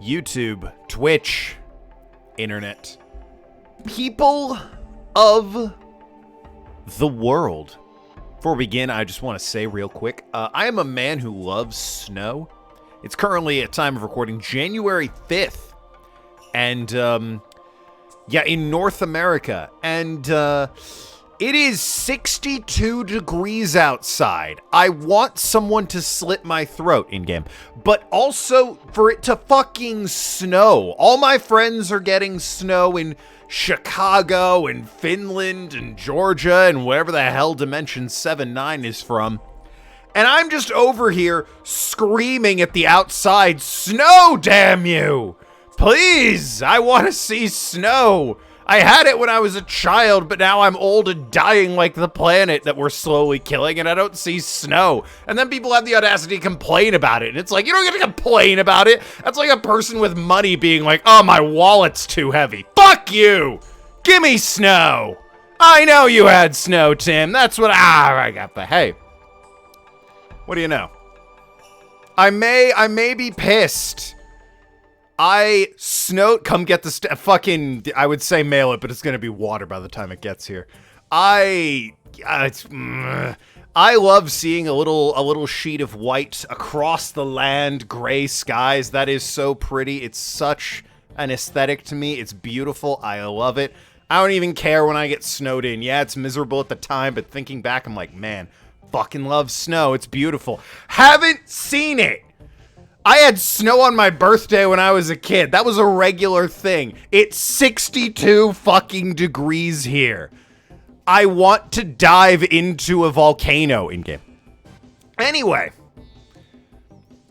YouTube, Twitch, internet, people of the world. Before we begin, I just want to say real quick, I am a man who loves snow. It's currently, at time of recording, January 5th. And, yeah, in North America. And, it is 62 degrees outside. I want someone to slit my throat in-game. But also for it to fucking snow. All my friends are getting snow in Chicago and Finland and Georgia and wherever the hell Dimension 7-9 is from. And I'm just over here screaming at the outside, "Snow, damn you! Please, I want to see snow. I had it when I was a child, but now I'm old and dying like the planet that we're slowly killing, and I don't see snow." And then people have the audacity to complain about it. And it's like, you don't get to complain about it. That's like a person with money being like, "Oh, my wallet's too heavy." Fuck you! Give me snow! I know you had snow, Tim. That's what I got. But hey, what do you know? I may be pissed. Come get the fucking, I would say mail it, but it's gonna be water by the time it gets here. I love seeing a little sheet of white across the land, gray skies. That is so pretty. It's such an aesthetic to me. It's beautiful. I love it. I don't even care when I get snowed in. Yeah, it's miserable at the time, but thinking back, I'm like, man, fucking love snow. It's beautiful. Haven't seen it. I had snow on my birthday when I was a kid. That was a regular thing. It's 62 fucking degrees here. I want to dive into a volcano in-game. Anyway,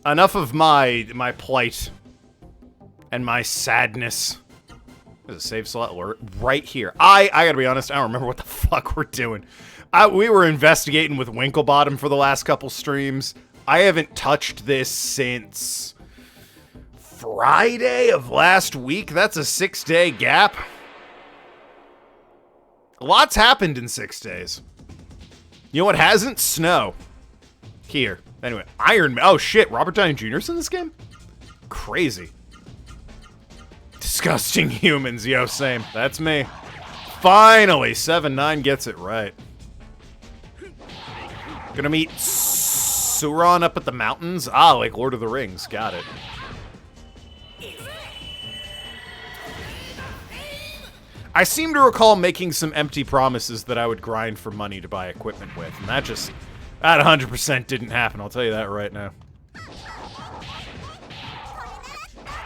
enough of my plight and my sadness. There's a save slot alert right here. I gotta be honest, I don't remember what the fuck we're doing. We were investigating with Winklebottom for the last couple streams. I haven't touched this since Friday of last week. That's a 6-day gap. Lots happened in 6 days. You know what hasn't? Snow. Here. Anyway, Iron Man. Oh shit, Robert Downey Jr.'s in this game? Crazy. Disgusting humans. Yo, same. That's me. Finally, 7-9 gets it right. Gonna meet Sauron up at the mountains? Ah, like Lord of the Rings. Got it. I seem to recall making some empty promises that I would grind for money to buy equipment with, and that 100% didn't happen, I'll tell you that right now.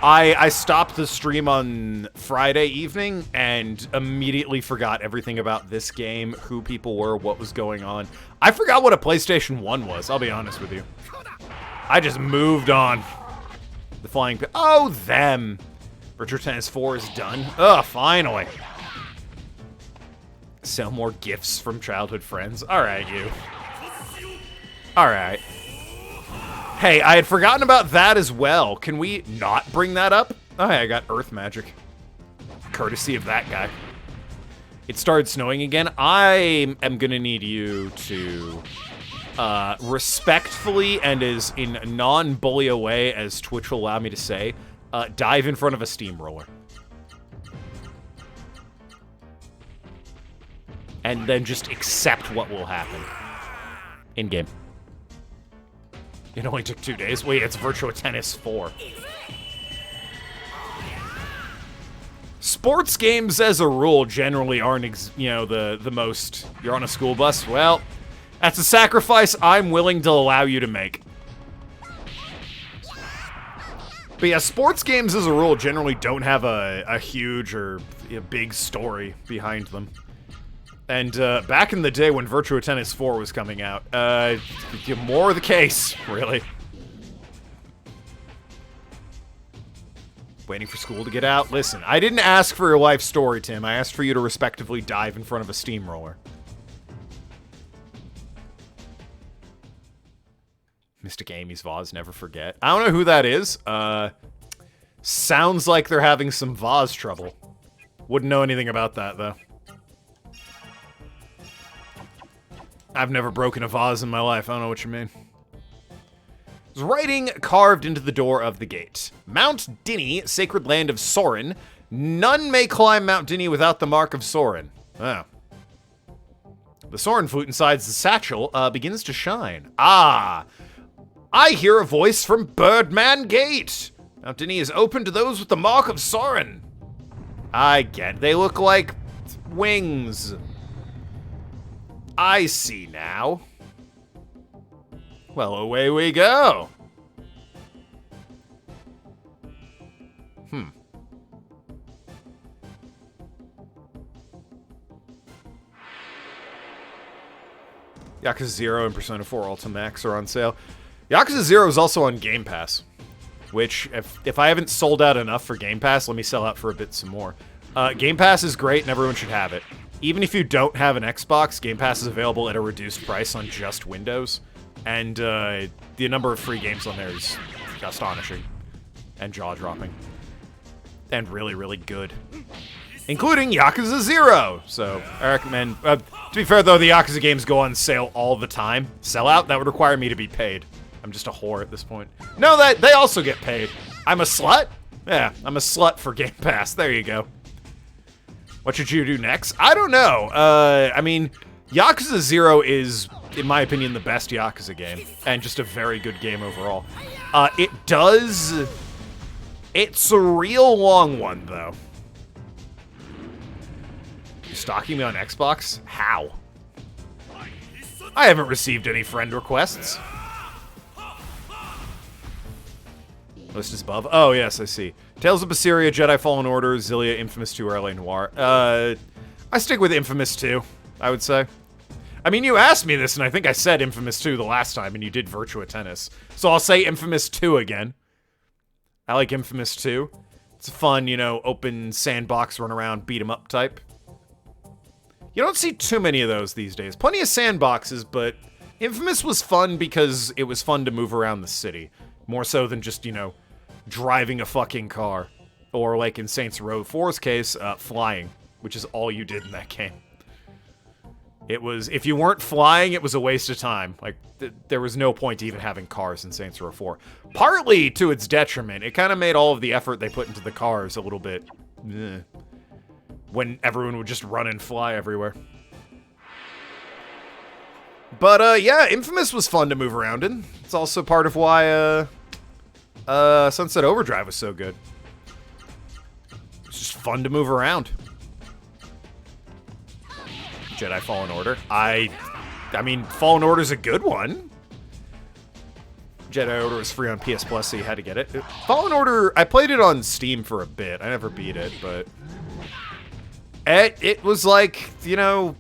I stopped the stream on Friday evening and immediately forgot everything about this game, who people were, what was going on. I forgot what a PlayStation 1 was, I'll be honest with you. I just moved on. The flying... Oh, them. Virtua Tennis 4 is done. Ugh, finally. Sell more gifts from childhood friends. Alright, you. Alright. Hey, I had forgotten about that as well. Can we not bring that up? Oh, hey, I got Earth Magic. Courtesy of that guy. It started snowing again. I am gonna need you to respectfully and as in a non-bully a way as Twitch will allow me to say, dive in front of a steamroller. And then just accept what will happen. In-game. It only took 2 days. Wait, it's Virtua Tennis 4. Sports games, as a rule, generally aren't, the most... You're on a school bus? Well, that's a sacrifice I'm willing to allow you to make. But yeah, sports games, as a rule, generally don't have a huge or a big story behind them. And back in the day when Virtua Tennis 4 was coming out, more the case, really. Waiting for school to get out? Listen, I didn't ask for your life story, Tim. I asked for you to respectively dive in front of a steamroller. Mystic Amy's vase, never forget. I don't know who that is. Sounds like they're having some vase trouble. Wouldn't know anything about that, though. I've never broken a vase in my life. I don't know what you mean. There's writing carved into the door of the gate. Mount Dinny, sacred land of Soren. None may climb Mount Dinny without the mark of Soren. Oh. The Soren flute inside the satchel begins to shine. Ah! I hear a voice from Birdman Gate! Mount Dinny is open to those with the mark of Soren. I get it. They look like wings. I see now. Well, away we go. Yakuza 0 and Persona 4 Ultimax are on sale. Yakuza 0 is also on Game Pass, which, if I haven't sold out enough for Game Pass, let me sell out for a bit some more. Game Pass is great and everyone should have it. Even if you don't have an Xbox, Game Pass is available at a reduced price on just Windows. And the number of free games on there is astonishing and jaw-dropping. And really, really good. Including Yakuza 0! So, I recommend... to be fair, though, the Yakuza games go on sale all the time. Sell out, that would require me to be paid. I'm just a whore at this point. No, they also get paid. I'm a slut? Yeah, I'm a slut for Game Pass. There you go. What should you do next? I don't know. I mean, Yakuza 0 is, in my opinion, the best Yakuza game. And just a very good game overall. It's a real long one, though. You stalking me on Xbox? How? I haven't received any friend requests. List is above. Oh, yes, I see. Tales of Berseria, Jedi Fallen Order, Zillia, Infamous 2, L.A. Noire. I stick with Infamous 2, I would say. I mean, you asked me this, and I think I said Infamous 2 the last time, and you did Virtua Tennis. So I'll say Infamous 2 again. I like Infamous 2. It's a fun, you know, open sandbox, run around, beat 'em up type. You don't see too many of those these days. Plenty of sandboxes, but Infamous was fun because it was fun to move around the city. More so than just, you know, driving a fucking car. Or, like in Saints Row 4's case, flying, which is all you did in that game. It was, if you weren't flying, it was a waste of time. Like, there was no point to even having cars in Saints Row 4. Partly to its detriment, it kind of made all of the effort they put into the cars a little bit... when everyone would just run and fly everywhere. But, yeah, Infamous was fun to move around in. It's also part of why, Sunset Overdrive was so good. It's just fun to move around. Jedi Fallen Order. I mean, Fallen Order's a good one. Jedi Order was free on PS Plus, so you had to get it. Fallen Order, I played it on Steam for a bit. I never beat it, but... It was like, you know...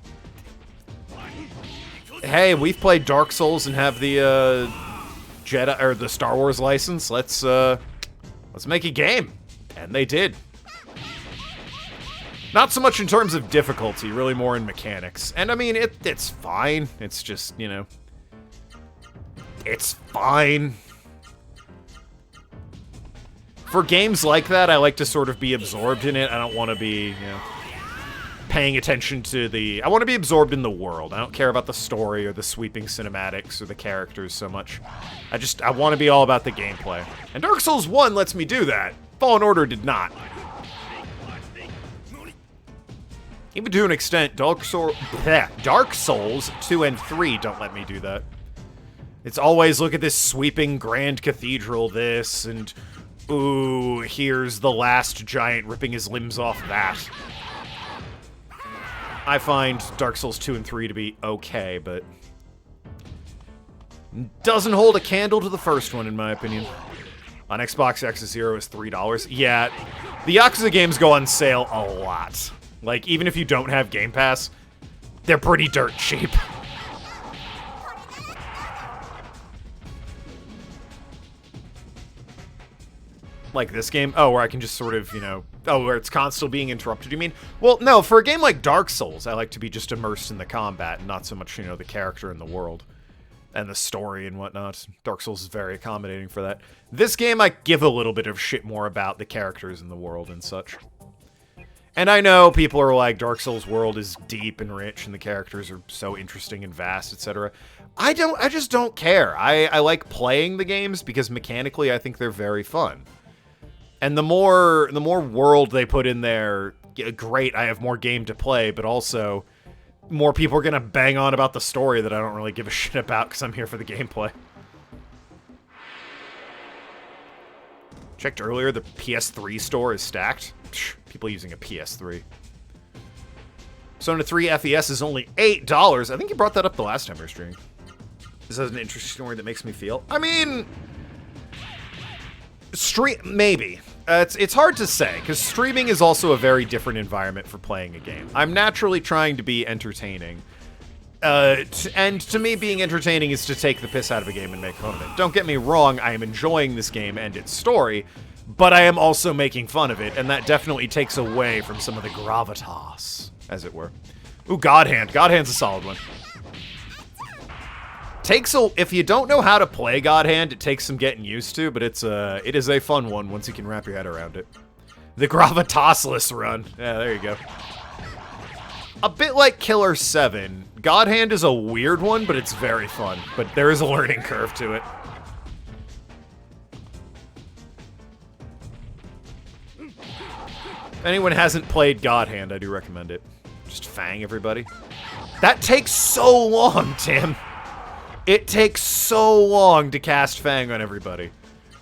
Hey, we've played Dark Souls and have the, Jedi, or the Star Wars license. Let's make a game. And they did. Not so much in terms of difficulty, really more in mechanics. And I mean, it's fine. It's just, you know... It's fine. For games like that, I like to sort of be absorbed in it. I don't want to be, you know... paying attention to the... I want to be absorbed in the world. I don't care about the story or the sweeping cinematics or the characters so much. I want to be all about the gameplay. And Dark Souls 1 lets me do that. Fallen Order did not. Even to an extent, Dark Souls 2 and 3 don't let me do that. It's always, look at this sweeping grand cathedral, this, and... Ooh, here's the last giant ripping his limbs off that. I find Dark Souls 2 and 3 to be okay, but... doesn't hold a candle to the first one, in my opinion. On Xbox, Yakuza 0 is $3. Yeah, the Yakuza games go on sale a lot. Like, even if you don't have Game Pass, they're pretty dirt cheap. Like this game? Oh, where I can just sort of, you know... Oh, where it's constantly being interrupted, you mean? Well, no, for a game like Dark Souls, I like to be just immersed in the combat, and not so much, you know, the character and the world. And the story and whatnot. Dark Souls is very accommodating for that. This game, I give a little bit of shit more about the characters and the world and such. And I know people are like, Dark Souls' world is deep and rich, and the characters are so interesting and vast, etc. I just don't care. I like playing the games because mechanically I think they're very fun. And the more world they put in there, great, I have more game to play, but also more people are gonna bang on about the story that I don't really give a shit about because I'm here for the gameplay. Checked earlier, the PS3 store is stacked. Psh, people using a PS3. Persona 3 FES is only $8. I think you brought that up the last time we were streaming. This is an interesting story that makes me feel. I mean, maybe. It's hard to say, because streaming is also a very different environment for playing a game. I'm naturally trying to be entertaining. And to me, being entertaining is to take the piss out of a game and make fun of it. Don't get me wrong, I am enjoying this game and its story, but I am also making fun of it, and that definitely takes away from some of the gravitas, as it were. Ooh, God Hand. God Hand's a solid one. If you don't know how to play God Hand, it takes some getting used to, but it is a fun one once you can wrap your head around it. The Gravitasless run. Yeah, there you go. A bit like Killer 7, God Hand is a weird one, but it's very fun. But there is a learning curve to it. If anyone hasn't played God Hand, I do recommend it. Just fang everybody. That takes so long, Tim. It takes so long to cast Fang on everybody.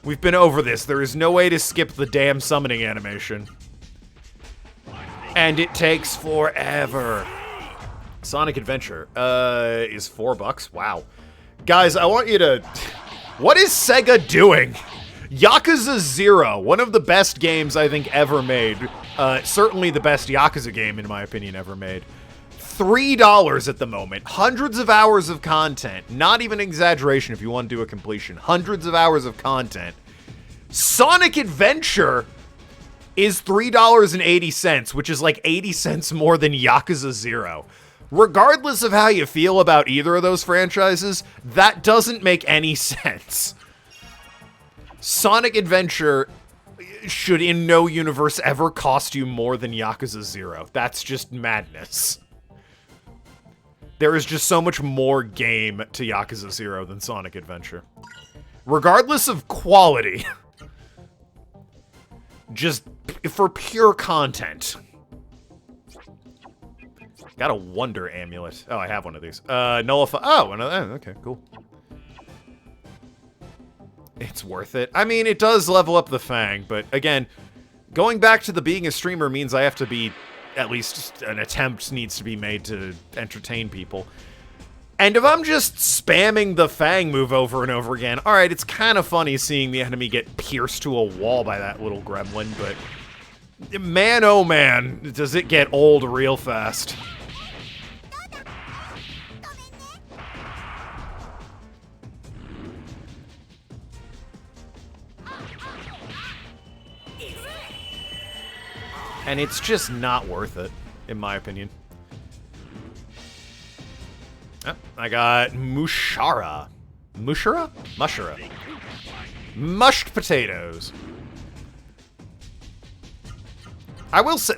We've been over this. There is no way to skip the damn summoning animation. And it takes forever. Sonic Adventure is $4. Wow. Guys, I want you to... What is Sega doing? Yakuza 0, one of the best games I think ever made. Certainly the best Yakuza game, in my opinion, ever made. $3 at the moment. Hundreds of hours of content. Not even an exaggeration if you want to do a completion. Hundreds of hours of content. Sonic Adventure is $3.80, which is like 80 cents more than Yakuza 0. Regardless of how you feel about either of those franchises, that doesn't make any sense. Sonic Adventure should in no universe ever cost you more than Yakuza 0. That's just madness. There is just so much more game to Yakuza 0 than Sonic Adventure. Regardless of quality. Just for pure content. Got a Wonder Amulet. Oh, I have one of these. Nullify. Oh, okay, cool. It's worth it. I mean, it does level up the Fang, but again, going back to the being a streamer means I have to be... At least an attempt needs to be made to entertain people. And if I'm just spamming the Fang move over and over again, alright, it's kind of funny seeing the enemy get pierced to a wall by that little gremlin, but man, oh man, does it get old real fast. And it's just not worth it, in my opinion. Oh, I got Mushara. Mushara? Mushara. Mushed potatoes. I will say...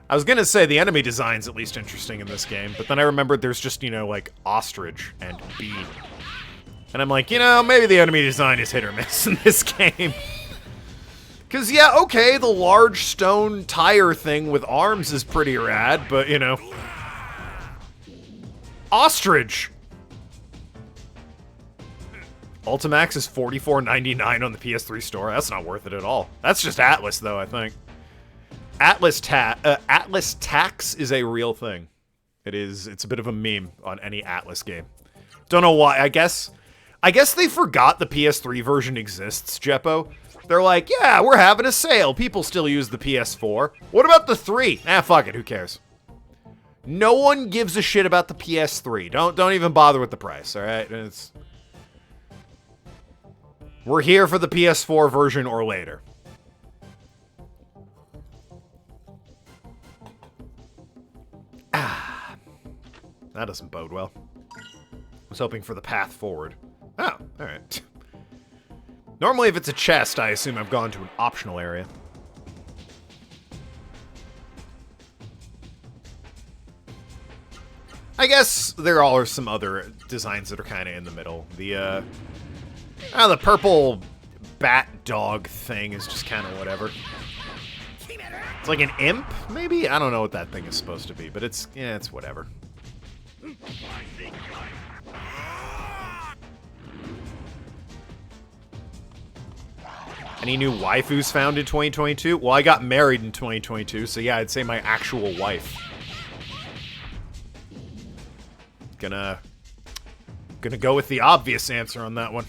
I was gonna say the enemy design's at least interesting in this game, but then I remembered there's just, you know, like, ostrich and bee. And I'm like, you know, maybe the enemy design is hit or miss in this game. Because, yeah, okay, the large stone tire thing with arms is pretty rad, but, you know. Ostrich! Ultimax is $44.99 on the PS3 store. That's not worth it at all. That's just Atlas, though, I think. Atlas tax is a real thing. It's a bit of a meme on any Atlas game. Don't know why. I guess they forgot the PS3 version exists, Jeppo. They're like, yeah, we're having a sale. People still use the PS4. What about the 3? Ah, fuck it. Who cares? No one gives a shit about the PS3. Don't even bother with the price, all right? We're here for the PS4 version or later. Ah, that doesn't bode well. I was hoping for the path forward. Oh, all right. Normally, if it's a chest, I assume I've gone to an optional area. I guess there are some other designs that are kind of in the middle. The purple bat dog thing is just kind of whatever. It's like an imp, maybe? I don't know what that thing is supposed to be, but it's whatever. Any new waifus found in 2022? Well, I got married in 2022, so yeah, I'd say my actual wife. Gonna go with the obvious answer on that one.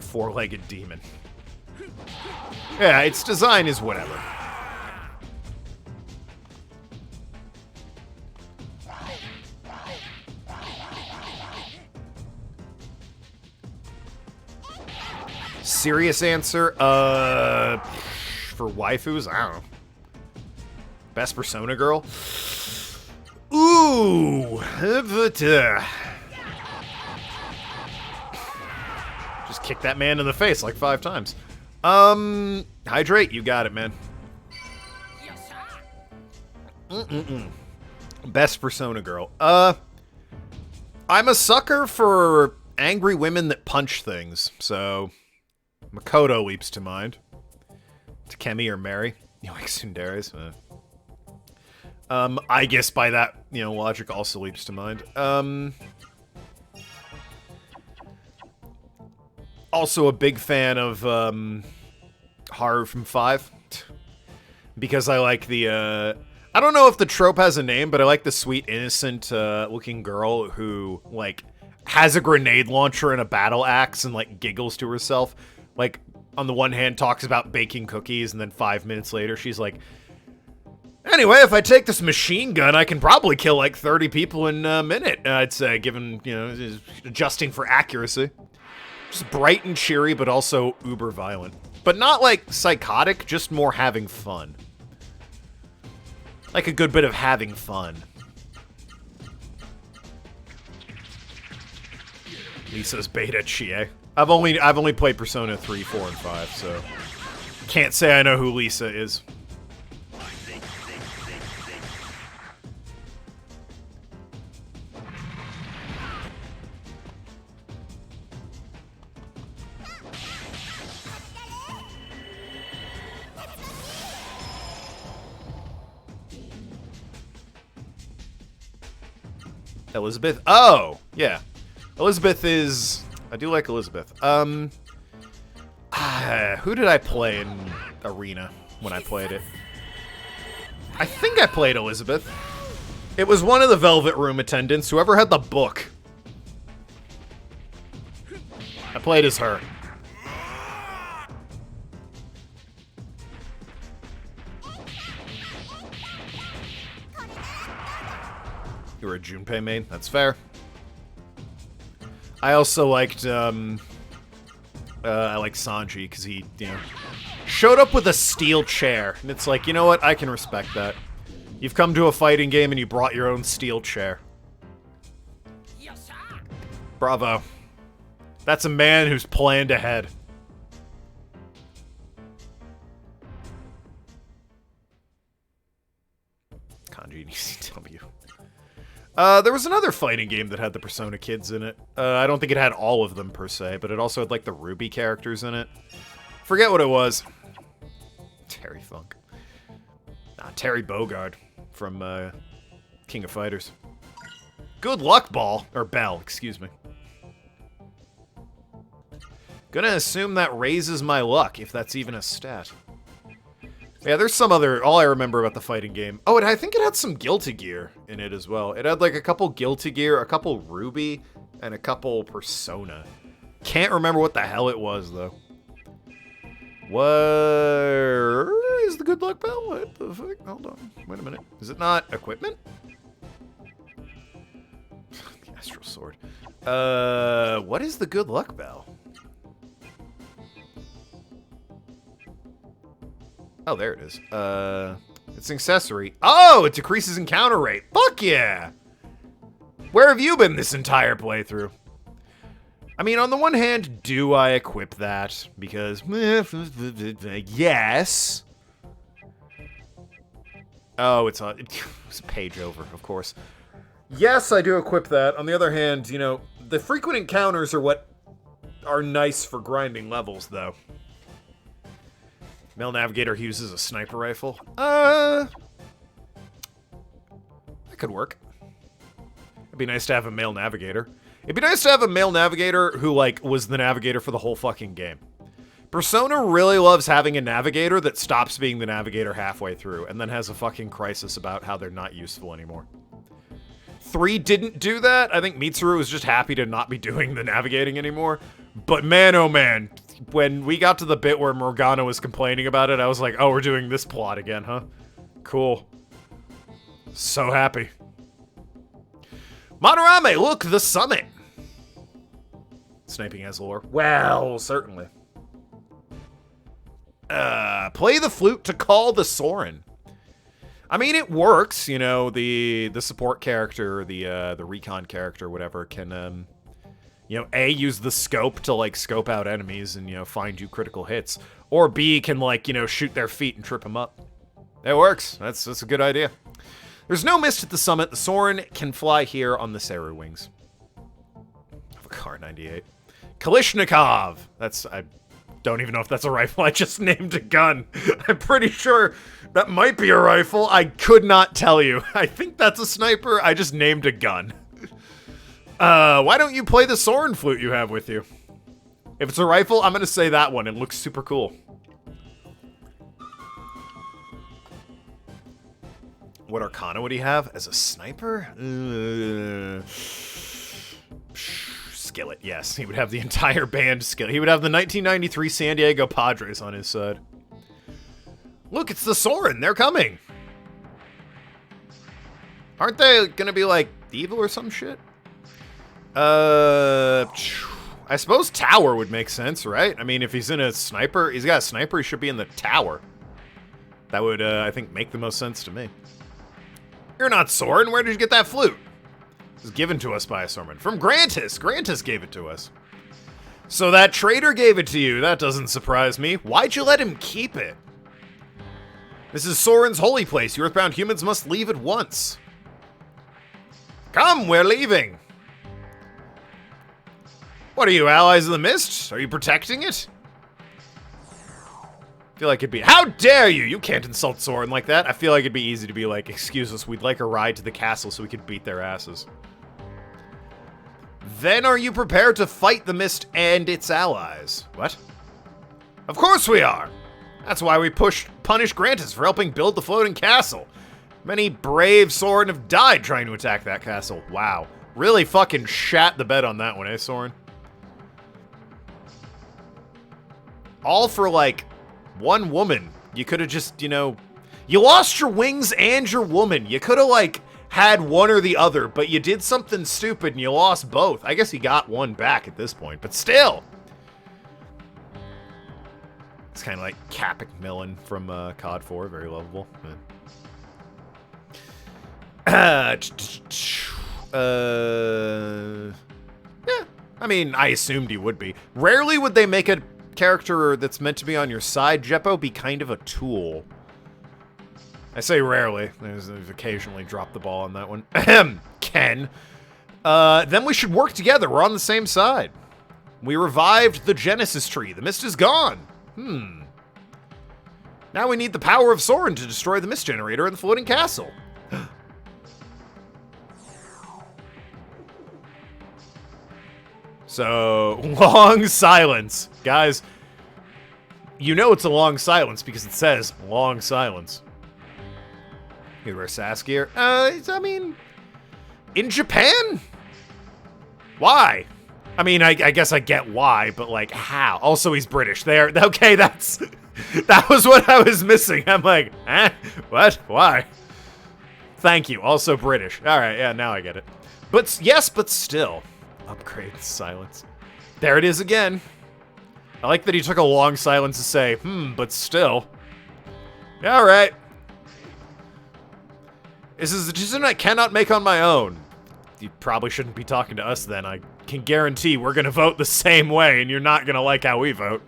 Four-legged demon. Yeah, its design is whatever. Serious answer? For waifus? I don't know. Best Persona girl? Ooh! But, just kick that man in the face like 5 times. Hydrate, you got it, man. Best Persona girl. I'm a sucker for angry women that punch things, so Makoto leaps to mind. Takemi or Mary. You like tsunderes? I guess by that, logic also leaps to mind. Also a big fan of, Haru from 5. Because I like the, I don't know if the trope has a name, but I like the sweet, innocent, looking girl who, like, has a grenade launcher and a battle axe and, like, giggles to herself. Like, on the one hand, talks about baking cookies, and then 5 minutes later, she's like, anyway, if I take this machine gun, I can probably kill, like, 30 people in a minute. I'd say, given, adjusting for accuracy. Just bright and cheery, but also uber violent. But not, like, psychotic, just more having fun. Like a good bit of having fun. Lisa's beta Chie. I've only played Persona 3, 4, and 5, so can't say I know who Lisa is. Elizabeth? Oh, yeah. Elizabeth is... I do like Elizabeth. Who did I play in Arena when I played it? I think I played Elizabeth. It was one of the Velvet Room attendants, whoever had the book. I played as her. You were a Junpei main? That's fair. I also liked, I like Sanji, because he, showed up with a steel chair. And it's like, you know what? I can respect that. You've come to a fighting game and you brought your own steel chair. Bravo. That's a man who's planned ahead. Kanji and ECW. There was another fighting game that had the Persona kids in it. I don't think it had all of them, per se, but it also had, like, the Ruby characters in it. Forget what it was. Terry Funk. Nah, Terry Bogard from, King of Fighters. Good luck, Ball. Or Bell, excuse me. Gonna assume that raises my luck, if that's even a stat. Yeah, there's some other... All I remember about the fighting game... Oh, I think it had some Guilty Gear in it as well. It had, like, a couple Guilty Gear, a couple Ruby, and a couple Persona. Can't remember what the hell it was, though. Where is the good luck bell? What the fuck? Hold on. Wait a minute. Is it not equipment? The Astral Sword. What is the good luck bell? Oh, there it is. It's an accessory. Oh, it decreases encounter rate. Fuck yeah! Where have you been this entire playthrough? I mean, on the one hand, do I equip that? Because, yes. Oh, it's a page over, of course. Yes, I do equip that. On the other hand, you know, the frequent encounters are what are nice for grinding levels, though. Male Navigator uses a sniper rifle. That could work. It'd be nice to have a male Navigator. It'd be nice to have a male Navigator who, like, was the Navigator for the whole fucking game. Persona really loves having a Navigator that stops being the Navigator halfway through and then has a fucking crisis about how they're not useful anymore. 3 didn't do that. I think Mitsuru was just happy to not be doing the navigating anymore. But man, oh man, when we got to the bit where Morgana was complaining about it, I was like, oh, we're doing this plot again, huh? Cool. So happy. Manorame, look, the summit! Sniping as lore. Well, certainly. Play the flute to call the Soren. I mean, it works, you know, the support character, the recon character, whatever, can, you know, A, use the scope to, like, scope out enemies and, you know, find you critical hits. Or B, can, like, you know, shoot their feet and trip them up. It works. That's a good idea. There's no mist at the summit. The Soren can fly here on the Seru wings. Of a Kar-98. Kalishnikov! I don't even know if that's a rifle. I just named a gun. I'm pretty sure that might be a rifle. I could not tell you. I think that's a sniper. I just named a gun. Why don't you play the Soren flute you have with you? If it's a rifle, I'm going to say that one. It looks super cool. What arcana would he have as a sniper? Skillet, yes. He would have the entire band skillet. He would have the 1993 San Diego Padres on his side. Look, it's the Soren. They're coming. Aren't they gonna be, like, evil or some shit? I suppose tower would make sense, right? I mean, if he's in a sniper, he's got a sniper, he should be in the tower. That would, I think, make the most sense to me. You're not Soren. Where did you get that flute? It was given to us by a Soren. From Grantis. Grantis gave it to us. So that traitor gave it to you. That doesn't surprise me. Why'd you let him keep it? This is Soren's holy place. You earthbound humans must leave at once. Come, we're leaving. What are you, allies of the mist? Are you protecting it? I feel like it'd be, how dare you? You can't insult Soren like that. I feel like it'd be easy to be like, excuse us, we'd like a ride to the castle so we could beat their asses. Then are you prepared to fight the mist and its allies? What? Of course we are. That's why we punish Grantis for helping build the floating castle. Many brave Soren have died trying to attack that castle. Wow. Really fucking shat the bed on that one, eh, Soren? All for, like, one woman. You could have just, you know... You lost your wings and your woman. You could have, like, had one or the other, but you did something stupid and you lost both. I guess he got one back at this point, but still! It's kind of like Capic Millen from COD 4. Very lovable. Yeah, I mean, I assumed he would be. Rarely would they make a character that's meant to be on your side, Jeppo, be kind of a tool. I say rarely. They've occasionally dropped the ball on that one. Ahem, Ken. Then we should work together. We're on the same side. We revived the Genesis tree. The mist is gone. Now we need the power of Soren to destroy the mist generator in the floating castle. So, long silence. Guys, you know it's a long silence because it says long silence. You wear Saskia? I mean, in Japan? Why? I mean, I guess I get why, but like, how? Also, he's British. There, okay, that was what I was missing. I'm like, what? Why? Thank you. Also British. All right, yeah, now I get it. But yes, but still. Upgrade silence. There it is again. I like that he took a long silence to say, but still. All right. This is a decision I cannot make on my own. You probably shouldn't be talking to us then. I can guarantee we're gonna vote the same way, and you're not gonna like how we vote.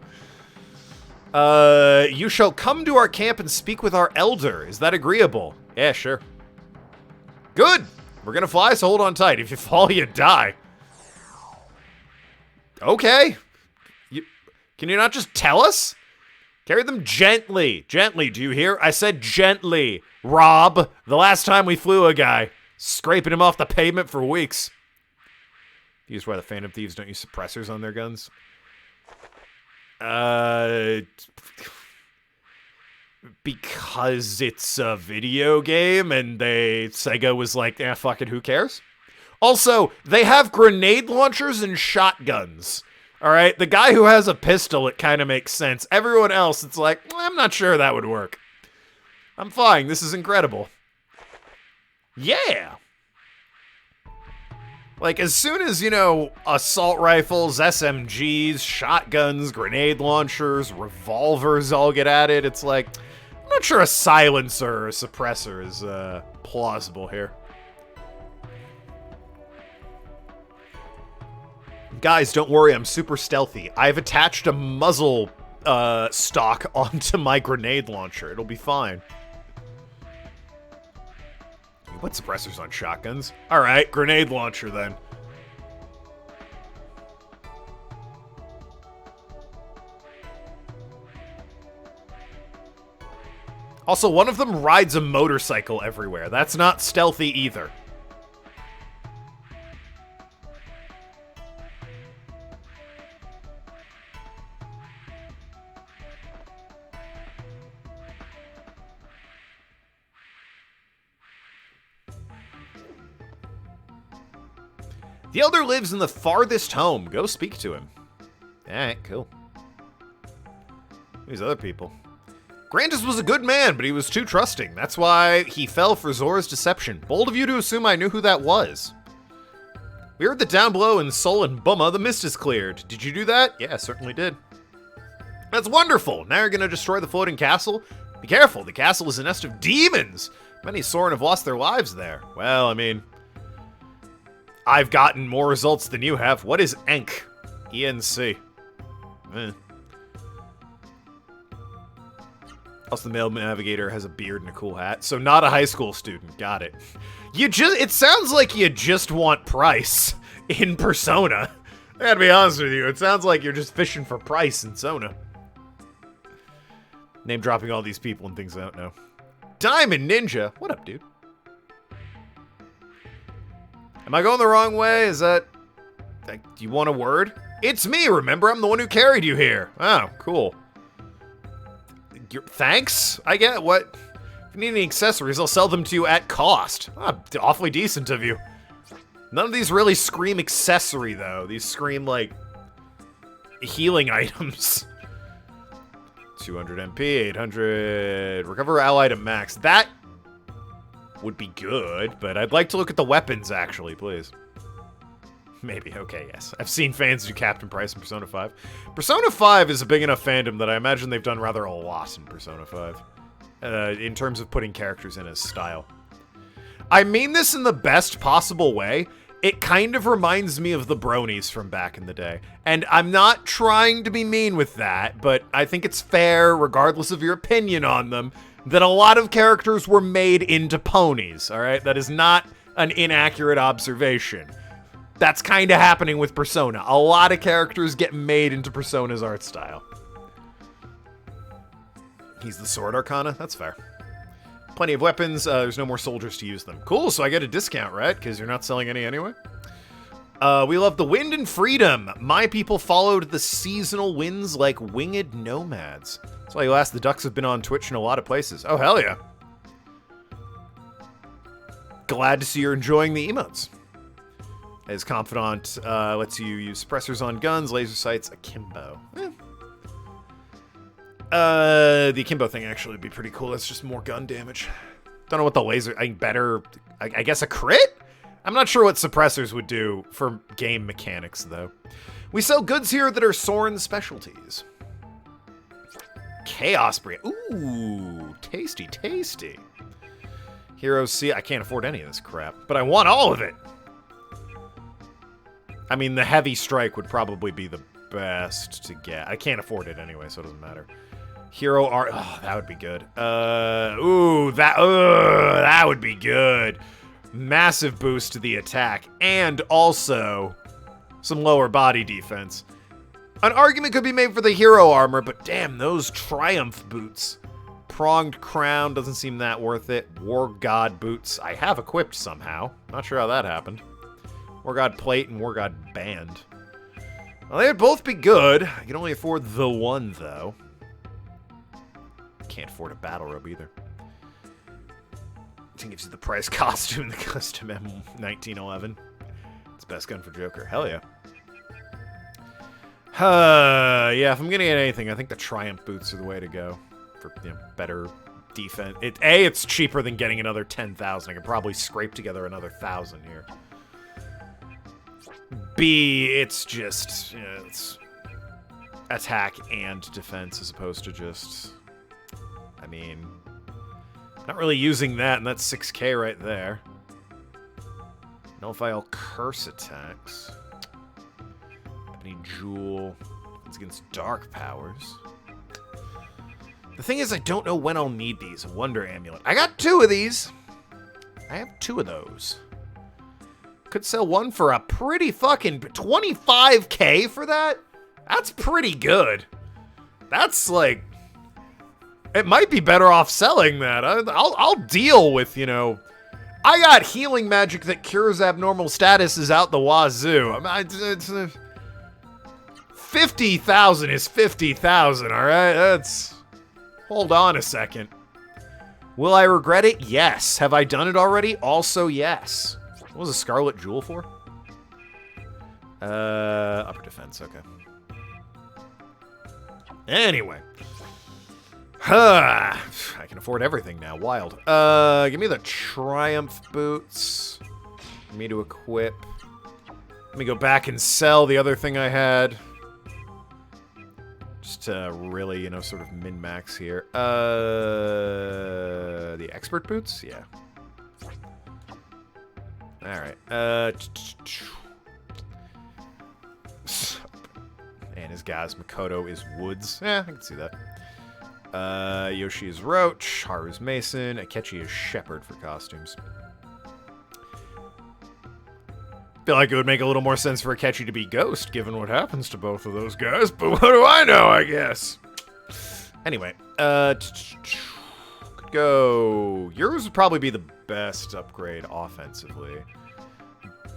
You shall come to our camp and speak with our elder. Is that agreeable? Yeah, sure. Good! We're gonna fly, so hold on tight. If you fall, you die. Okay. Can you not just tell us? Carry them gently. Gently, do you hear? I said gently. Rob, the last time we flew a guy, scraping him off the pavement for weeks. Here's why the Phantom Thieves don't use suppressors on their guns. Because it's a video game and Sega was like, fuck it, who cares? Also, they have grenade launchers and shotguns. All right, the guy who has a pistol, it kind of makes sense. Everyone else, it's like, I'm not sure that would work. I'm fine. This is incredible. Yeah. Like, as soon as, assault rifles, SMGs, shotguns, grenade launchers, revolvers all get added, it's like, I'm not sure a silencer or a suppressor is plausible here. Guys, don't worry, I'm super stealthy. I've attached a muzzle stock onto my grenade launcher. It'll be fine. What suppressors on shotguns? Alright, grenade launcher then. Also, one of them rides a motorcycle everywhere. That's not stealthy either. The elder lives in the farthest home. Go speak to him. Alright, cool. These other people. Grantis was a good man, but he was too trusting. That's why he fell for Zora's deception. Bold of you to assume I knew who that was. We heard that down below in Sol and Bumma, the mist is cleared. Did you do that? Yeah, I certainly did. That's wonderful. Now you're gonna destroy the floating castle? Be careful, the castle is a nest of demons. Many Soren have lost their lives there. Well, I mean, I've gotten more results than you have. What is ENC? ENC. Also, the male navigator has a beard and a cool hat. So not a high school student. Got it. It sounds like you just want price in Persona. I gotta be honest with you. It sounds like you're just fishing for price in Sona. Name dropping all these people and things I don't know. Diamond Ninja. What up, dude? Am I going the wrong way? Is that... Do you want a word? It's me, remember? I'm the one who carried you here. Oh, cool. Thanks? I get what? If you need any accessories, I'll sell them to you at cost. Awfully decent of you. None of these really scream accessory, though. These scream, like, healing items. 200 MP, 800... Recover allied at max. That would be good, but I'd like to look at the weapons, actually, please. Maybe, okay, yes. I've seen fans do Captain Price in Persona 5. Persona 5 is a big enough fandom that I imagine they've done rather a lot in Persona 5. In terms of putting characters in as style. I mean this in the best possible way. It kind of reminds me of the bronies from back in the day. And I'm not trying to be mean with that, but I think it's fair, regardless of your opinion on them, that a lot of characters were made into ponies, alright? That is not an inaccurate observation. That's kind of happening with Persona. A lot of characters get made into Persona's art style. He's the Sword Arcana? That's fair. Plenty of weapons. There's no more soldiers to use them. Cool, so I get a discount, right? Because you're not selling any anyway? We love the wind and freedom. My people followed the seasonal winds like winged nomads. That's why you asked. The Ducks have been on Twitch in a lot of places. Oh, hell yeah. Glad to see you're enjoying the emotes. His confidant lets you use suppressors on guns, laser sights, akimbo. The akimbo thing actually would be pretty cool. That's just more gun damage. Don't know what the laser... I guess a crit? I'm not sure what suppressors would do for game mechanics, though. We sell goods here that are Soren specialties. Chaos Brand. Ooh, tasty, tasty. Hero C. I can't afford any of this crap, but I want all of it. I mean, the heavy strike would probably be the best to get. I can't afford it anyway, so it doesn't matter. Hero art. Oh, that would be good. That would be good. Massive boost to the attack, and also some lower body defense. An argument could be made for the hero armor, but damn, those Triumph boots. Pronged crown doesn't seem that worth it. War God boots I have equipped somehow. Not sure how that happened. War God plate and War God band. Well, they would both be good. I can only afford the one, though. Can't afford a battle robe either. It gives you the price costume, the custom M1911. It's best gun for Joker. Hell yeah. Yeah, if I'm gonna get anything, I think the Triumph boots are the way to go. For, you know, better defense. It's cheaper than getting another 10,000. I could probably scrape together another 1,000 here. B, it's just, you know, it's attack and defense as opposed to just, I mean, not really using that, and that's 6k right there. Nullify all curse attacks. Ebony Jewel. It's against dark powers. The thing is, I don't know when I'll need these. Wonder Amulet. I got 2 of these. I have 2 of those. Could sell one for a pretty fucking 25k for that? That's pretty good. That's like, it might be better off selling that. I'll deal with, you know, I got healing magic that cures abnormal statuses out the wazoo. I mean, 50,000 is 50,000, all right? That's... Hold on a second. Will I regret it? Yes. Have I done it already? Also, yes. What was a Scarlet Jewel for? Upper defense, okay. Anyway. I can afford everything now. Wild. Give me the Triumph boots. For me to equip. Let me go back and sell the other thing I had. Just to really, you know, sort of min-max here. The expert boots? Yeah. Alright. And his guys, Makoto is woods. Yeah, I can see that. Yoshi is Roach. Haru's Mason. Akechi is Shepherd for costumes. Feel like it would make a little more sense for Akechi to be Ghost, given what happens to both of those guys, but what do I know, I guess? Anyway, could go... Yours would probably be the best upgrade offensively.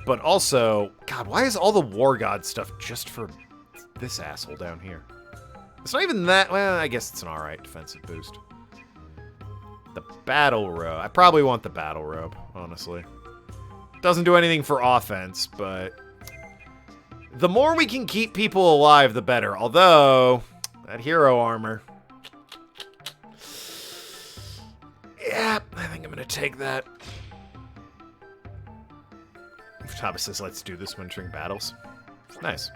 But also, God, why is all the War God stuff just for this asshole down here? It's not even that... Well, I guess it's an alright defensive boost. The Battle Robe. I probably want the Battle Robe, honestly. Doesn't do anything for offense, but the more we can keep people alive, the better. Although, that hero armor. Yeah, I think I'm going to take that. Thomas says, let's do this when entering battles. Nice.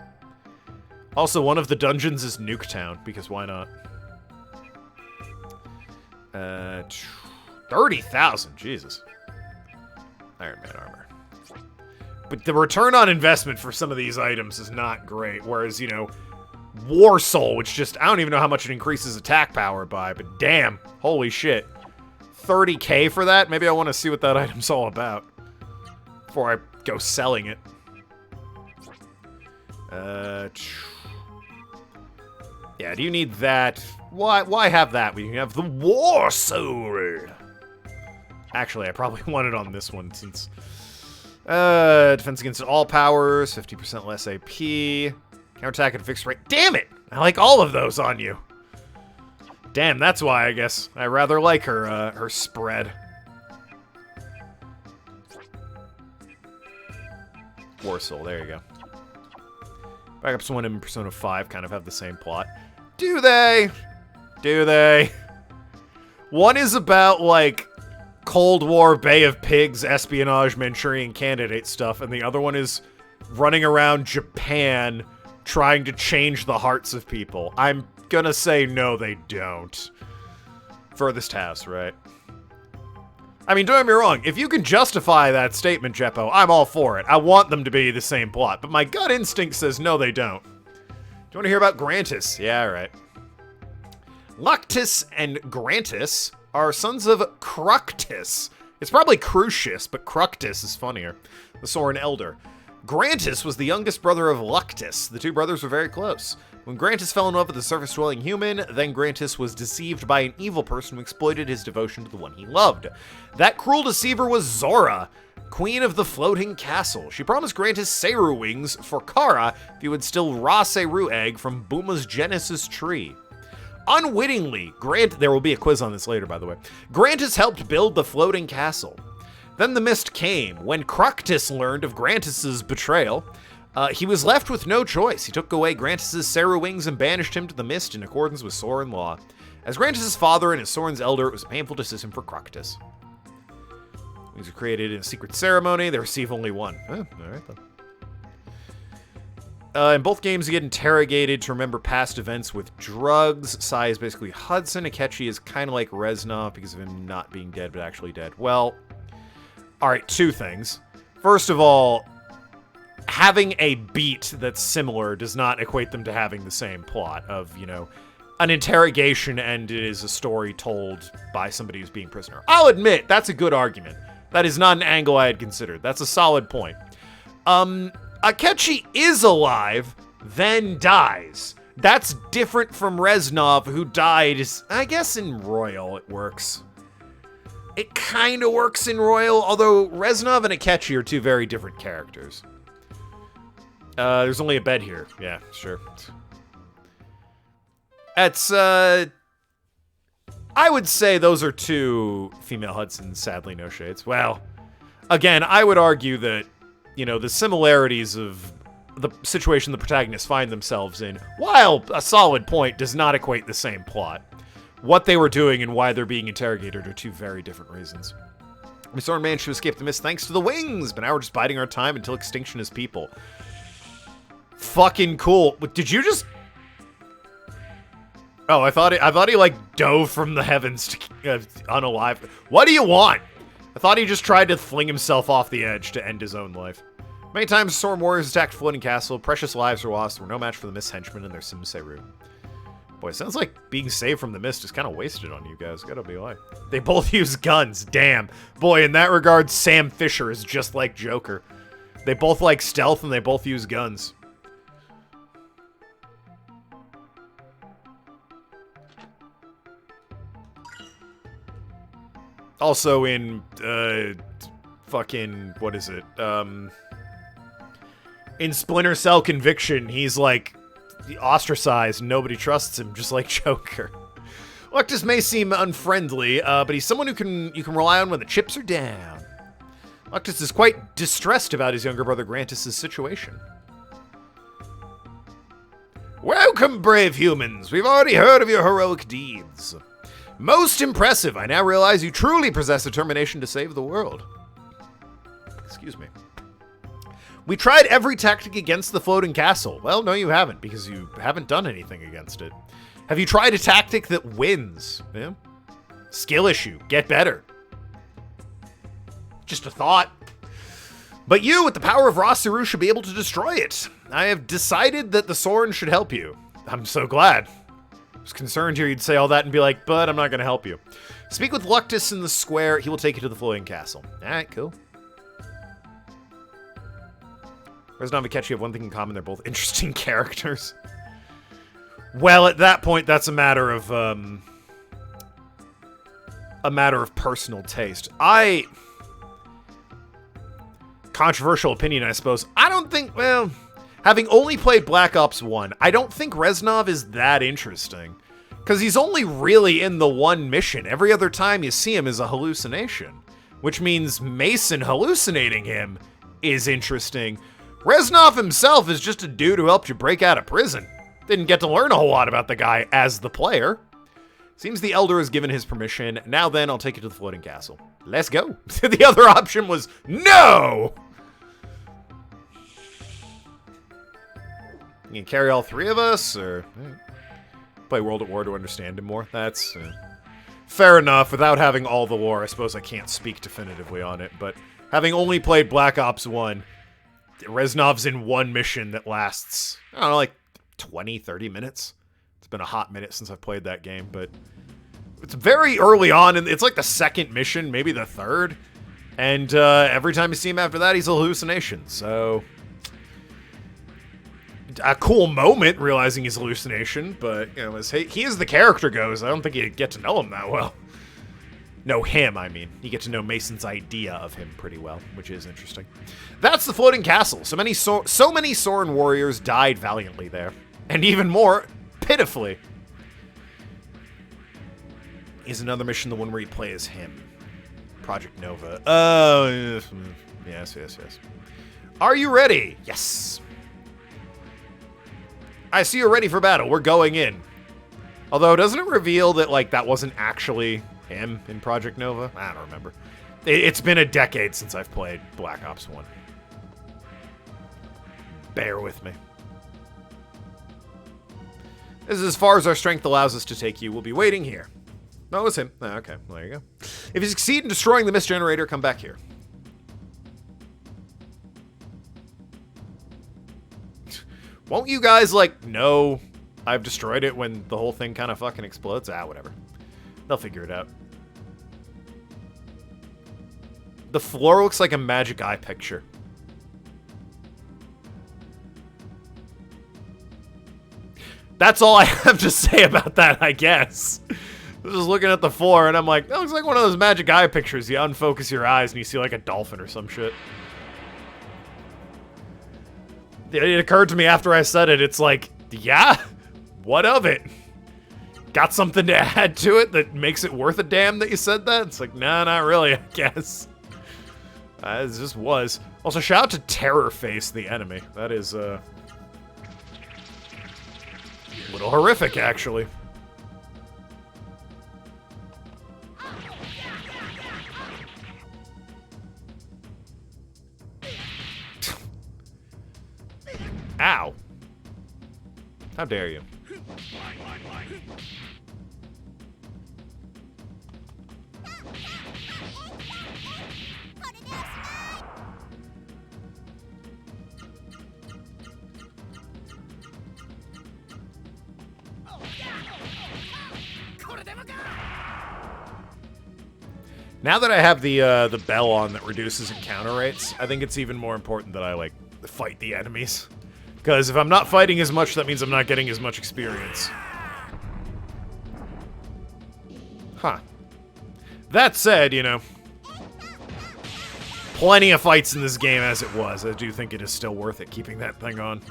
Also, one of the dungeons is Nuketown, because why not? 30,000, Jesus. Iron Man armor. But the return on investment for some of these items is not great. Whereas, you know, War Soul, which just, I don't even know how much it increases attack power by, but damn, holy shit. 30k for that? Maybe I want to see what that item's all about before I go selling it. Yeah, do you need that? Why have that when you have the War Soul? Actually, I probably want it on this one since... defense against all powers, 50% less AP. Counterattack at fixed rate. Damn it! I like all of those on you. Damn, that's why, I guess. I rather like her, her spread. War Soul, there you go. Backups 1 and Persona 5 kind of have the same plot. Do they? Do they? One is about, like, Cold War, Bay of Pigs, espionage, Manchurian candidate stuff, and the other one is running around Japan trying to change the hearts of people. I'm gonna say no, they don't. Furthest house, right? I mean, don't get me wrong. If you can justify that statement, Jeppo, I'm all for it. I want them to be the same plot. But my gut instinct says no, they don't. Do you want to hear about Grantis? Yeah, all right. Luctus and Grantis are sons of Cructus. It's probably Crucius, but Cructus is funnier. The Soren Elder. Grantis was the youngest brother of Luctus. The two brothers were very close. When Grantis fell in love with a surface-dwelling human, then Grantis was deceived by an evil person who exploited his devotion to the one he loved. That cruel deceiver was Zora, queen of the floating castle. She promised Grantis Seru wings for Kara if he would steal raw Seru egg from Buma's Genesis tree. Unwittingly, there will be a quiz on this later, by the way. Grantis helped build the floating castle. Then the mist came. When Cructus learned of Grantis's betrayal, he was left with no choice. He took away Grantis's Seru wings and banished him to the mist in accordance with Soren law. As Grantis's father and as Soren's elder, it was a painful decision for Cructus. Wings are created in a secret ceremony. They receive only one. All right, then. In both games, you get interrogated to remember past events with drugs. Sai is basically Hudson. Akechi is kind of like Reznov because of him not being dead, but actually dead. Well, all right, two things. First of all, having a beat that's similar does not equate them to having the same plot of, you know, an interrogation and it is a story told by somebody who's being prisoner. I'll admit, that's a good argument. That is not an angle I had considered. That's a solid point. Akechi is alive, then dies. That's different from Reznov, who died, I guess in Royal it works. It kind of works in Royal, although Reznov and Akechi are two very different characters. There's only a bed here. Yeah, sure. That's, I would say those are two female Hudsons, sadly no shades. Well, again, I would argue that, you know, the similarities of the situation the protagonists find themselves in, while a solid point, does not equate the same plot. What they were doing and why they're being interrogated are two very different reasons. We Soren managed to escape the mist thanks to the wings, but now we're just biding our time until extinction as people. Fucking cool. But did you just... Oh, I thought he like dove from the heavens to unalive. What do you want? I thought he just tried to fling himself off the edge to end his own life. Many times, Storm Warriors attacked Floating Castle. Precious lives were lost. Were no match for the Mist Henchmen and their Sim Seru. Boy, sounds like being saved from the mist is kind of wasted on you guys. Gotta be like. They both use guns. Damn. Boy, in that regard, Sam Fisher is just like Joker. They both like stealth and they both use guns. Also in, fucking, what is it? In Splinter Cell Conviction, he's like ostracized. Nobody trusts him, just like Joker. Luctus may seem unfriendly, but he's someone who you can rely on when the chips are down. Luctus is quite distressed about his younger brother Grantis' situation. Welcome, brave humans. We've already heard of your heroic deeds. Most impressive. I now realize you truly possess determination to save the world. Excuse me. We tried every tactic against the floating castle. Well, no, you haven't, because you haven't done anything against it. Have you tried a tactic that wins? Yeah. Skill issue. Get better. Just a thought. But you, with the power of Rasaru, should be able to destroy it. I have decided that the Soren should help you. I'm so glad. I was concerned here you'd say all that and be like, but I'm not going to help you. Speak with Luctus in the square. He will take you to the floating castle. All right, cool. Reznov and Akechi have one thing in common. They're both interesting characters. Well, at that point, that's a matter of personal taste. Controversial opinion, I suppose. I don't think, well, having only played Black Ops 1, I don't think Reznov is that interesting. Because he's only really in the one mission. Every other time you see him is a hallucination. Which means Mason hallucinating him is interesting. Reznov himself is just a dude who helped you break out of prison. Didn't get to learn a whole lot about the guy as the player. Seems the Elder has given his permission. Now then, I'll take you to the floating castle. Let's go. The other option was no! You can carry all three of us, or play World at War to understand him more. That's Fair enough. Without having all the lore, I suppose I can't speak definitively on it, but having only played Black Ops 1, Reznov's in one mission that lasts, I don't know, like 20, 30 minutes. It's been a hot minute since I've played that game, but it's very early on, and it's like the second mission, maybe the third, and every time you see him after that, he's a hallucination, so... A cool moment, realizing he's a hallucination, but, you know, as he as the character goes, I don't think you get to know him that well. Know him, I mean. You get to know Mason's idea of him pretty well, which is interesting. That's the floating castle. So many Soren warriors died valiantly there. And even more, pitifully. Is another mission the one where you play as him? Project Nova. Oh, yes. Are you ready? Yes. I see you're ready for battle. We're going in. Although, doesn't it reveal that, like, that wasn't actually him in Project Nova? I don't remember. It's been a decade since I've played Black Ops 1. Bear with me. This is as far as our strength allows us to take you. We'll be waiting here. No, it's him. Oh, okay, well, there you go. If you succeed in destroying the mist generator, come back here. Won't you guys, like, know I've destroyed it when the whole thing kind of fucking explodes? Ah, whatever. They'll figure it out. The floor looks like a magic eye picture. That's all I have to say about that, I guess. I was just looking at the floor, and I'm like, that looks like one of those magic eye pictures. You unfocus your eyes, and you see, like, a dolphin or some shit. It occurred to me after I said it, it's like, yeah, what of it? Got something to add to it that makes it worth a damn that you said that? It's like, nah, not really, I guess. It just was. Also, shout out to Terrorface, the enemy. That is, a little horrific, actually. Ow. How dare you? Now that I have the bell on that reduces encounter rates, I think it's even more important that I, like, fight the enemies. Because if I'm not fighting as much, that means I'm not getting as much experience. Huh. That said, you know, plenty of fights in this game as it was. I do think it is still worth it keeping that thing on.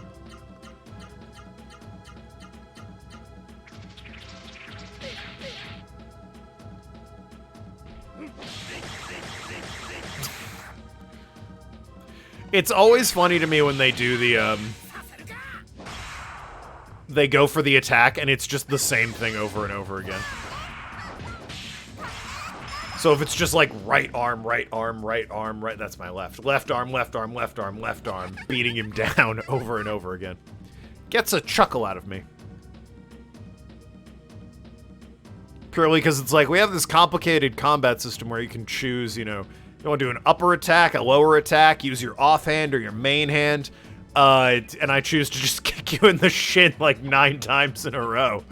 It's always funny to me when they do the, they go for the attack, and it's just the same thing over and over again. So if it's just like right arm, right arm, right arm, right... That's my left. Left arm, left arm, left arm, left arm. Beating him down over and over again. Gets a chuckle out of me. Purely because it's like, we have this complicated combat system where you can choose, you know... You want to do an upper attack, a lower attack, use your offhand or your main hand. And I choose to just kick you in the shin like 9 times in a row.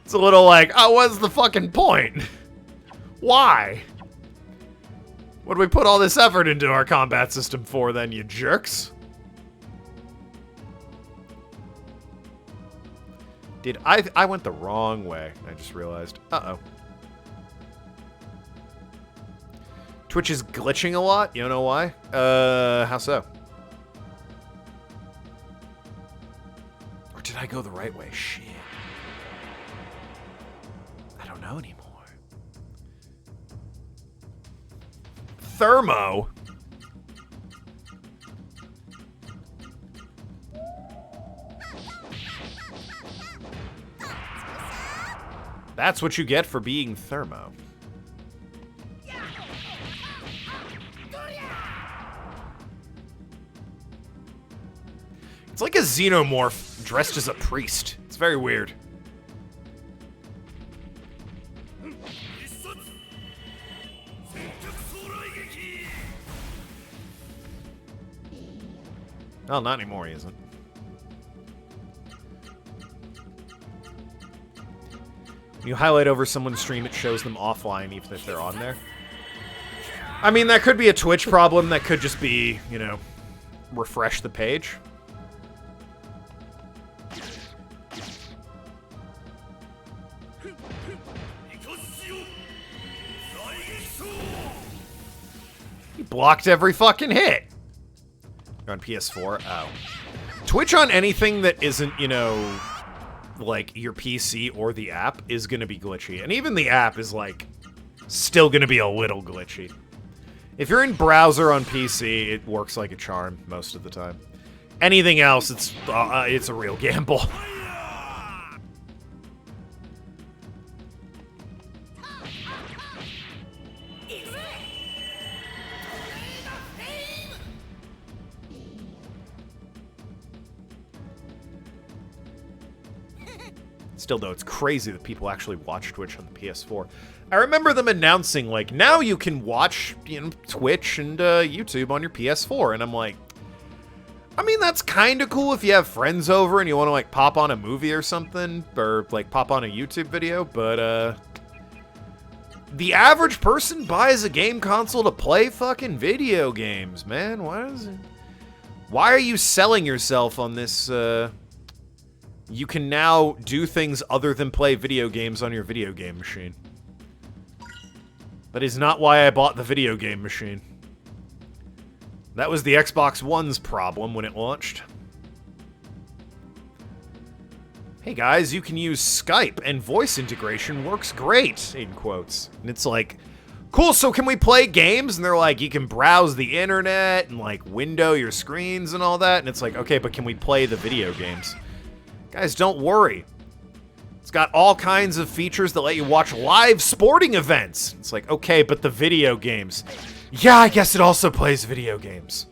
It's a little like, oh, what's the fucking point? Why? What do we put all this effort into our combat system for then, you jerks? I went the wrong way, I just realized. Uh-oh. Twitch is glitching a lot? You know why? How so? Or did I go the right way? Shit. I don't know anymore. Thermo? That's what you get for being Thermo. It's like a xenomorph dressed as a priest. It's very weird. Oh, not anymore, he isn't. When you highlight over someone's stream, it shows them offline even if they're on there. I mean, that could be a Twitch problem. That could just be, you know, refresh the page. He blocked every fucking hit. You're on PS4? Oh. Twitch on anything that isn't, you know, like your PC or the app is gonna be glitchy. And even the app is, like, still gonna be a little glitchy. If you're in browser on PC, it works like a charm most of the time. Anything else, it's a real gamble. Still, though, it's crazy that people actually watch Twitch on the PS4. I remember them announcing, like, now you can watch, you know, Twitch and YouTube on your PS4, and I'm like, I mean, that's kind of cool if you have friends over and you want to, like, pop on a movie or something, or, like, pop on a YouTube video, but, the average person buys a game console to play fucking video games, man. Why are you selling yourself on this, you can now do things other than play video games on your video game machine? That is not why I bought the video game machine. That was the Xbox One's problem when it launched. Hey guys, you can use Skype and voice integration works great, in quotes. And it's like, cool, so can we play games? And they're like, you can browse the internet and like window your screens and all that. And it's like, okay, but can we play the video games? Guys, don't worry. It's got all kinds of features that let you watch live sporting events. It's like, okay, but the video games. Yeah, I guess it also plays video games.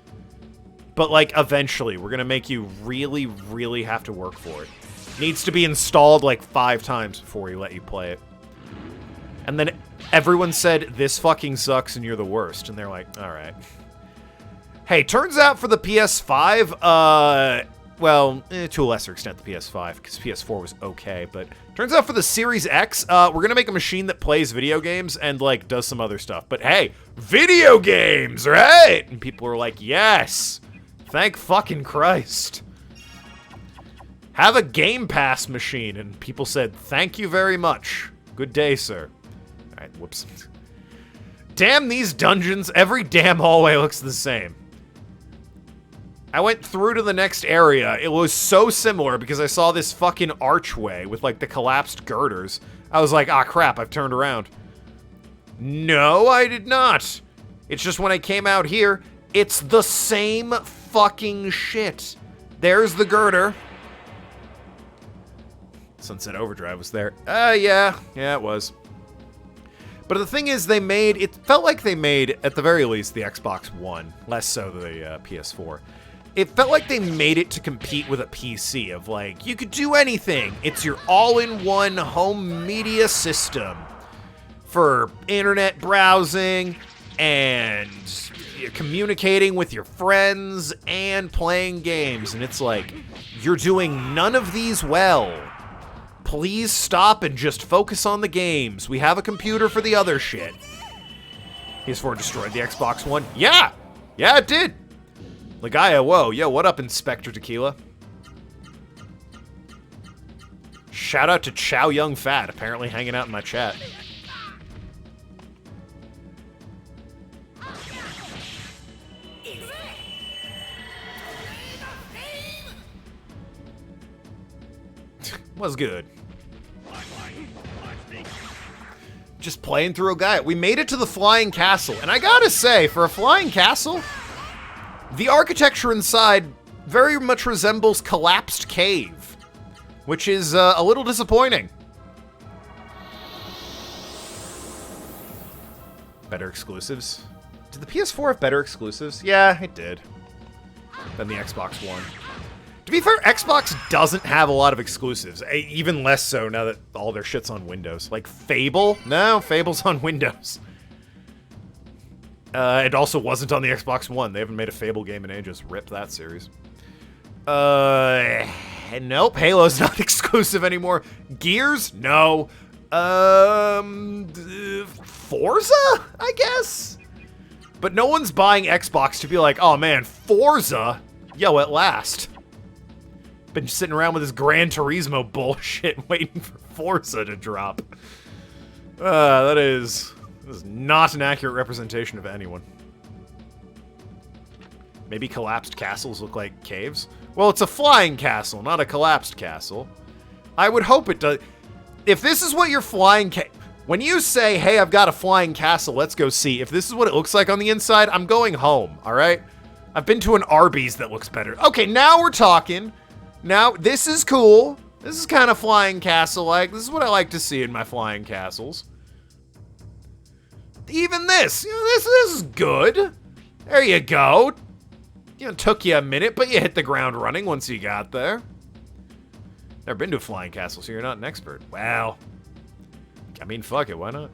But, like, eventually, we're gonna make you really, really have to work for it. Needs to be installed, like, 5 times before we let you play it. And then everyone said, this fucking sucks and you're the worst. And they're like, alright. Hey, turns out for the PS5, well, to a lesser extent, the PS5, because PS4 was okay, but turns out for the Series X, we're gonna make a machine that plays video games and, like, does some other stuff. But hey, video games, right? And people were like, yes! Thank fucking Christ. Have a Game Pass machine, and people said, thank you very much. Good day, sir. Alright, whoops. Damn these dungeons, every damn hallway looks the same. I went through to the next area. It was so similar because I saw this fucking archway with, like, the collapsed girders. I was like, ah, crap, I've turned around. No, I did not. It's just when I came out here, it's the same fucking shit. There's the girder. Sunset Overdrive was there. Yeah, it was. But the thing is, it felt like they made, at the very least, the Xbox One. Less so the PS4. It felt like they made it to compete with a PC of, like, you could do anything. It's your all-in-one home media system for internet browsing and communicating with your friends and playing games. And it's like, you're doing none of these well. Please stop and just focus on the games. We have a computer for the other shit. PS4 destroyed the Xbox One. Yeah, it did. Legaia, whoa, yo, what up, Inspector Tequila? Shout out to Chow Young Fat, apparently hanging out in my chat. Was good. Just playing through a guy. We made it to the Flying Castle, and I gotta say, for a Flying Castle, the architecture inside very much resembles Collapsed Cave, which is a little disappointing. Better exclusives? Did the PS4 have better exclusives? Yeah, it did. Than the Xbox One. To be fair, Xbox doesn't have a lot of exclusives. Even less so now that all their shit's on Windows. Like Fable? No, Fable's on Windows. It also wasn't on the Xbox One. They haven't made a Fable game in ages. Rip that series. Nope. Halo's not exclusive anymore. Gears? No. Forza? I guess? But no one's buying Xbox to be like, oh man, Forza? Yo, at last. Been sitting around with this Gran Turismo bullshit waiting for Forza to drop. That is not an accurate representation of anyone. Maybe collapsed castles look like caves? Well, it's a flying castle, not a collapsed castle. I would hope it does. If this is what your flying when you say, hey, I've got a flying castle, let's go see. If this is what it looks like on the inside, I'm going home, all right? I've been to an Arby's that looks better. Okay, now we're talking. Now, this is cool. This is kind of flying castle-like. This is what I like to see in my flying castles. Even this. You know, this is good. There you go. You know, took you a minute, but you hit the ground running once you got there. Never been to a flying castle, so you're not an expert. Well, I mean, fuck it. Why not?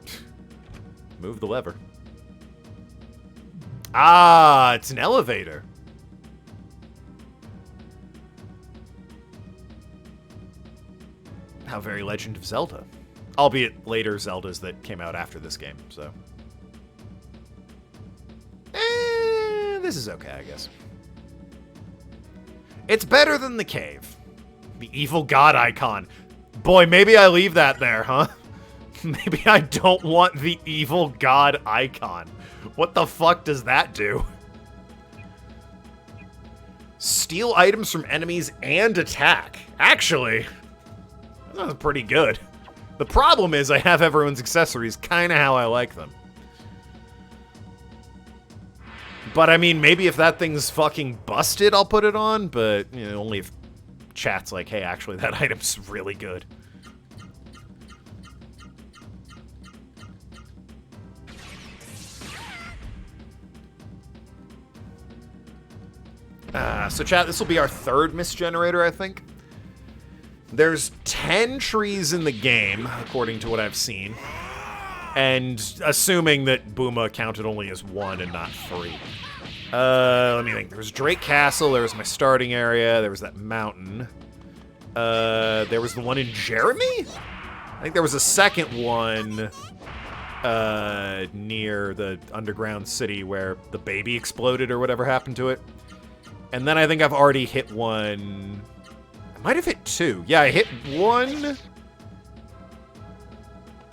Move the lever. Ah, it's an elevator. How very Legend of Zelda. Albeit later Zeldas that came out after this game, so. This is okay, I guess. It's better than the cave. The evil god icon. Boy, maybe I leave that there, huh? Maybe I don't want the evil god icon. What the fuck does that do? Steal items from enemies and attack. Actually, that's pretty good. The problem is I have everyone's accessories kind of how I like them. But I mean, maybe if that thing's fucking busted, I'll put it on, but you know, only if chat's like, hey, actually, that item's really good. So chat, this will be our third misgenerator, I think. There's 10 trees in the game, according to what I've seen. And assuming that Booma counted only as 1 and not 3. Let me think. There was Drake Castle, there was my starting area, there was that mountain. There was the one in Jeremy? I think there was a second one near the underground city where the baby exploded or whatever happened to it. And then I think I've already hit one. I might have hit 2. Yeah, I hit 1.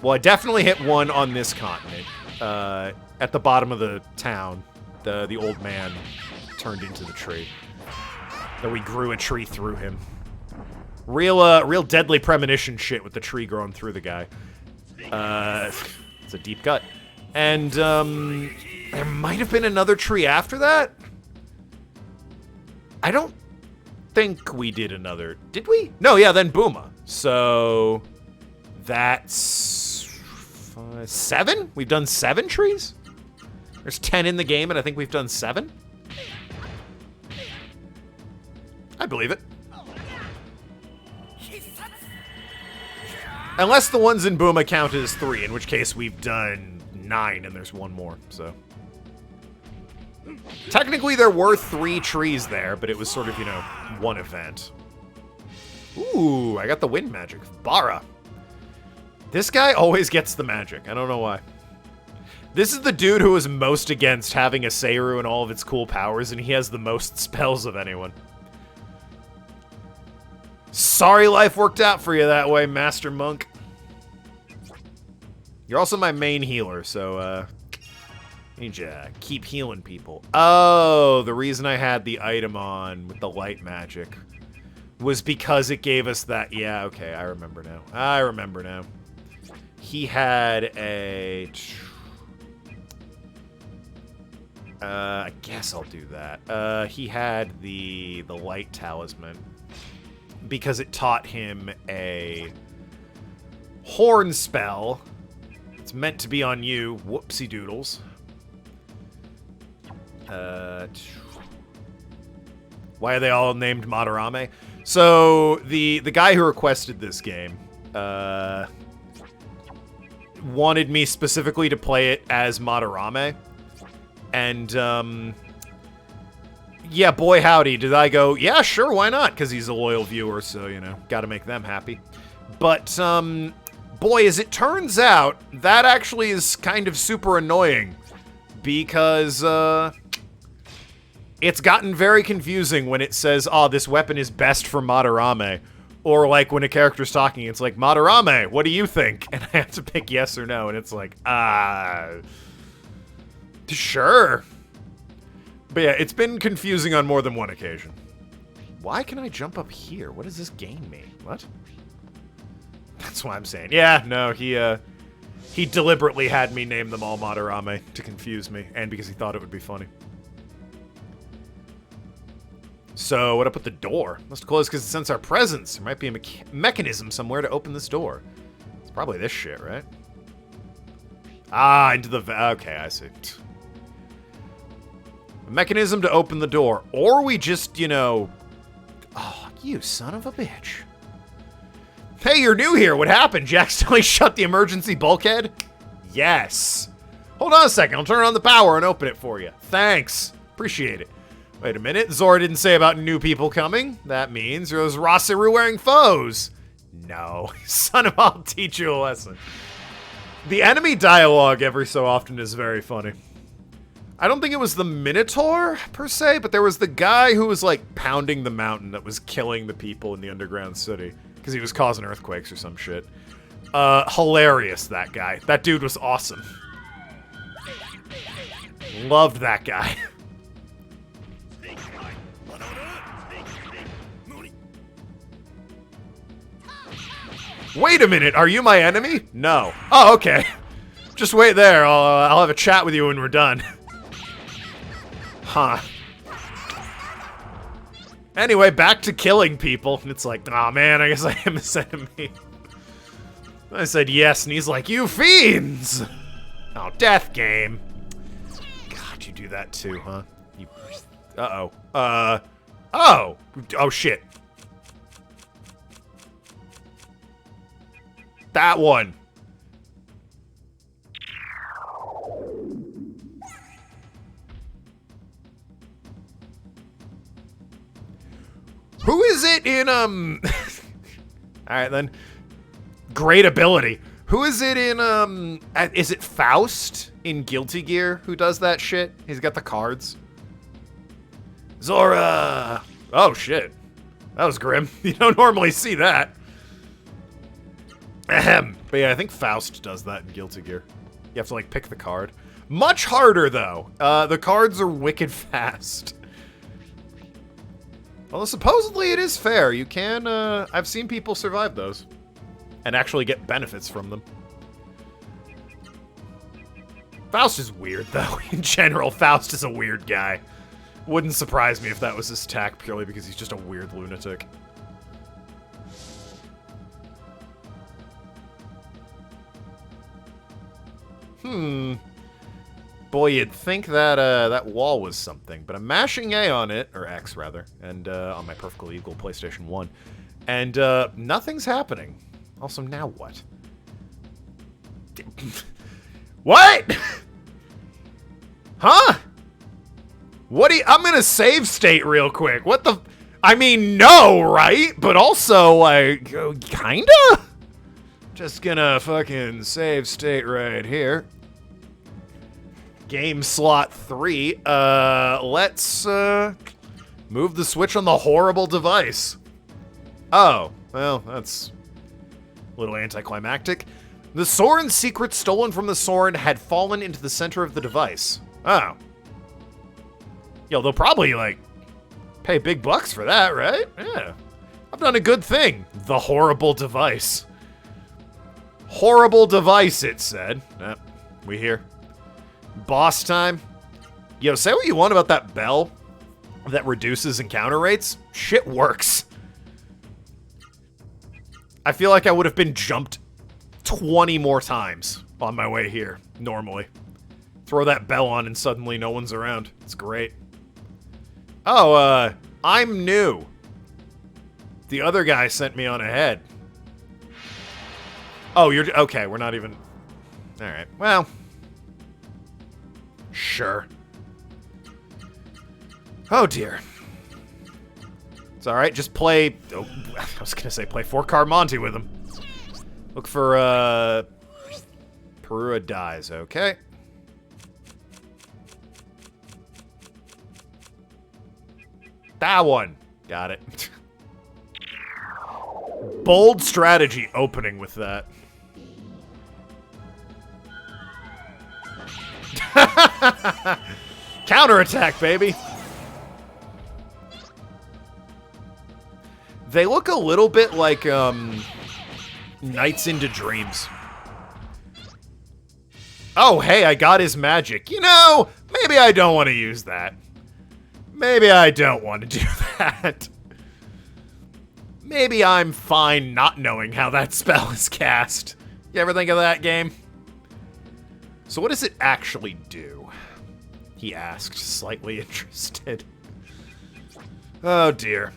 Well, I definitely hit 1 on this continent. At the bottom of the town, the old man turned into the tree. That we grew a tree through him. Real deadly premonition shit with the tree growing through the guy. It's a deep cut. And there might have been another tree after that. I don't think we did another. Did we? No, yeah, then Booma. So that's 7? We've done 7 trees? There's 10 in the game, and I think we've done 7? I believe it. Unless the ones in Booma count as 3, in which case we've done 9, and there's 1 more, so. Technically, there were 3 trees there, but it was sort of, you know, 1 event. Ooh, I got the wind magic. Bara. This guy always gets the magic. I don't know why. This is the dude who is most against having a Seiru and all of its cool powers, and he has the most spells of anyone. Sorry life worked out for you that way, Master Monk. You're also my main healer, so, need ya keep healing people. Oh, the reason I had the item on with the light magic was because it gave us that. Yeah, okay, I remember now. I remember now. He had a. I guess I'll do that. He had the light talisman because it taught him a horn spell. It's meant to be on you. Whoopsie doodles. Why are they all named Madarame? So the guy who requested this game wanted me specifically to play it as Madarame, And, yeah, boy howdy, did I go, yeah, sure, why not? Because he's a loyal viewer, so, you know, gotta make them happy. But, boy, as it turns out, that actually is kind of super annoying. Because, it's gotten very confusing when it says, oh, this weapon is best for Madarame. Or, like, when a character's talking, it's like, Madarame, what do you think? And I have to pick yes or no, and it's like, sure. But yeah, it's been confusing on more than one occasion. Why can I jump up here? What does this gain me? What? That's what I'm saying. Yeah, no, he deliberately had me name them all Madarame to confuse me, and because he thought it would be funny. So, what up with the door? Must close because it senses our presence. There might be a mechanism somewhere to open this door. It's probably this shit, right? Ah, into the... Okay, I see. A mechanism to open the door. Or we just, you know... Oh, you son of a bitch. Hey, you're new here. What happened? Jack accidentally shut the emergency bulkhead? Yes. Hold on a second. I'll turn on the power and open it for you. Thanks. Appreciate it. Wait a minute. Zora didn't say about new people coming. That means there's Rasaru wearing foes. No. Son of I'll teach you a lesson. The enemy dialogue every so often is very funny. I don't think it was the Minotaur, per se, but there was the guy who was, like, pounding the mountain that was killing the people in the underground city. Because he was causing earthquakes or some shit. Hilarious, that guy. That dude was awesome. Loved that guy. Wait a minute, are you my enemy? No. Oh, okay. Just wait there, I'll have a chat with you when we're done. Huh. Anyway, back to killing people. It's like, aw, man, I guess I am his enemy. I said yes, and he's like, you fiends! Oh, death game. God, you do that too, huh? You... Uh-oh. Oh! Oh, shit. That one. Who is it in, Alright, then. Great ability. Who is it in, is it Faust in Guilty Gear who does that shit? He's got the cards. Zora! Oh, shit. That was grim. You don't normally see that. Ahem. But yeah, I think Faust does that in Guilty Gear. You have to, like, pick the card. Much harder, though. The cards are wicked fast. Although supposedly it is fair. You can, I've seen people survive those. And actually get benefits from them. Faust is weird, though. In general, Faust is a weird guy. Wouldn't surprise me if that was his tack, purely because he's just a weird lunatic. Boy, you'd think that, that wall was something, but I'm mashing A on it, or X, rather, and, on my perfectly equal PlayStation 1, and, nothing's happening. Also, now what? What?! Huh?! What do you- I'm gonna save state real quick. What the- I mean, no, right? But also, like, kinda? Just gonna fucking save state right here. Game slot 3. Let's, move the switch on the horrible device. Oh, well, that's a little anticlimactic. The Soren secret stolen from the Soren had fallen into the center of the device. Oh. Yo, they'll probably, like, pay big bucks for that, right? Yeah. I've done a good thing. The horrible device. Horrible device, it said. We here. Boss time. Yo, say what you want about that bell that reduces encounter rates. Shit works. I feel like I would have been jumped 20 more times on my way here, normally. Throw that bell on and suddenly no one's around. It's great. Oh, I'm new. The other guy sent me on ahead. Oh, you're... Okay, we're not even... Alright, well... Sure. Oh, dear. It's alright, just play... Oh, I was gonna say play 4-card Monty with him. Look for, Perua dies, okay. That one. Got it. Bold strategy opening with that. Counterattack, baby. They look a little bit like, Nights into Dreams. Oh, hey, I got his magic. You know, maybe I don't want to use that. Maybe I don't want to do that. Maybe I'm fine not knowing how that spell is cast. You ever think of that, game? So what does it actually do? He asked, slightly interested. Oh, dear.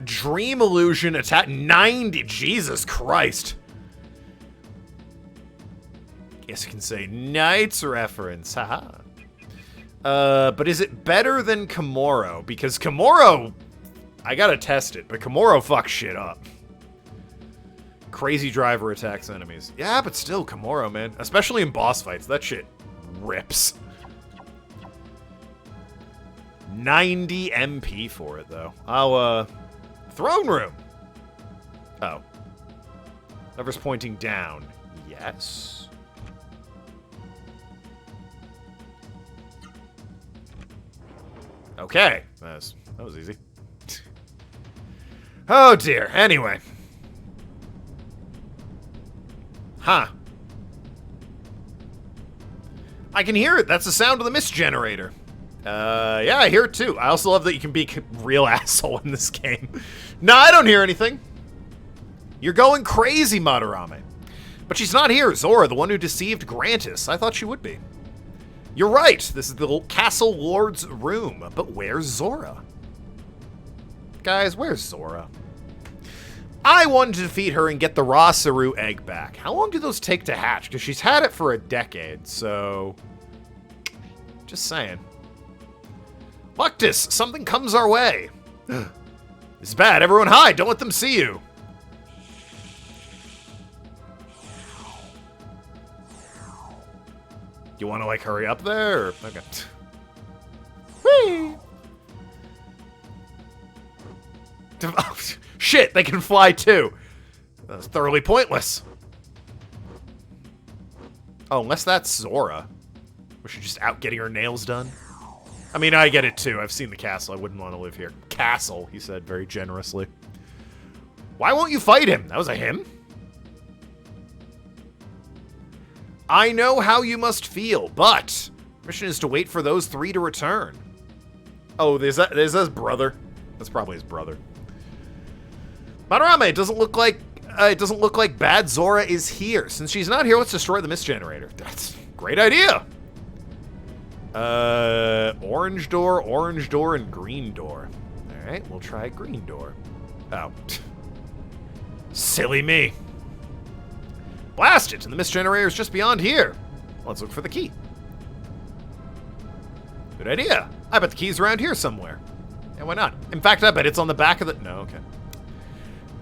Dream Illusion attack 90. Jesus Christ. Guess you can say Knight's reference. Haha. But is it better than Komoro? Because Komoro, I gotta test it, but Komoro fucks shit up. Crazy driver attacks enemies. Yeah, but still, Komoro, man. Especially in boss fights, that shit rips. 90 MP for it, though. I'll, Throne Room! Oh. Lever's pointing down. Yes. Okay. That was easy. Oh, dear. Anyway. Huh. I can hear it. That's the sound of the mist generator. Yeah, I hear it too. I also love that you can be a real asshole in this game. No, I don't hear anything. You're going crazy, Madarame. But she's not here, Zora, the one who deceived Grantis. I thought she would be. You're right. This is the Castle Lord's room. But where's Zora? Guys, where's Zora? I wanted to defeat her and get the Rasaru egg back. How long do those take to hatch? Because she's had it for a decade, so... Just saying. Luctus, something comes our way. It's bad. Everyone hide. Don't let them see you. You want to, like, hurry up there? Or... Okay. Whee! Oh, shit, they can fly too. That's thoroughly pointless. Oh, unless that's Zora. Was she just out getting her nails done? I mean, I get it too. I've seen the castle. I wouldn't want to live here. Castle, he said very generously. Why won't you fight him? That was a him? I know how you must feel, but mission is to wait for those three to return. Oh, there's his brother. That's probably his brother. Madarame, it doesn't look like Bad Zora is here. Since she's not here, let's destroy the mist generator. That's a great idea. Orange door, and green door. All right, we'll try green door. Oh, silly me. Blast it! And the mist generator is just beyond here. Let's look for the key. Good idea. I bet the key's around here somewhere. And why not? In fact, I bet it's on the back of the... No, okay.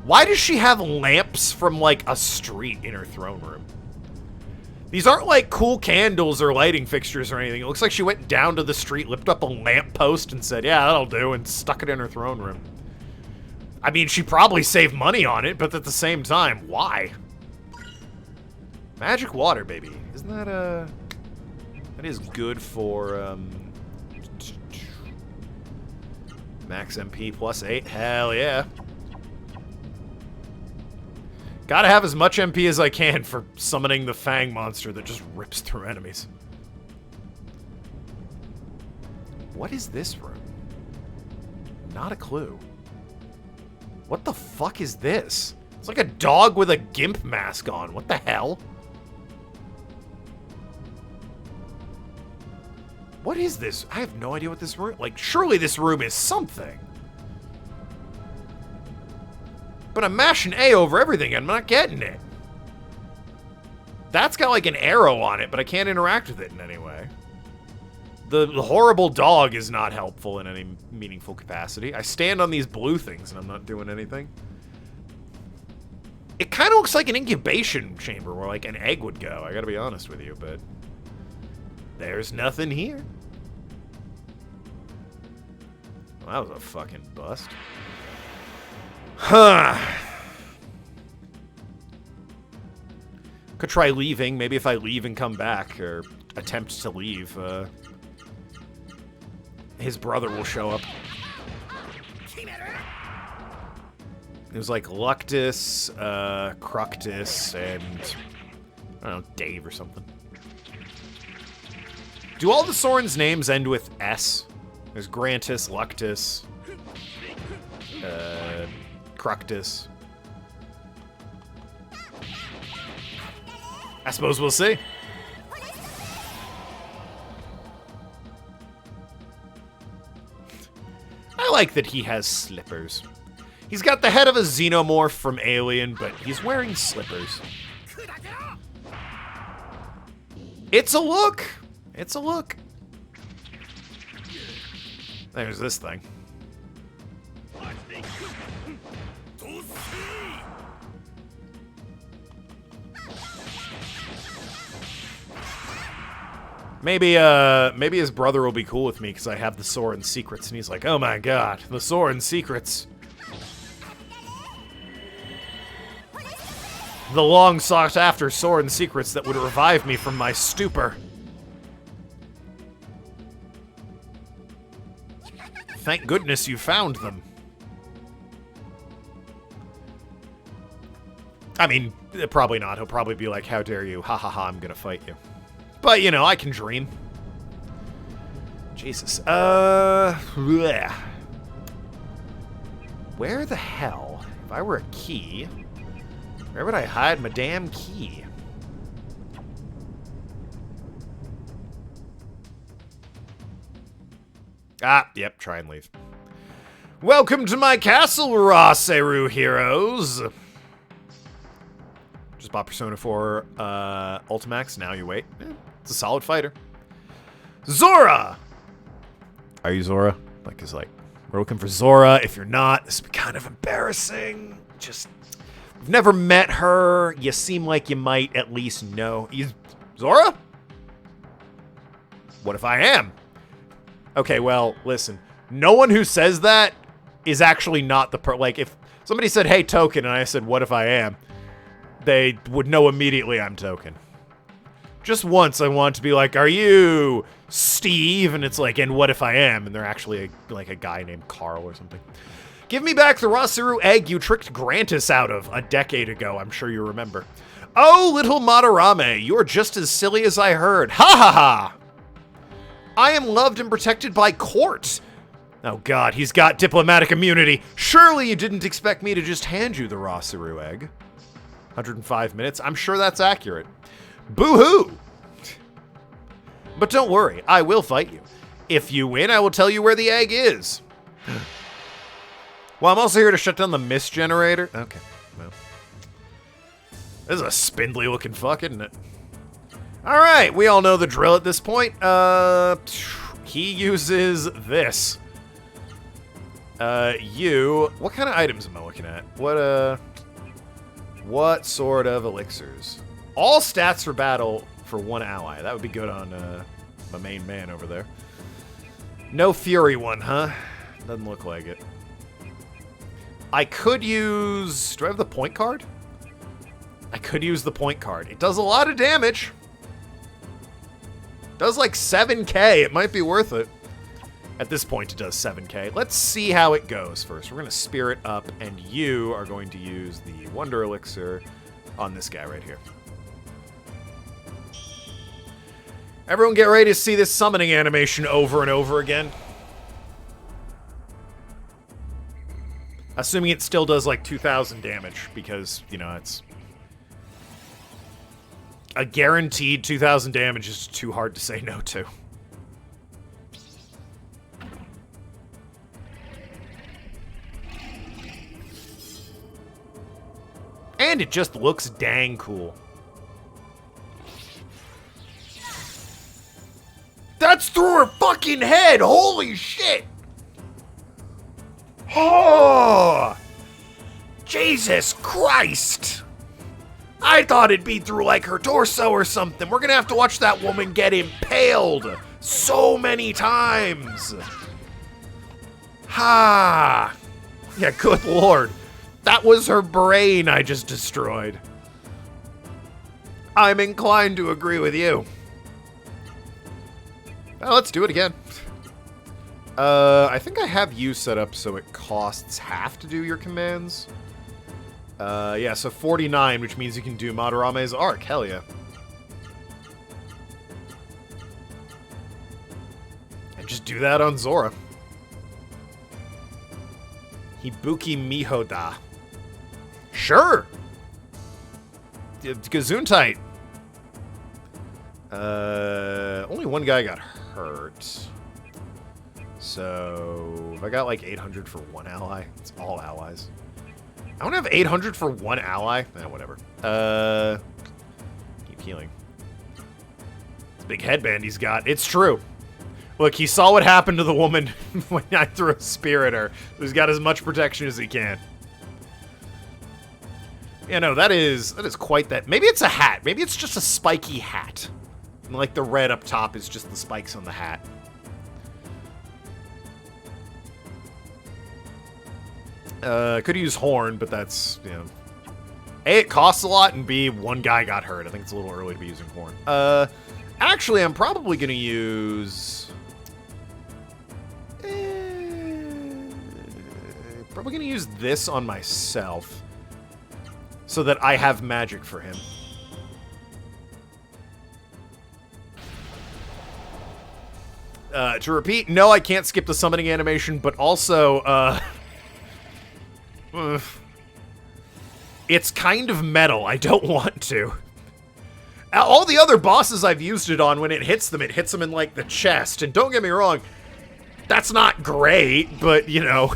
Why does she have lamps from, like, a street in her throne room? These aren't, like, cool candles or lighting fixtures or anything. It looks like she went down to the street, lifted up a lamp post, and said, yeah, that'll do, and stuck it in her throne room. I mean, she probably saved money on it, but at the same time, why? Magic water, baby. Isn't that, that is good for, max MP plus 8. Hell yeah. Gotta have as much MP as I can for summoning the Fang monster that just rips through enemies. What is this room? Not a clue. What the fuck is this? It's like a dog with a gimp mask on. What the hell? What is this? I have no idea what this room... Like, surely this room is something. But I'm mashing A over everything and I'm not getting it. That's got like an arrow on it, but I can't interact with it in any way. The horrible dog is not helpful in any meaningful capacity. I stand on these blue things and I'm not doing anything. It kind of looks like an incubation chamber where like an egg would go, I gotta be honest with you, but there's nothing here. Well, that was a fucking bust. Huh. Could try leaving. Maybe if I leave and come back, or attempt to leave, his brother will show up. It was like Luctus, Cructus, and I don't know, Dave or something. Do all the Soren's names end with S? There's Grantus, Luctus, Cructus. I suppose we'll see. I like that he has slippers. He's got the head of a xenomorph from Alien, but he's wearing slippers. It's a look. It's a look. There's this thing. Maybe his brother will be cool with me because I have the Soren secrets, and he's like, "Oh my god, the Soren secrets." The long sought after Soren secrets that would revive me from my stupor. Thank goodness you found them. I mean, probably not. He'll probably be like, "How dare you? Ha ha ha, I'm gonna fight you." But, you know, I can dream. Jesus. Bleh. Where the hell, if I were a key, where would I hide my damn key? Ah, yep, try and leave. Welcome to my castle, Raseru heroes! Just bought Persona 4 Ultimax, now you wait. It's a solid fighter. Zora! Are you Zora? Like, is like, we're looking for Zora. If you're not, this would be kind of embarrassing. Just, we've never met her. You seem like you might at least know. Zora? What if I am? Okay, well, listen. No one who says that is actually not the like, if somebody said, "Hey, Token," and I said, "What if I am?" they would know immediately I'm Token. Just once I want to be like, "Are you Steve?" And it's like, "And what if I am?" And they're actually like a guy named Carl or something. Give me back the Raseru egg you tricked Grantus out of a decade ago. I'm sure you remember. Oh, little Madarame, you're just as silly as I heard. Ha ha ha! I am loved and protected by court. Oh god, he's got diplomatic immunity. Surely you didn't expect me to just hand you the Raseru egg. 105 minutes. I'm sure that's accurate. Boo-hoo! But don't worry, I will fight you. If you win, I will tell you where the egg is. Well, I'm also here to shut down the mist generator. Okay, well. This is a spindly looking fuck, isn't it? Alright, we all know the drill at this point. He uses this. What kind of items am I looking at? What sort of elixirs? All stats for battle for one ally. That would be good on my main man over there. No Fury one, huh? Doesn't look like it. I could use... Do I have the point card? I could use the point card. It does a lot of damage. Does like 7k. It might be worth it. At this point, it does 7k. Let's see how it goes first. We're going to Spirit up, and you are going to use the Wonder Elixir on this guy right here. Everyone get ready to see this summoning animation over and over again. Assuming it still does like 2,000 damage, because, you know, it's... A guaranteed 2,000 damage is too hard to say no to. And it just looks dang cool. That's through her fucking head! Holy shit! Oh! Jesus Christ! I thought it'd be through, like, her torso or something. We're gonna have to watch that woman get impaled so many times. Ha! Yeah, good lord. That was her brain I just destroyed. I'm inclined to agree with you. Well, let's do it again. I think I have you set up so it costs half to do your commands. Yeah, so 49, which means you can do Madarame's Arc. Hell yeah. And just do that on Zora. Hibuki Mihoda. Sure! Gesundheit. Only one guy got hurt. So, I got like 800 for one ally. It's all allies. I don't have 800 for one ally. Whatever. Keep healing. It's a big headband he's got. It's true. Look, he saw what happened to the woman when I threw a spear at her. So he's got as much protection as he can. Yeah, no, that is quite that. Maybe it's a hat. Maybe it's just a spiky hat. And like the red up top is just the spikes on the hat. Could use horn, but that's, you know. A, it costs a lot, and B, one guy got hurt. I think it's a little early to be using horn. Actually, I'm probably gonna use... probably gonna use this on myself. So that I have magic for him. To repeat, no, I can't skip the summoning animation, but also, it's kind of metal. I don't want to. All the other bosses I've used it on, when it hits them in, like, the chest. And don't get me wrong, that's not great, but, you know,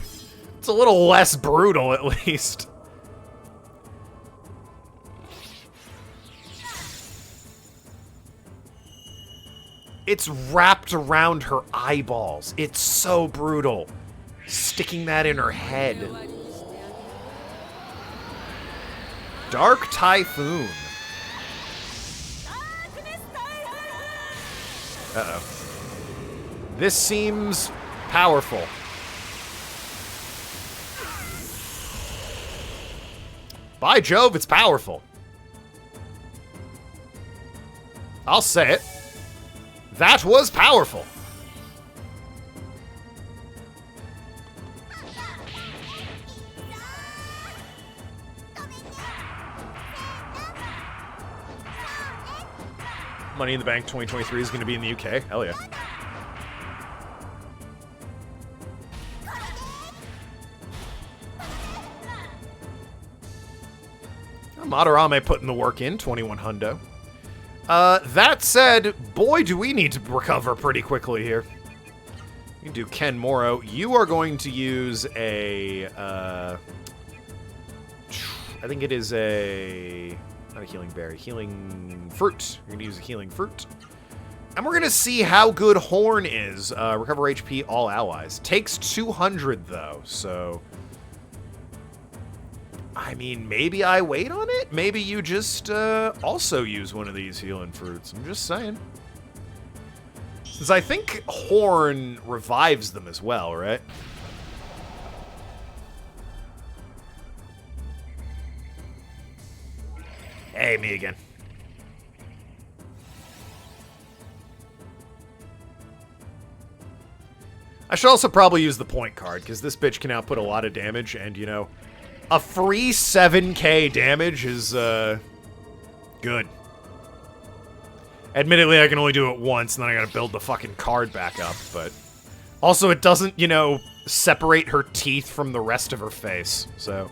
it's a little less brutal, at least. It's wrapped around her eyeballs. It's so brutal. Sticking that in her head. Dark Typhoon. Uh-oh. This seems powerful. By Jove, it's powerful. I'll say it. That was powerful. Money in the Bank 2023 is going to be in the UK. Hell yeah. Madarame putting the work in, 21 hundo. That said, boy, do we need to recover pretty quickly here. You can do Ken Moro. You are going to use a, I think it is a, not a healing berry, healing fruit. You're going to use a healing fruit. And we're going to see how good Horn is. Recover HP, all allies. Takes 200, though, so... I mean, maybe I wait on it? Maybe you just also use one of these healing fruits. I'm just saying. Since I think Horn revives them as well, right? Hey, me again. I should also probably use the point card, because this bitch can output a lot of damage, and, you know... A free 7k damage is, good. Admittedly, I can only do it once, and then I gotta build the fucking card back up, but... Also, it doesn't, you know, separate her teeth from the rest of her face, so...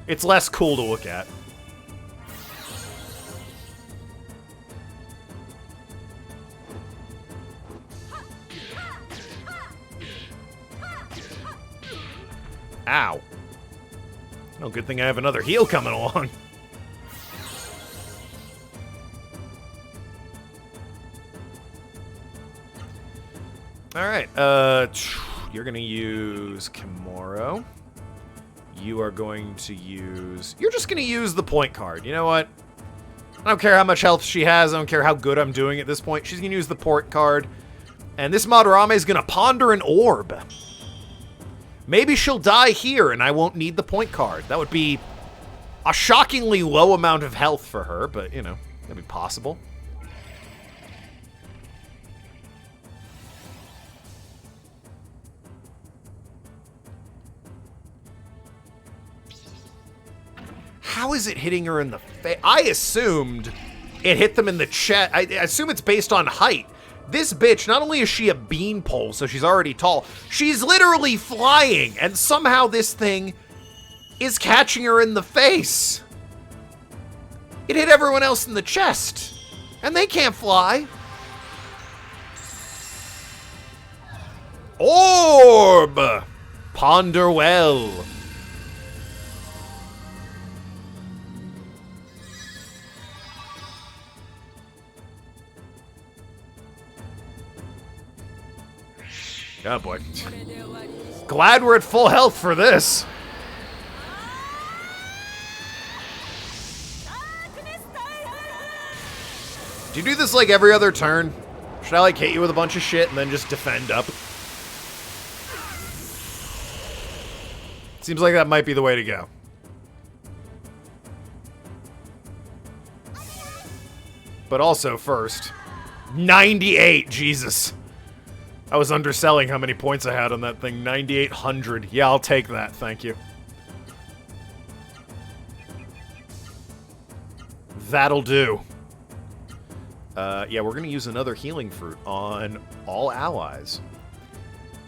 It's less cool to look at. Ow. Oh, good thing I have another heal coming along. Alright, you're gonna use Kimuro. You are going to use... You're just gonna use the point card. You know what? I don't care how much health she has. I don't care how good I'm doing at this point. She's gonna use the port card. And this Madarame is gonna ponder an orb. Maybe she'll die here and I won't need the point card. That would be a shockingly low amount of health for her, but, you know, that'd be possible. How is it hitting her in the face? I assumed it hit them in the chest. I assume it's based on height. This bitch, not only is she a beanpole, so she's already tall, she's literally flying, and somehow this thing is catching her in the face. It hit everyone else in the chest, and they can't fly. Orb! Ponder well. Oh boy. Glad we're at full health for this. Do you do this like every other turn? Should I like hit you with a bunch of shit and then just defend up? Seems like that might be the way to go. But also first, 98, Jesus. I was underselling how many points I had on that thing. 9,800. Yeah, I'll take that. Thank you. That'll do. Yeah, we're going to use another healing fruit on all allies.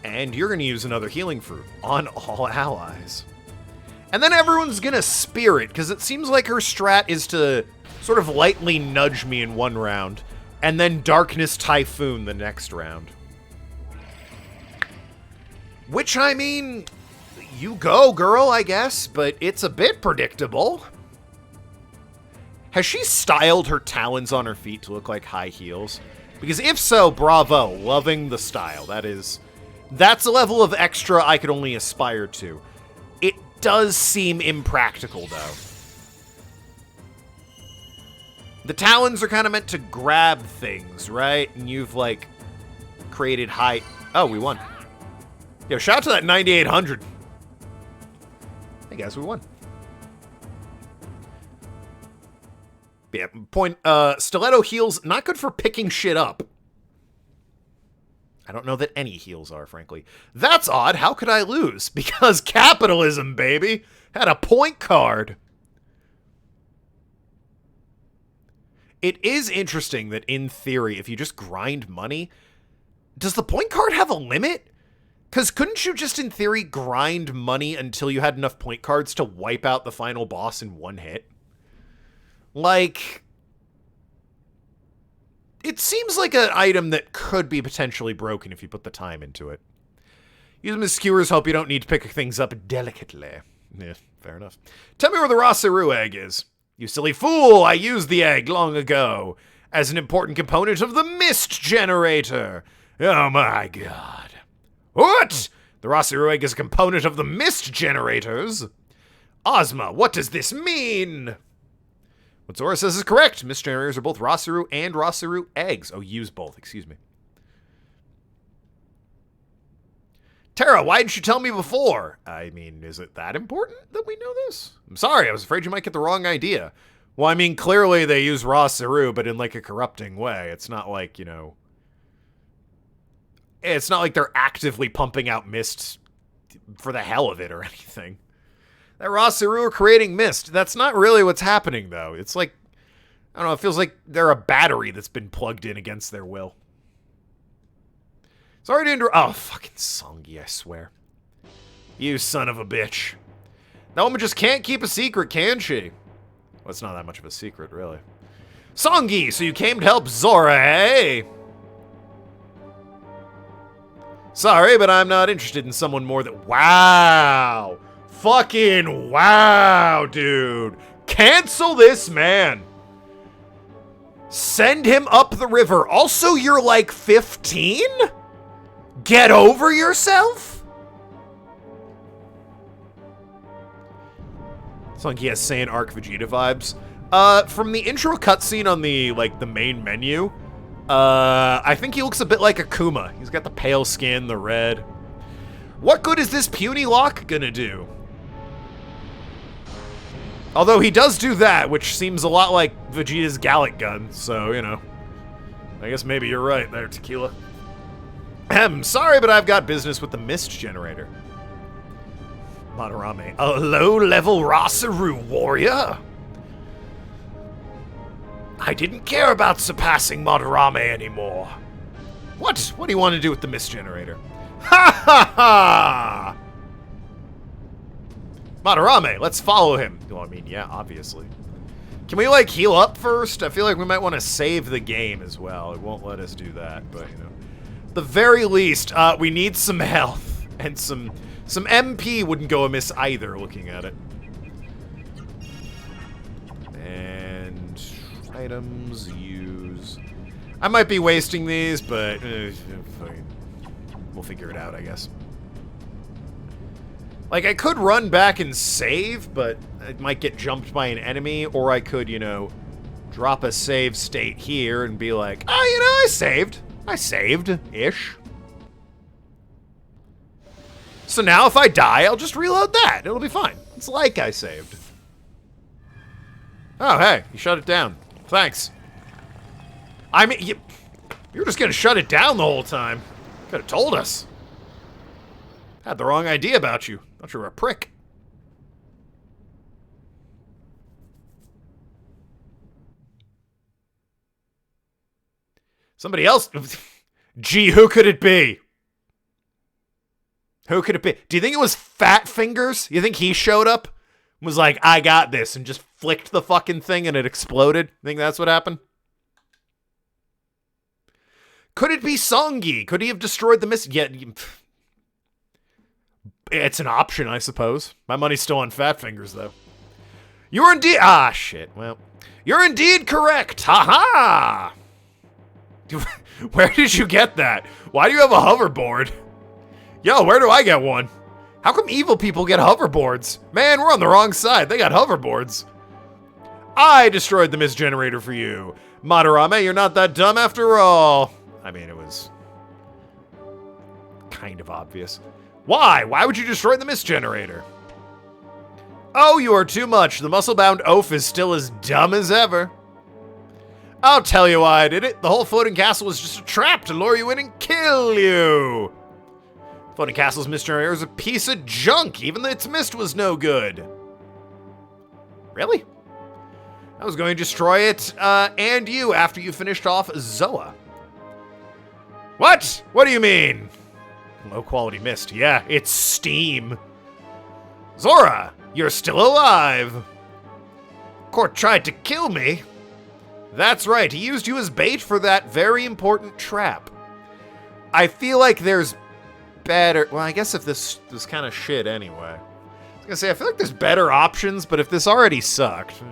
And you're going to use another healing fruit on all allies. And then everyone's going to spirit, because it seems like her strat is to sort of lightly nudge me in one round, and then Darkness Typhoon the next round. Which, I mean, you go, girl, I guess, but it's a bit predictable. Has she styled her talons on her feet to look like high heels? Because if so, bravo, loving the style. That's a level of extra I could only aspire to. It does seem impractical, though. The talons are kind of meant to grab things, right? And you've, like, created high... Oh, we won. Yo, shout out to that 9,800. Hey guys, we won. Yeah, point, stiletto heals, not good for picking shit up. I don't know that any heals are, frankly. That's odd, how could I lose? Because capitalism, baby! Had a point card. It is interesting that, in theory, if you just grind money, does the point card have a limit? Because couldn't you just, in theory, grind money until you had enough point cards to wipe out the final boss in one hit? Like, it seems like an item that could be potentially broken if you put the time into it. Use them as skewers, hope you don't need to pick things up delicately. Yeah, fair enough. Tell me where the Rosaru egg is. You silly fool, I used the egg long ago as an important component of the mist generator. Oh my god. What? The Rosaru egg is a component of the mist generators? Ozma, what does this mean? What Zora says is correct. Mist generators are both Rosaru and Rosaru eggs. Oh, use both, excuse me. Tara, why didn't you tell me before? I mean, is it that important that we know this? I'm sorry, I was afraid you might get the wrong idea. Well, I mean, clearly they use Rosaru, but in like a corrupting way. It's not like, you know... It's not like they're actively pumping out mist for the hell of it or anything. That Rosaru are creating mist. That's not really what's happening, though. It's like, I don't know, it feels like they're a battery that's been plugged in against their will. Sorry to interrupt. Oh, fucking Songi, I swear. You son of a bitch. That woman just can't keep a secret, can she? Well, it's not that much of a secret, really. Songi, so you came to help Zora, eh? Sorry, but I'm not interested in someone more that... Wow! Fucking wow, dude! Cancel this man! Send him up the river. Also, you're like 15? Get over yourself? It's like he has Saiyan Arc Vegeta vibes. From the intro cutscene on the, like, the main menu, I think he looks a bit like Akuma. He's got the pale skin, the red. What good is this puny lock gonna do? Although he does do that, which seems a lot like Vegeta's Gallic gun, so, you know. I guess maybe you're right there, Tequila. Sorry, but I've got business with the mist generator. Madarame, a low-level Rasaru warrior? I didn't care about surpassing Madarame anymore. What? What do you want to do with the mist generator? Ha ha ha! Madarame, let's follow him. Well, I mean, yeah, obviously. Can we, like, heal up first? I feel like we might want to save the game as well. It won't let us do that, but, you know. At the very least, we need some health. And some MP wouldn't go amiss either, looking at it. And items, use. I might be wasting these, but we'll figure it out, I guess. Like, I could run back and save, but it might get jumped by an enemy, or I could, you know, drop a save state here and be like, oh, you know, I saved. I saved-ish. So now if I die, I'll just reload that. It'll be fine. It's like I saved. Oh, hey, you shut it down. Thanks. I mean, you were just gonna shut it down the whole time. Could have told us. Had the wrong idea about you. Thought you were a prick. Somebody else? Gee, who could it be? Who could it be? Do you think it was Fat Fingers? You think he showed up? Was like, I got this, and just flicked the fucking thing and it exploded? Think that's what happened? Could it be Songi? Could he have destroyed the mist? Yeah, it's an option, I suppose. My money's still on Fat Fingers, though. You're indeed... Ah, shit. Well, you're indeed correct. Ha-ha! Where did you get that? Why do you have a hoverboard? Yo, where do I get one? How come evil people get hoverboards? Man, we're on the wrong side. They got hoverboards. I destroyed the mist generator for you. Madarame, you're not that dumb after all. I mean, it was kind of obvious. Why? Why would you destroy the mist generator? Oh, you are too much. The muscle-bound oaf is still as dumb as ever. I'll tell you why I did it. The whole floating castle was just a trap to lure you in and kill you. Floating castle's mist generator is a piece of junk. Even its mist was no good. Really? I was going to destroy it and you after you finished off Zoa. What? What do you mean? Low quality mist. Yeah, it's steam. Zora, you're still alive. Court tried to kill me. That's right, he used you as bait for that very important trap. I feel like there's better... Well, I guess if this was kind of shit anyway. I was gonna say, I feel like there's better options, but if this already sucked...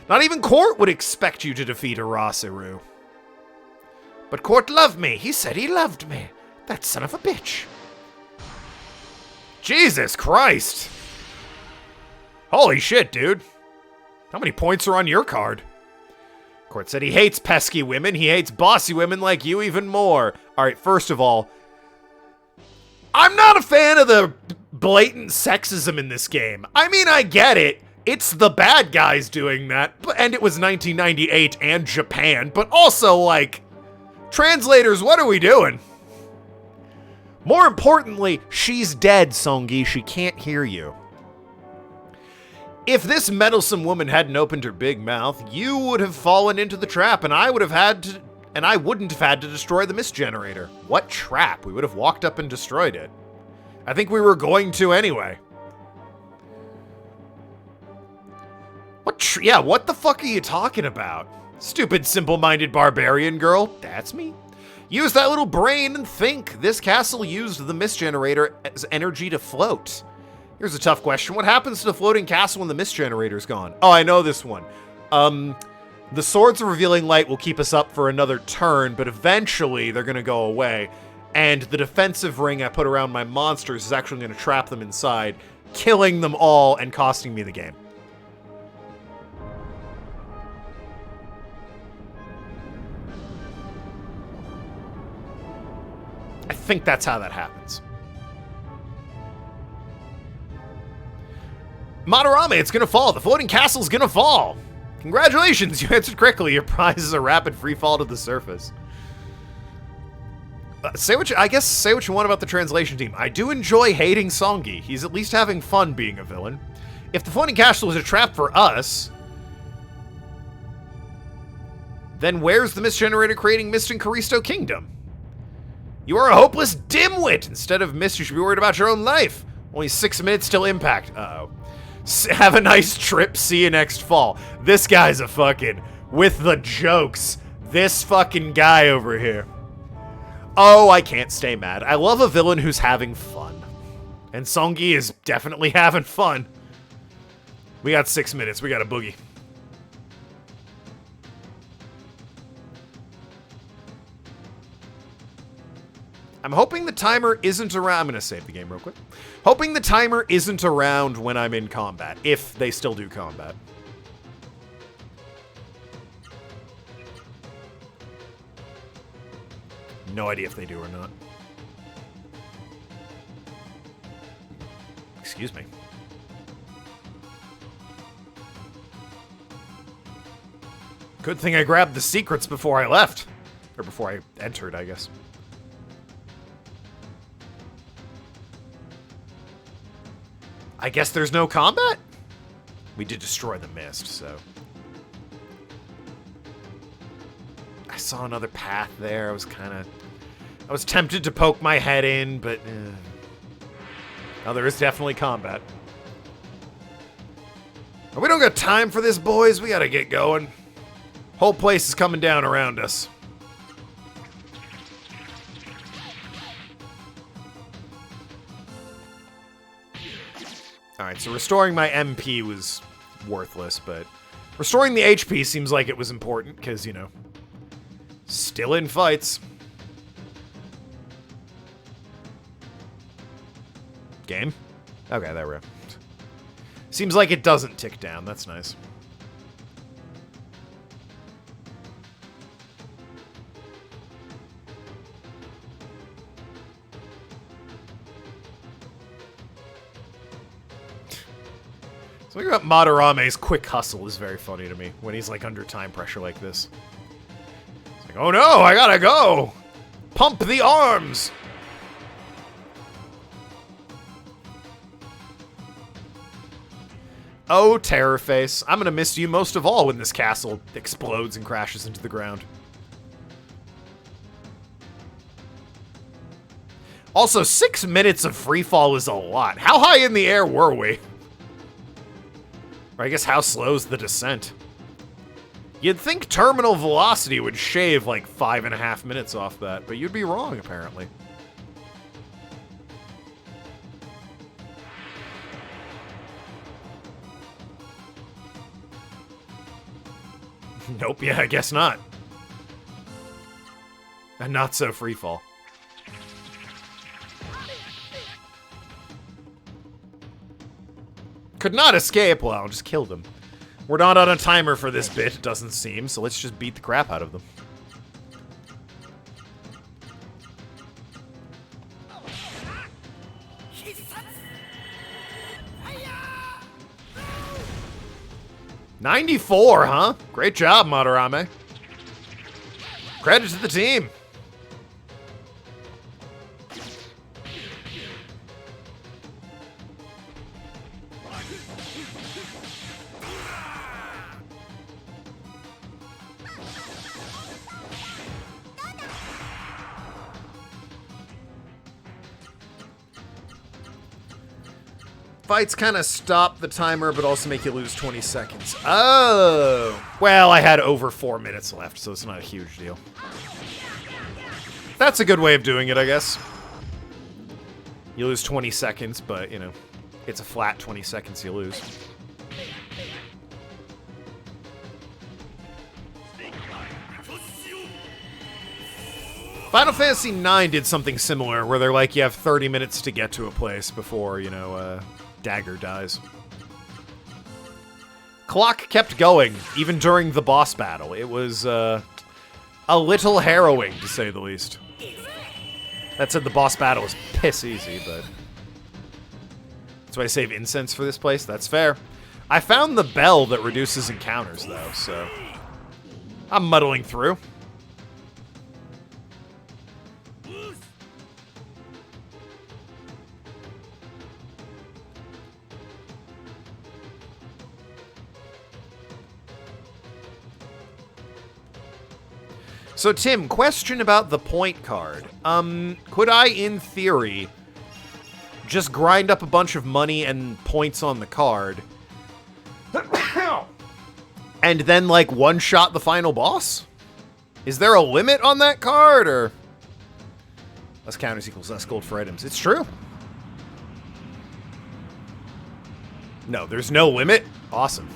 Not even Court would expect you to defeat Arasaru. But Court loved me. He said he loved me. That son of a bitch. Jesus Christ. Holy shit, dude. How many points are on your card? Court said he hates pesky women. He hates bossy women like you even more. Alright, first of all, I'm not a fan of the blatant sexism in this game. I mean, I get it. It's the bad guys doing that, and it was 1998 and Japan, but also, like, translators, what are we doing? More importantly, she's dead, Songi. She can't hear you. If this meddlesome woman hadn't opened her big mouth, you would have fallen into the trap, and I wouldn't have had to destroy the mist generator. What trap? We would have walked up and destroyed it. I think we were going to anyway. Yeah, what the fuck are you talking about? Stupid, simple-minded barbarian girl. That's me. Use that little brain and think. This castle used the mist generator as energy to float. Here's a tough question. What happens to the floating castle when the mist generator's gone? Oh, I know this one. The swords of revealing light will keep us up for another turn, but eventually they're gonna go away. and the defensive ring I put around my monsters is actually going to trap them inside, killing them all and costing me the game. I think that's how that happens. Madarame, it's gonna fall. The floating castle's gonna fall. Congratulations, you answered correctly. Your prize is a rapid free fall to the surface. Say what you want about the translation team. I do enjoy hating Songi. He's at least having fun being a villain. If the floating castle was a trap for us, then where's the mist-generator creating Mist and Karisto Kingdom? You are a hopeless dimwit! Instead of Mist, you should be worried about your own life. Only 6 minutes till impact. Uh-oh. Have a nice trip, see you next fall. This guy's a fucking... with the jokes. This fucking guy over here. Oh, I can't stay mad. I love a villain who's having fun. And Songi is definitely having fun. We got 6 minutes. We got a boogie. I'm hoping the timer isn't around. I'm going to save the game real quick. Hoping the timer isn't around when I'm in combat, if they still do combat. No idea if they do or not. Excuse me. Good thing I grabbed the secrets before I left. Or before I entered, I guess. I guess there's no combat? We did destroy the mist, so... I saw another path there. I was tempted to poke my head in, but... Now there is definitely combat. But we don't got time for this, boys. We gotta get going. Whole place is coming down around us. Alright, so restoring my MP was worthless, but restoring the HP seems like it was important, because, you know, still in fights. Game? Okay, there we go. Seems like it doesn't tick down, that's nice. Something about Madarame's quick hustle is very funny to me when he's like under time pressure like this. It's like, oh no, I gotta go! Pump the arms! Oh, Terrorface, I'm gonna miss you most of all when this castle explodes and crashes into the ground. Also, 6 minutes of freefall is a lot. How high in the air were we? Or I guess how slow's the descent? You'd think terminal velocity would shave like 5.5 minutes off that, but you'd be wrong, apparently. Nope, yeah, I guess not. And not so freefall. Could not escape. Well, I'll just kill them. We're not on a timer for this bit, it doesn't seem, so let's just beat the crap out of them. $94, huh? Great job, Madarame. Credit to the team. Fights kind of stop the timer, but also make you lose 20 seconds. Oh! Well, I had over 4 minutes left, so it's not a huge deal. That's a good way of doing it, I guess. You lose 20 seconds, but, you know, it's a flat 20 seconds you lose. Final Fantasy IX did something similar, where they're like, you have 30 minutes to get to a place before, you know, Dagger dies. Clock kept going, even during the boss battle. It was, a little harrowing, to say the least. That said, the boss battle was piss easy, but... That's why I save incense for this place. That's fair. I found the bell that reduces encounters, though, so... I'm muddling through. So, Tim, question about the point card. Could I, in theory, just grind up a bunch of money and points on the card, and then, like, one-shot the final boss? Is there a limit on that card, or... Less counters equals less gold for items. It's true. No, there's no limit? Awesome.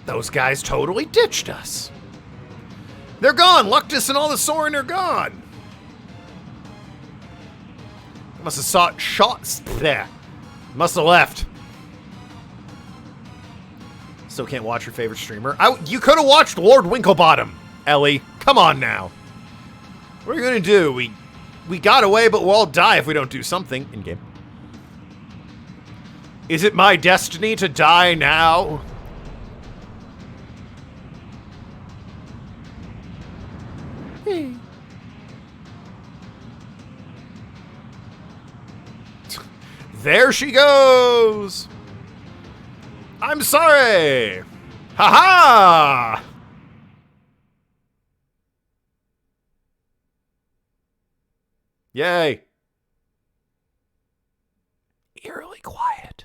Those guys totally ditched us. They're gone! Luctus and all the Sorin are gone! Must have saw shots there. Must have left. Still can't watch your favorite streamer. You could have watched Lord Winklebottom, Ellie. Come on now. What are you gonna do? We got away, but we'll all die if we don't do something in game. Is it my destiny to die now? There she goes! I'm sorry! Ha-ha! Yay. Eerily quiet.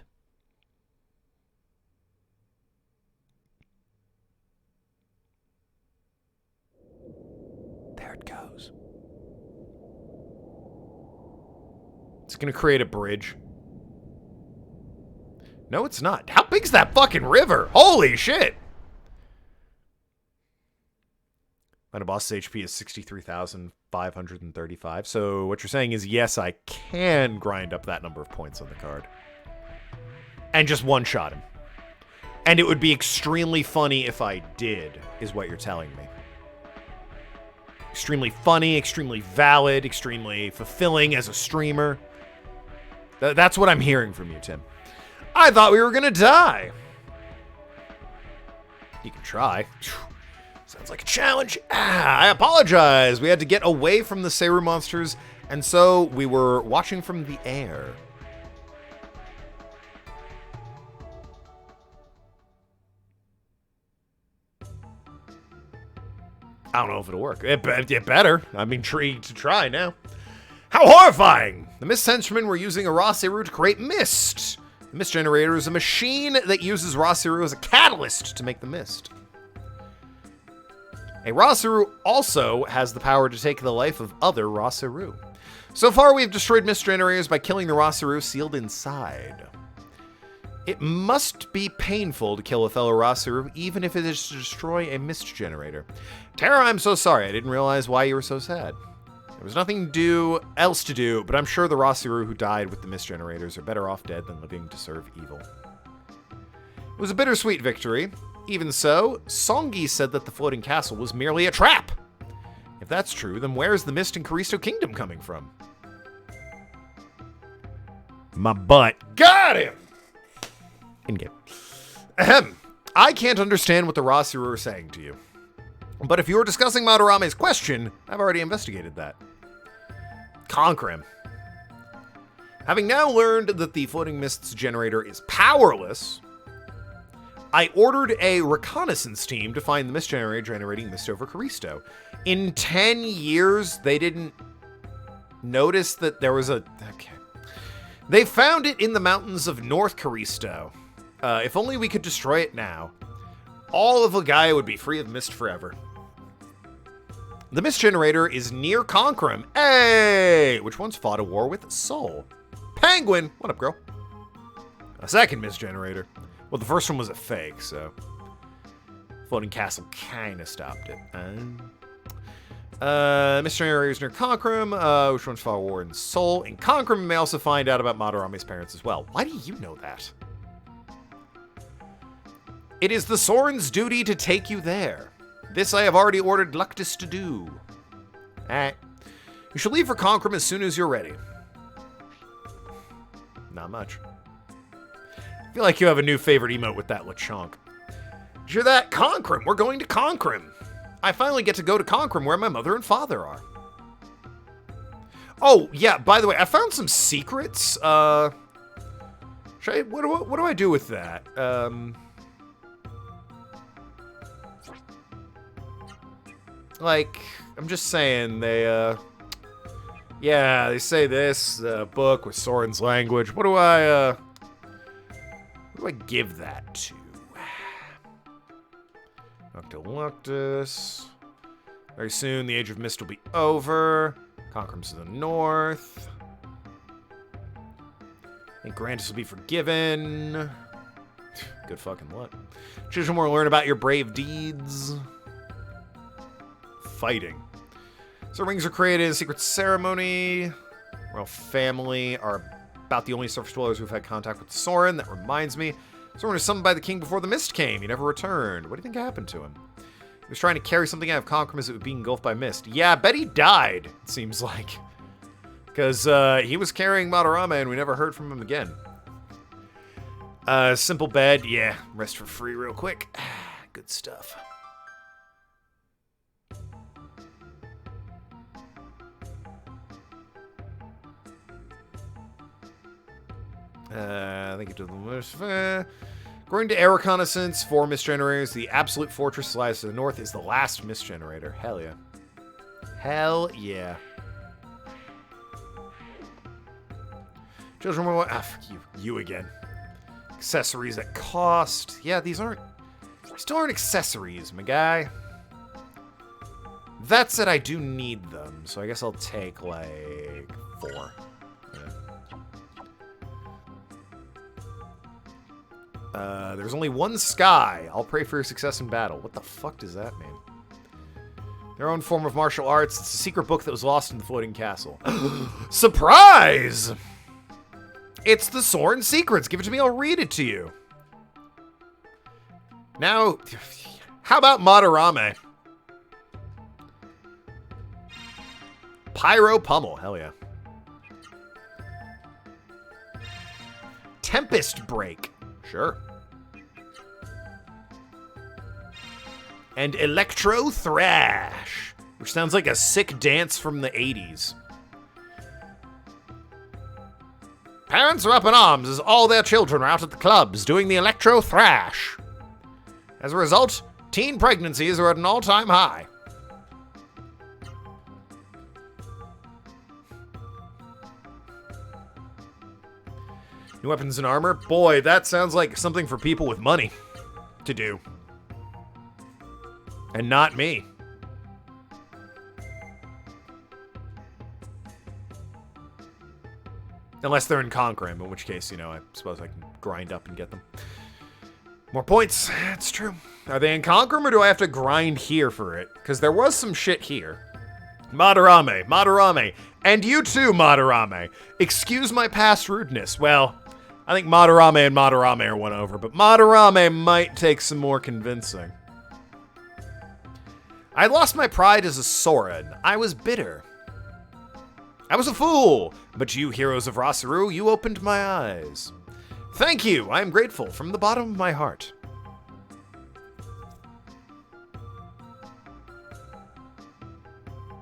There it goes. It's gonna create a bridge. No, it's not. How big's that fucking river? Holy shit! Final boss's HP is 63,535. So what you're saying is, yes, I can grind up that number of points on the card. And just one-shot him. And it would be extremely funny if I did, is what you're telling me. Extremely funny, extremely valid, extremely fulfilling as a streamer. That's what I'm hearing from you, Tim. I thought we were gonna die. You can try. Sounds like a challenge. I apologize. We had to get away from the Seru monsters, and so we were watching from the air. I don't know if it'll work. It better. I'm intrigued to try now. How horrifying! The mist henchmen were using a raw Seru to create mist. The mist generator is a machine that uses raw Seru as a catalyst to make the mist. A raw Seru also has the power to take the life of other raw Seru. So far, we've destroyed mist generators by killing the raw Seru sealed inside. It must be painful to kill a fellow raw Seru, even if it is to destroy a mist generator. Tara, I'm so sorry. I didn't realize why you were so sad. There was nothing else to do, but I'm sure the raw Seru who died with the mist generators are better off dead than living to serve evil. It was a bittersweet victory. Even so, Songi said that the floating castle was merely a trap. If that's true, then where's the mist in Karisto Kingdom coming from? My butt. Got him! In-game. Ahem. I can't understand what the raw Seru are saying to you. But if you're discussing Madarame's question, I've already investigated that. Conquer him. Having now learned that the floating mists generator is powerless, I ordered a reconnaissance team to find the mist generator generating mist over Karisto. In 10 years, they didn't notice that there was a... Okay. They found it in the mountains of North Karisto. If only we could destroy it now. All of legaia would be free of mist forever. The mist generator is near Conquerim, hey, which once fought a war with Sol. Penguin, what up, girl? A second mist generator. Well, the first one was a fake, so Floating Castle kind of stopped it. Missionary is near Conkram, which one's fought a war in Seoul. In Conkram, you may also find out about Madarame's parents as well. Why do you know that? It is the Soren's duty to take you there. This I have already ordered Luctus to do. Alright. You should leave for Conkram as soon as you're ready. Not much. I feel like you have a new favorite emote with that Lechonk. Did you hear that? Conkram! We're going to Conkram! I finally get to go to Conkram where my mother and father are. Oh, yeah, by the way, I found some secrets. What do I do with that? Like, I'm just saying, yeah, they say this book with Soren's language. What do I give that to? Luctus. Very soon, the Age of Mist will be over. Conkram's to the north. I think Grantis will be forgiven. Good fucking luck. Children will learn about your brave deeds. Fighting. So rings are created, secret ceremony. Royal family are about the only surface dwellers who've had contact with Soren. That reminds me. Soren was summoned by the king before the mist came. He never returned. What do you think happened to him? He was trying to carry something out of Conkram as it was being engulfed by mist. Yeah, I bet he died, it seems like. Because he was carrying Madarame and we never heard from him again. Simple bed. Yeah, rest for free real quick. Good stuff. I think it did the most. According to air reconnaissance, 4 mist generators, the absolute fortress lies to the north is the last mist generator. Hell yeah. Hell yeah. Children will... Ah, fuck you. You again. Accessories that cost. Yeah, these still aren't accessories, my guy. That said, I do need them, so I guess I'll take, like, 4. There's only one sky. I'll pray for your success in battle. What the fuck does that mean? Their own form of martial arts. It's a secret book that was lost in the floating castle. Surprise! It's the Soren Secrets. Give it to me, I'll read it to you. Now, how about Madarame? Pyro Pummel. Hell yeah. Tempest Break. Sure. And Electro Thrash, which sounds like a sick dance from the 80s. Parents are up in arms as all their children are out at the clubs doing the Electro Thrash. As a result, teen pregnancies are at an all-time high. New weapons and armor? Boy, that sounds like something for people with money to do. And not me. Unless they're in Conkram, in which case, you know, I suppose I can grind up and get them. More points. That's true. Are they in Conkram, or do I have to grind here for it? Because there was some shit here. Madarame, Madarame. And you too, Madarame. Excuse my past rudeness. Well, I think Madarame and Madarame are won over, but Madarame might take some more convincing. I lost my pride as a Soren. I was bitter. I was a fool, but you heroes of Rasaru, you opened my eyes. Thank you, I am grateful from the bottom of my heart.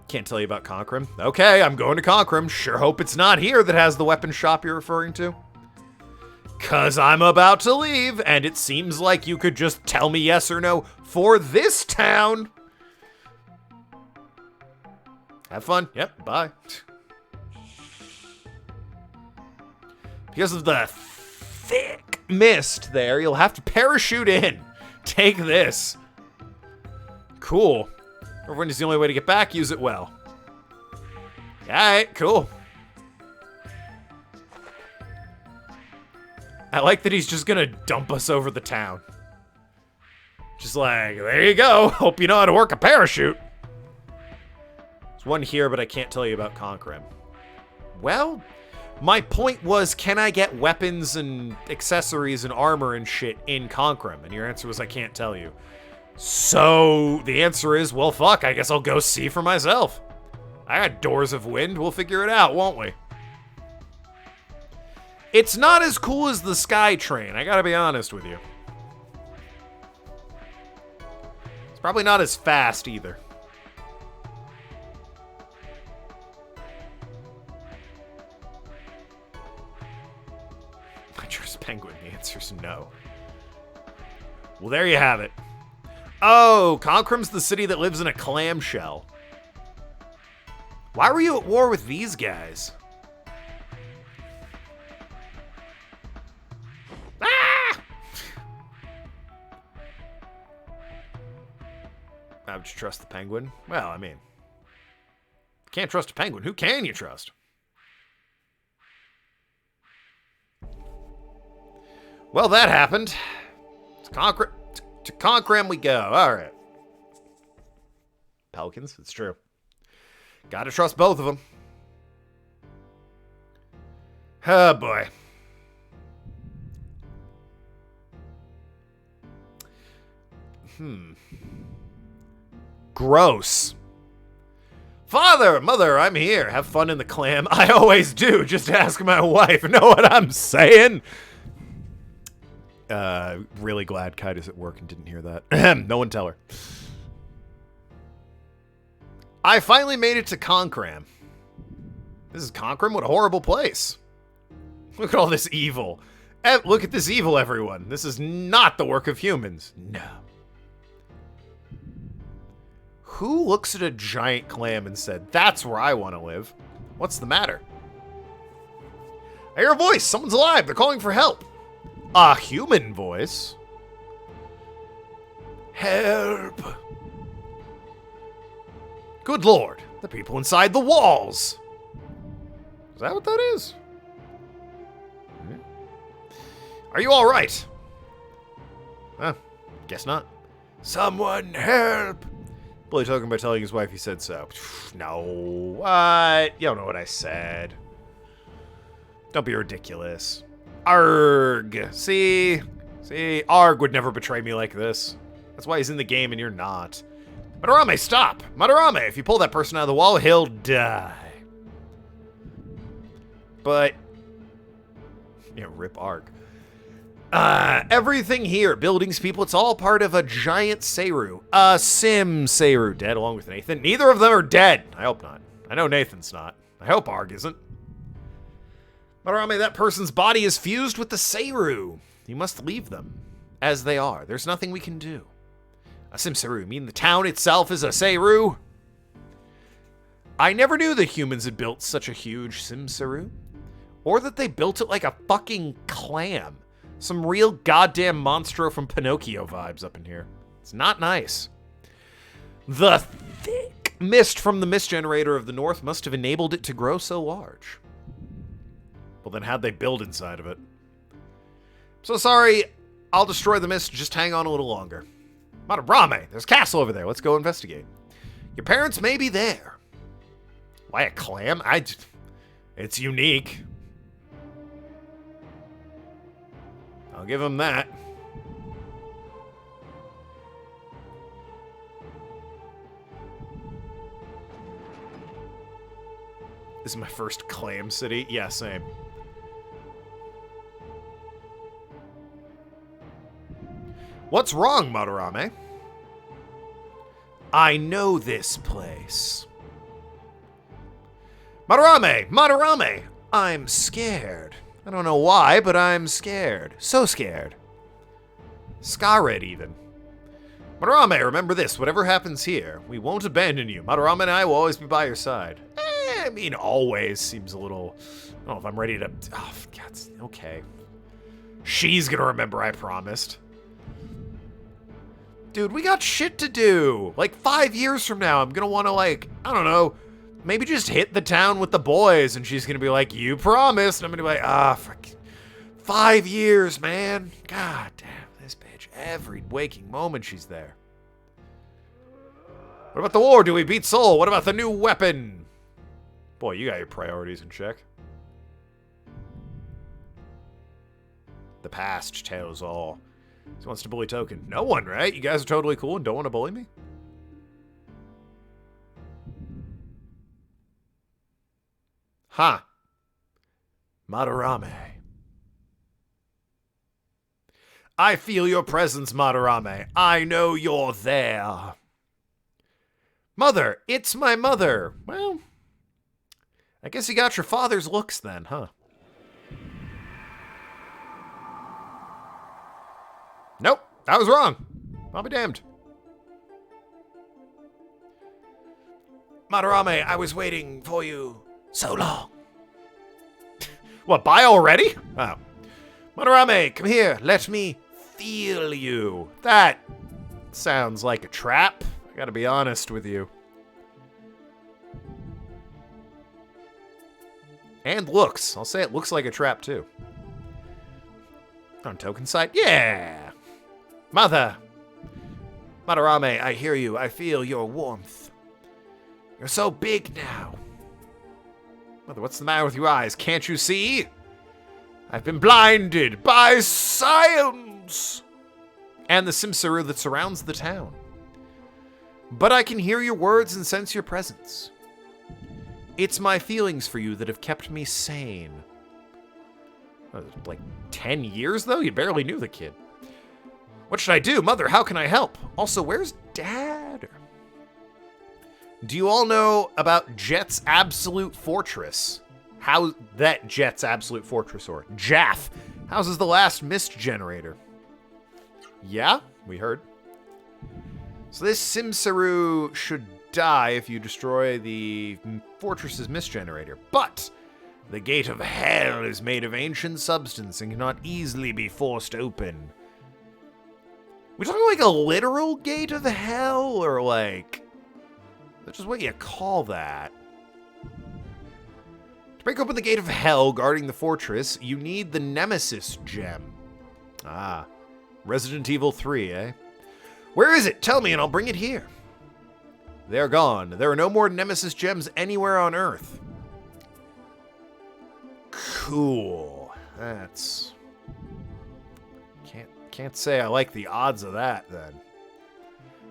Can't tell you about Conkram. Okay, I'm going to Conkram. Sure hope it's not here that has the weapon shop you're referring to. 'Cause I'm about to leave, and it seems like you could just tell me yes or no for this town. Have fun. Yep, bye. Because of the thick mist there, you'll have to parachute in. Take this. Cool. Everyone is the only way to get back. Use it well. Alright, cool. I like that he's just gonna dump us over the town. Just like, there you go. Hope you know how to work a parachute. There's one here, but I can't tell you about Conquerim. Well, my point was, can I get weapons and accessories and armor and shit in Conquerim? And your answer was, I can't tell you. So the answer is, well, fuck, I guess I'll go see for myself. I got Doors of Wind. We'll figure it out, won't we? It's not as cool as the Sky Train, I gotta be honest with you. It's probably not as fast either. I trust Penguin. The answer's no. Well, there you have it. Oh, Conquerim's the city that lives in a clamshell. Why were you at war with these guys? Ah! How would you trust the penguin? Well, I mean, can't trust a penguin. Who can you trust? Well, that happened. To Conquerim we go. All right. Pelicans, it's true. Gotta trust both of them. Oh, boy. Gross. Father, mother, I'm here. Have fun in the clam. I always do. Just ask my wife. Know what I'm saying? Really glad Kite is at work and didn't hear that. No one tell her. I finally made it to Conquerim. This is Conquerim? What a horrible place. Look at all this evil. Look at this evil, everyone. This is not the work of humans. No. Who looks at a giant clam and said, that's where I want to live? What's the matter? I hear a voice. Someone's alive. They're calling for help. A human voice? Help. Good lord. The people inside the walls. Is that what that is? Are you all right? Guess not. Someone help. Bully token by telling his wife he said so. No. What? You don't know what I said. Don't be ridiculous. Arg. See? Arg would never betray me like this. That's why he's in the game and you're not. Madarame, stop! Madarame, if you pull that person out of the wall, he'll die. But... yeah, rip Arg. Everything here, buildings, people, it's all part of a giant Seru. Sim Seru, dead along with Nathan. Neither of them are dead. I hope not. I know Nathan's not. I hope Arg isn't. Madarame, that person's body is fused with the Seru. You must leave them as they are. There's nothing we can do. A Sim Seru, mean the town itself is a Seru? I never knew that humans had built such a huge Sim Seru. Or that they built it like a fucking clam. Some real goddamn Monstro from Pinocchio vibes up in here. It's not nice. The thick mist from the mist generator of the north must have enabled it to grow so large. Well, then how'd they build inside of it? So sorry, I'll destroy the mist. Just hang on a little longer. Madarame, there's a castle over there. Let's go investigate. Your parents may be there. Why a clam? It's unique. I'll give him that. This is my first clam city. Yeah, same. What's wrong, Madarame? I know this place. Madarame! I'm scared. I don't know why, but I'm scared. So scared. Scarred, even. Madarame, remember this. Whatever happens here, we won't abandon you. Madarame and I will always be by your side. I mean, always seems a little... I don't know if I'm ready to... oh, God, okay. She's gonna remember, I promised. Dude, we got shit to do. Like, 5 years from now, I'm gonna want to, like, I don't know, maybe just hit the town with the boys, and she's gonna be like, you promised. And I'm gonna be like, 5 years, man. God damn, this bitch. Every waking moment she's there. What about the war? Do we beat Seoul? What about the new weapon? Boy, you got your priorities in check. The past tells all. Who wants to bully Token? No one, right? You guys are totally cool and don't want to bully me? Huh. Madarame. I feel your presence, Madarame. I know you're there. Mother, it's my mother. Well, I guess you got your father's looks then, huh? Nope, I was wrong. I'll be damned. Madarame, I was waiting for you so long. What, bye already? Oh. Madarame, come here. Let me feel you. That sounds like a trap. I gotta be honest with you. And looks. I'll say it looks like a trap, too. On Token's side? Yeah! Mother! Madarame, I hear you. I feel your warmth. You're so big now. Mother, what's the matter with your eyes? Can't you see? I've been blinded by science! And the Simsaru that surrounds the town. But I can hear your words and sense your presence. It's my feelings for you that have kept me sane. Like 10 years, though? You barely knew the kid. What should I do? Mother, how can I help? Also, where's Dad? Do you all know about Jet's Absolute Fortress? How that Jet's Absolute Fortress, or JAF, houses the last mist generator. Yeah, we heard. So this Simsaru should die if you destroy the fortress's mist generator. But the gate of hell is made of ancient substance and cannot easily be forced open. We talking like a literal gate of hell, or like... That's just what you call that. To break open the gate of hell guarding the fortress, you need the Nemesis gem. Ah, Resident Evil 3, eh? Where is it? Tell me and I'll bring it here. They're gone. There are no more Nemesis gems anywhere on Earth. Cool. That's... Can't say I like the odds of that, then.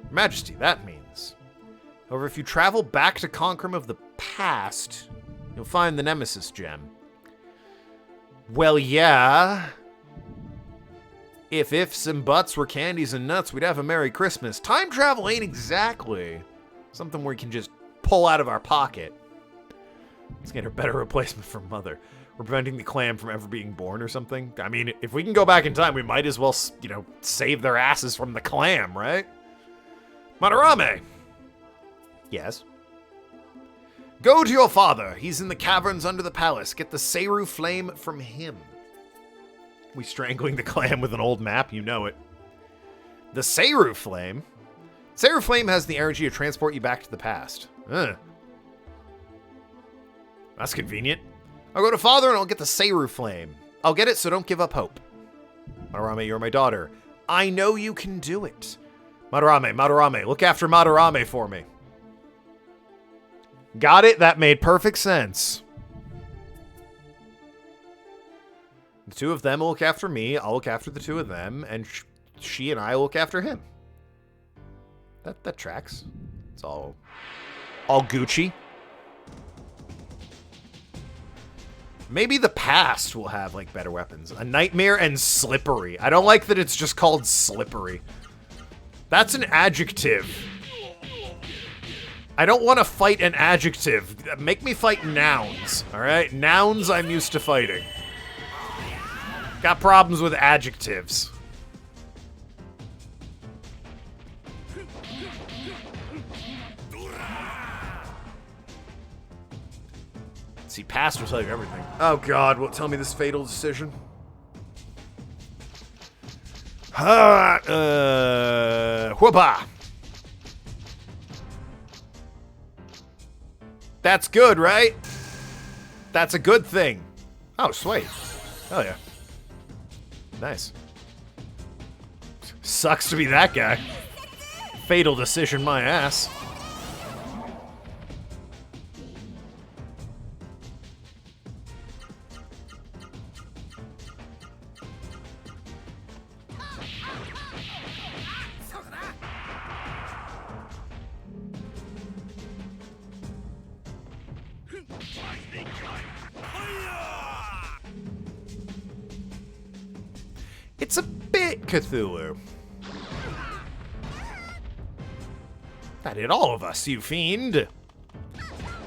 Your Majesty, that means. However, if you travel back to Concrum of the past, you'll find the Nemesis gem. Well, yeah. If ifs and buts were candies and nuts, we'd have a Merry Christmas. Time travel ain't exactly something we can just pull out of our pocket. Let's get a better replacement for Mother. We're preventing the clan from ever being born or something. I mean, if we can go back in time, we might as well, you know, save their asses from the clam, right? Madarame! Yes? Go to your father. He's in the caverns under the palace. Get the Seiru flame from him. We strangling the clam with an old map, you know it. The Seiru flame? Seiru flame has the energy to transport you back to the past. Ugh. That's convenient. I'll go to father and I'll get the Seiru flame. I'll get it, so don't give up hope. Madarame, you're my daughter. I know you can do it. Madarame, look after Madarame for me. Got it? That made perfect sense. The two of them will look after me, I'll look after the two of them, and she and I will look after him. That tracks. It's all Gucci. Maybe the past will have, like, better weapons. A nightmare and slippery. I don't like that it's just called slippery. That's an adjective. I don't want to fight an adjective. Make me fight nouns, alright? Nouns I'm used to fighting. Got problems with adjectives. See, past will tell you everything. Oh god, will it tell me this fatal decision? Whoopah! That's good, right? That's a good thing. Oh, sweet. Hell yeah. Nice. Sucks to be that guy. Fatal decision, my ass. It's a bit Cthulhu. That hit all of us, you fiend.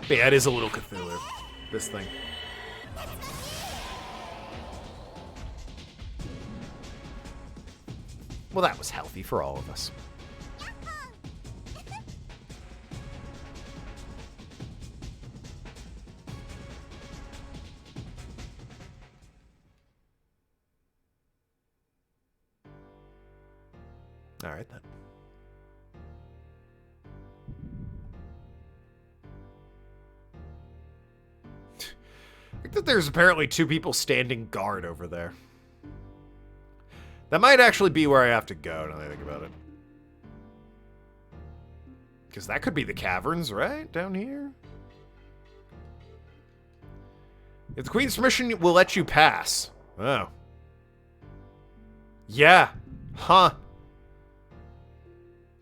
But yeah, it is a little Cthulhu, this thing. Well, that was healthy for all of us. All right, then. I think that there's apparently 2 people standing guard over there. That might actually be where I have to go, now that I think about it. Because that could be the caverns, right? Down here? If the Queen's permission will let you pass. Oh. Yeah. Huh.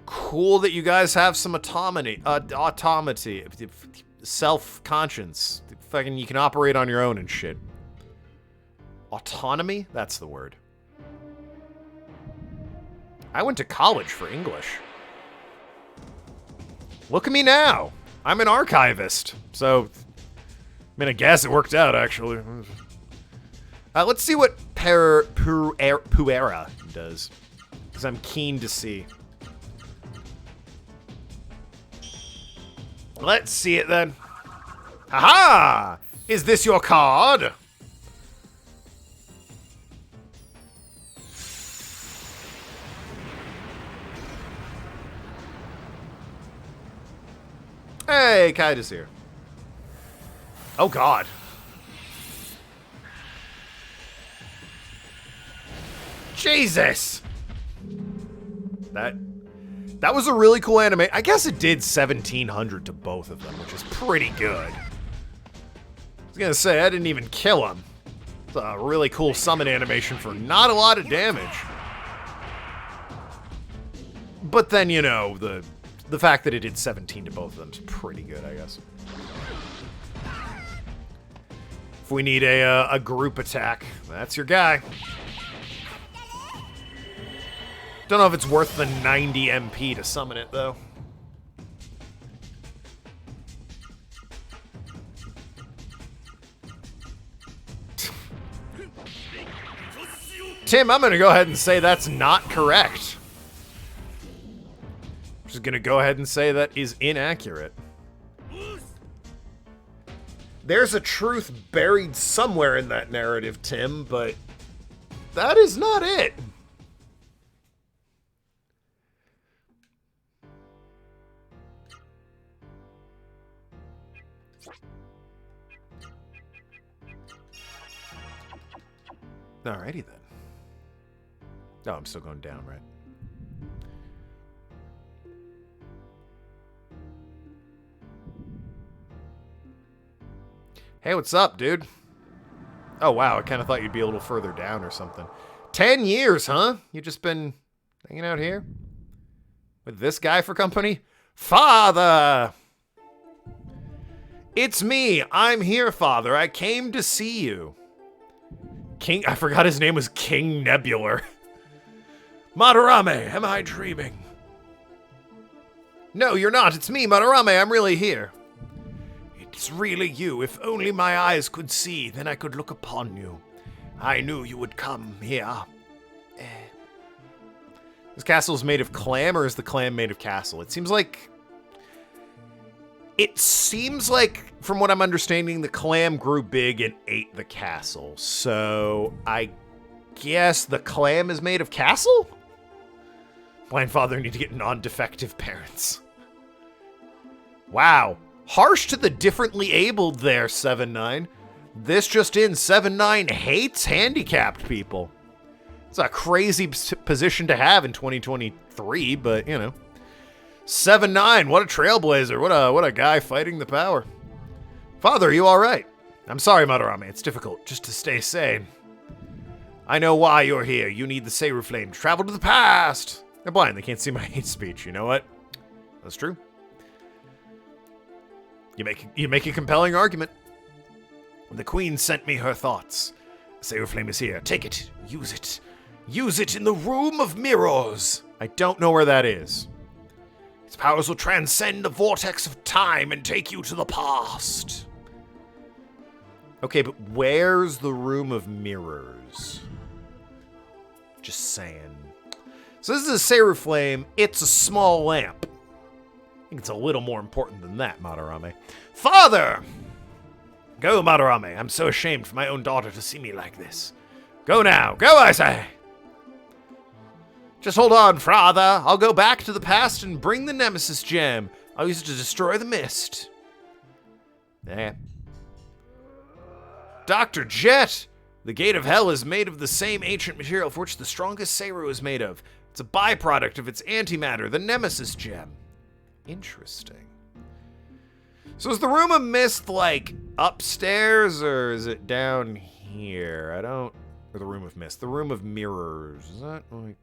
Cool that you guys have some autonomy, self-conscience. Fucking, you can operate on your own and shit. Autonomy? That's the word. I went to college for English. Look at me now. I'm an archivist. So, I mean, I guess it worked out, actually. Let's see what Puera does. Because I'm keen to see. Let's see it then. Haha! Is this your card? Hey, Kaida's here. Oh god. Jesus! That was a really cool anime. I guess it did 1,700 to both of them, which is pretty good. I was gonna say, I didn't even kill him. It's a really cool summon animation for not a lot of damage. But then, you know, the fact that it did 17 to both of them is pretty good, I guess. If we need a group attack, that's your guy. Don't know if it's worth the 90 MP to summon it, though. Tim, I'm gonna go ahead and say that's not correct. I'm just gonna go ahead and say that is inaccurate. There's a truth buried somewhere in that narrative, Tim, but that is not it. Alrighty then. No, I'm still going down, right? Hey, what's up, dude? Oh, wow, I kind of thought you'd be a little further down or something. 10 years, huh? You just been hanging out here? With this guy for company? Father! It's me. I'm here, Father. I came to see you. King, I forgot his name was King Nebular. Madarame, am I dreaming? No, you're not. It's me, Madarame. I'm really here. It's really you. If only my eyes could see, then I could look upon you. I knew you would come here. This castle is made of clam, or is the clam made of castle? It seems like, from what I'm understanding, the clam grew big and ate the castle. So, I guess the clam is made of castle? Blind father need to get non-defective parents. Wow. Harsh to the differently abled there, 7-9. This just in, 7-9 hates handicapped people. It's a crazy position to have in 2023, but, you know. 7-9, what a trailblazer. What a guy fighting the power. Father, are you all right? I'm sorry, Madarame. It's difficult just to stay sane. I know why you're here. You need the Seiru Flame to travel to the past. They're blind. They can't see my hate speech. You know what? That's true. You make a compelling argument. The Queen sent me her thoughts. The Seiru Flame is here. Take it. Use it. Use it in the Room of Mirrors. I don't know where that is. Its powers will transcend the vortex of time and take you to the past. Okay, but where's the Room of Mirrors? Just saying. So this is a Seiru Flame. It's a small lamp. I think it's a little more important than that, Madarame. Father! Go, Madarame. I'm so ashamed for my own daughter to see me like this. Go now. Go, I say! Just hold on, Father. I'll go back to the past and bring the Nemesis Gem. I'll use it to destroy the mist. Dr. Jet! The Gate of Hell is made of the same ancient material for which the strongest Seiru is made of. It's a byproduct of its antimatter, the Nemesis Gem. Interesting. So is the Room of Mist, like, upstairs, or is it down here? Or the Room of Mist. The Room of Mirrors. Is that, like...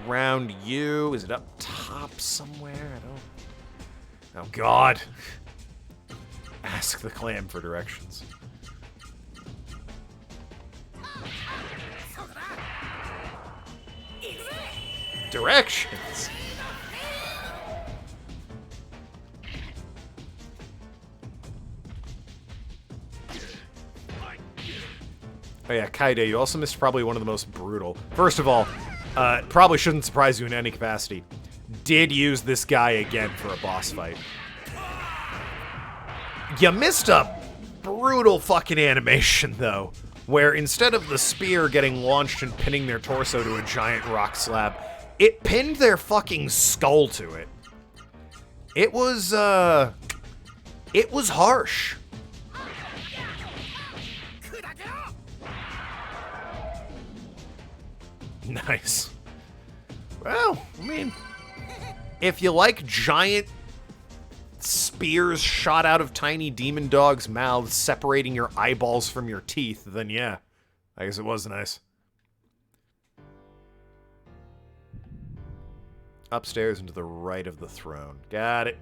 around you? Is it up top somewhere? I don't... Oh, God. Ask the clam for directions. Directions? Oh yeah, Kaide, you also missed probably one of the most brutal. First of all, probably shouldn't surprise you in any capacity. Did use this guy again for a boss fight. You missed a brutal fucking animation, though, where instead of the spear getting launched and pinning their torso to a giant rock slab, it pinned their fucking skull to it. It was harsh. Nice. Well, I mean, if you like giant spears shot out of tiny demon dogs' mouths separating your eyeballs from your teeth, then yeah, I guess it was nice. Upstairs and to the right of the throne. Got it.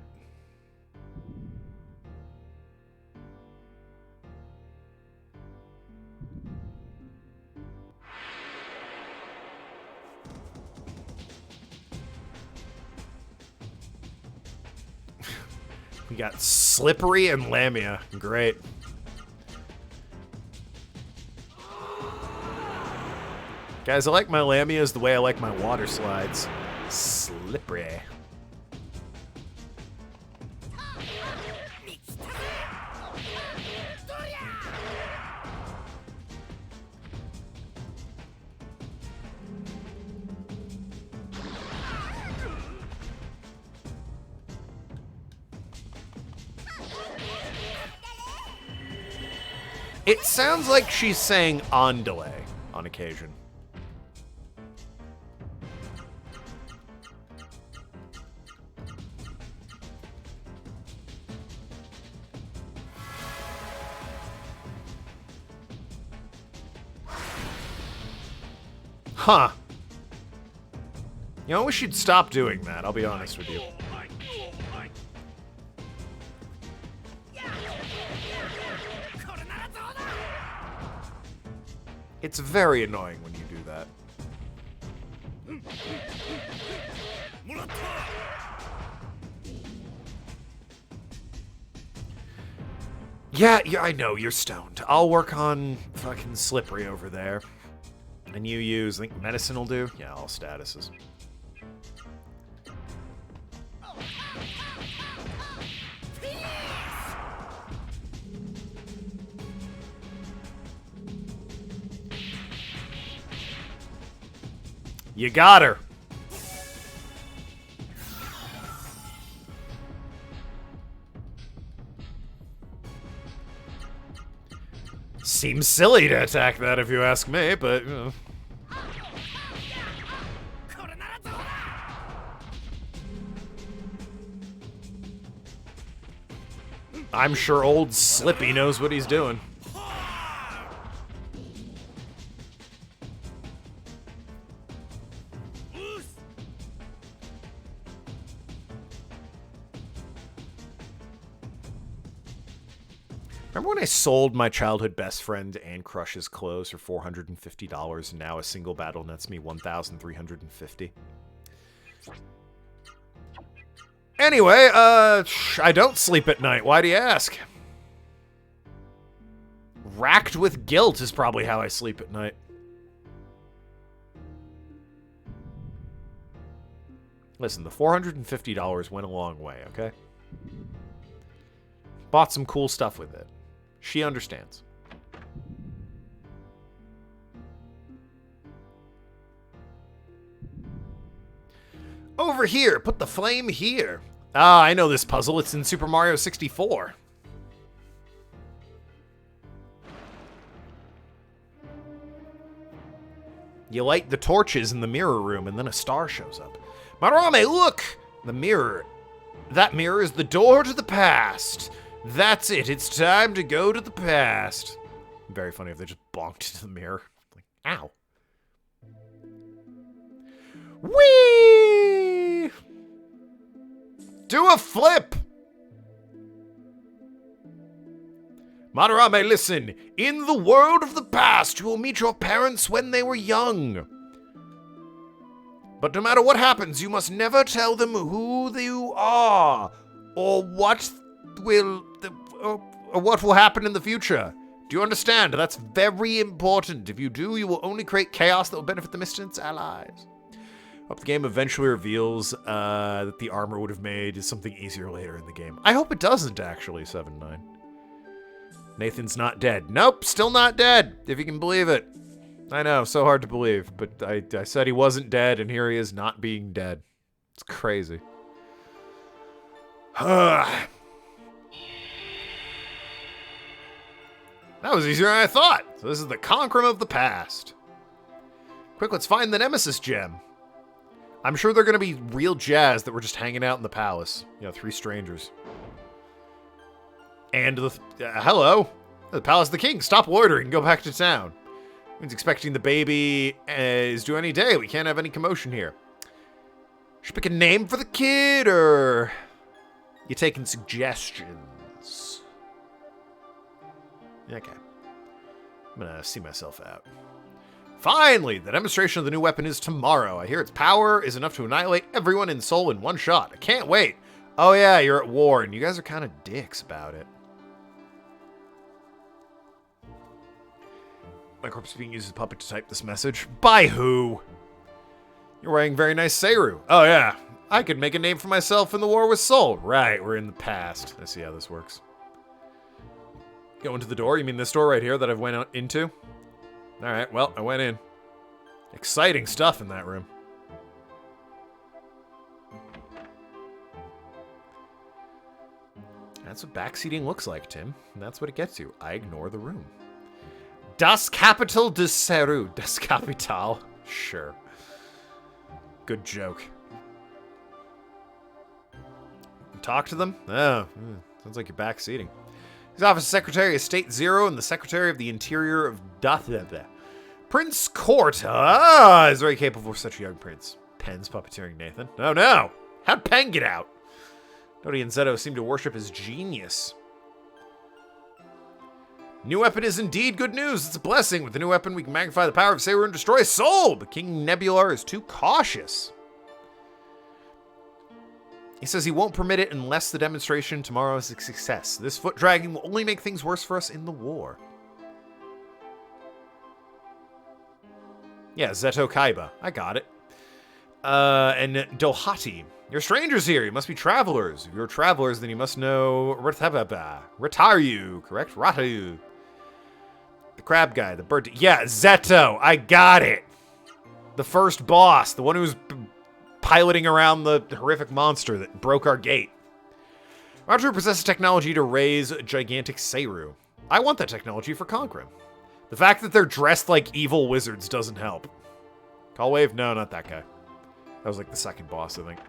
We got Slippery and Lamia. Great. Guys, I like my Lamias the way I like my water slides. Slippery. It sounds like she's saying on delay on occasion. Huh. You know, I wish you'd stop doing that, I'll be honest with you. It's very annoying when you do that. Yeah, I know, you're stoned. I'll work on fucking Slippery over there. And you use, I think medicine will do? Yeah, all statuses. You got her. Seems silly to attack that if you ask me, but, you know. I'm sure old Slippy knows what he's doing. Remember when I sold my childhood best friend and crush's clothes for $450, and now a single battle nets me $1,350? Anyway, I don't sleep at night. Why do you ask? Racked with guilt is probably how I sleep at night. Listen, the $450 went a long way, okay? Bought some cool stuff with it. She understands. Over here. Put the flame here. Ah, I know this puzzle. It's in Super Mario 64. You light the torches in the mirror room, and then a star shows up. Madarame, look! The mirror. That mirror is the door to the past. That's it. It's time to go to the past. Very funny if they just bonked into the mirror. Like, ow. Whee! Do a flip! Madarame, listen. In the world of the past, you will meet your parents when they were young. But no matter what happens, you must never tell them who you are, or what will happen in the future. Do you understand? That's very important. If you do, you will only create chaos that will benefit the Mist and its allies. Hope the game eventually reveals that the armor would have made something easier later in the game. I hope it doesn't, actually, 7-9. Nathan's not dead. Nope, still not dead, if you can believe it. I know, so hard to believe, but I said he wasn't dead, and here he is not being dead. It's crazy. That was easier than I thought. So this is the Concrum of the past. Quick, let's find the Nemesis gem. I'm sure they're going to be real jazzed that we're just hanging out in the palace. You know, 3 strangers. And the... hello. The Palace of the King. Stop loitering. Go back to town. Means expecting the baby is due any day. We can't have any commotion here. Should pick a name for the kid, or... You taking suggestions? Okay. I'm gonna see myself out. Finally! The demonstration of the new weapon is tomorrow. I hear its power is enough to annihilate everyone in Seoul in one shot. I can't wait. Oh yeah, you're at war, and you guys are kind of dicks about it. My corpse is being used as a puppet to type this message. By who? You're wearing very nice Seiru. Oh yeah. I could make a name for myself in the war with Seoul. Right, we're in the past. I see how this works. Go into the door? You mean this door right here that I've went out into? Alright, well, I went in. Exciting stuff in that room. That's what backseating looks like, Tim. And that's what it gets you. I ignore the room. Das Kapital de Seru. Das Kapital. Sure. Good joke. Talk to them? Oh, sounds like you're backseating. His office Secretary of State 0 and the Secretary of the Interior of Prince Court. Ah, is very capable for such a young prince. Pen's puppeteering Nathan. Oh no! How'd Pen get out? Dodi and Zeto seem to worship his genius. New weapon is indeed good news. It's a blessing. With the new weapon, we can magnify the power of Seiru and destroy Seoul. But King Nebular is too cautious. He says he won't permit it unless the demonstration tomorrow is a success. This foot dragging will only make things worse for us in the war. Yeah, Zeto Kaiba. I got it. And Dohati. You're strangers here. You must be travelers. If you're travelers, then you must know Rataru, correct? Rataru. The crab guy, the bird. Yeah, Zeto. I got it. The first boss. The one who was piloting around the horrific monster that broke our gate. Rataru possesses technology to raise gigantic Seiru. I want that technology for Concrum. The fact that they're dressed like evil wizards doesn't help. Call Wave? No, not that guy. That was like the second boss, I think.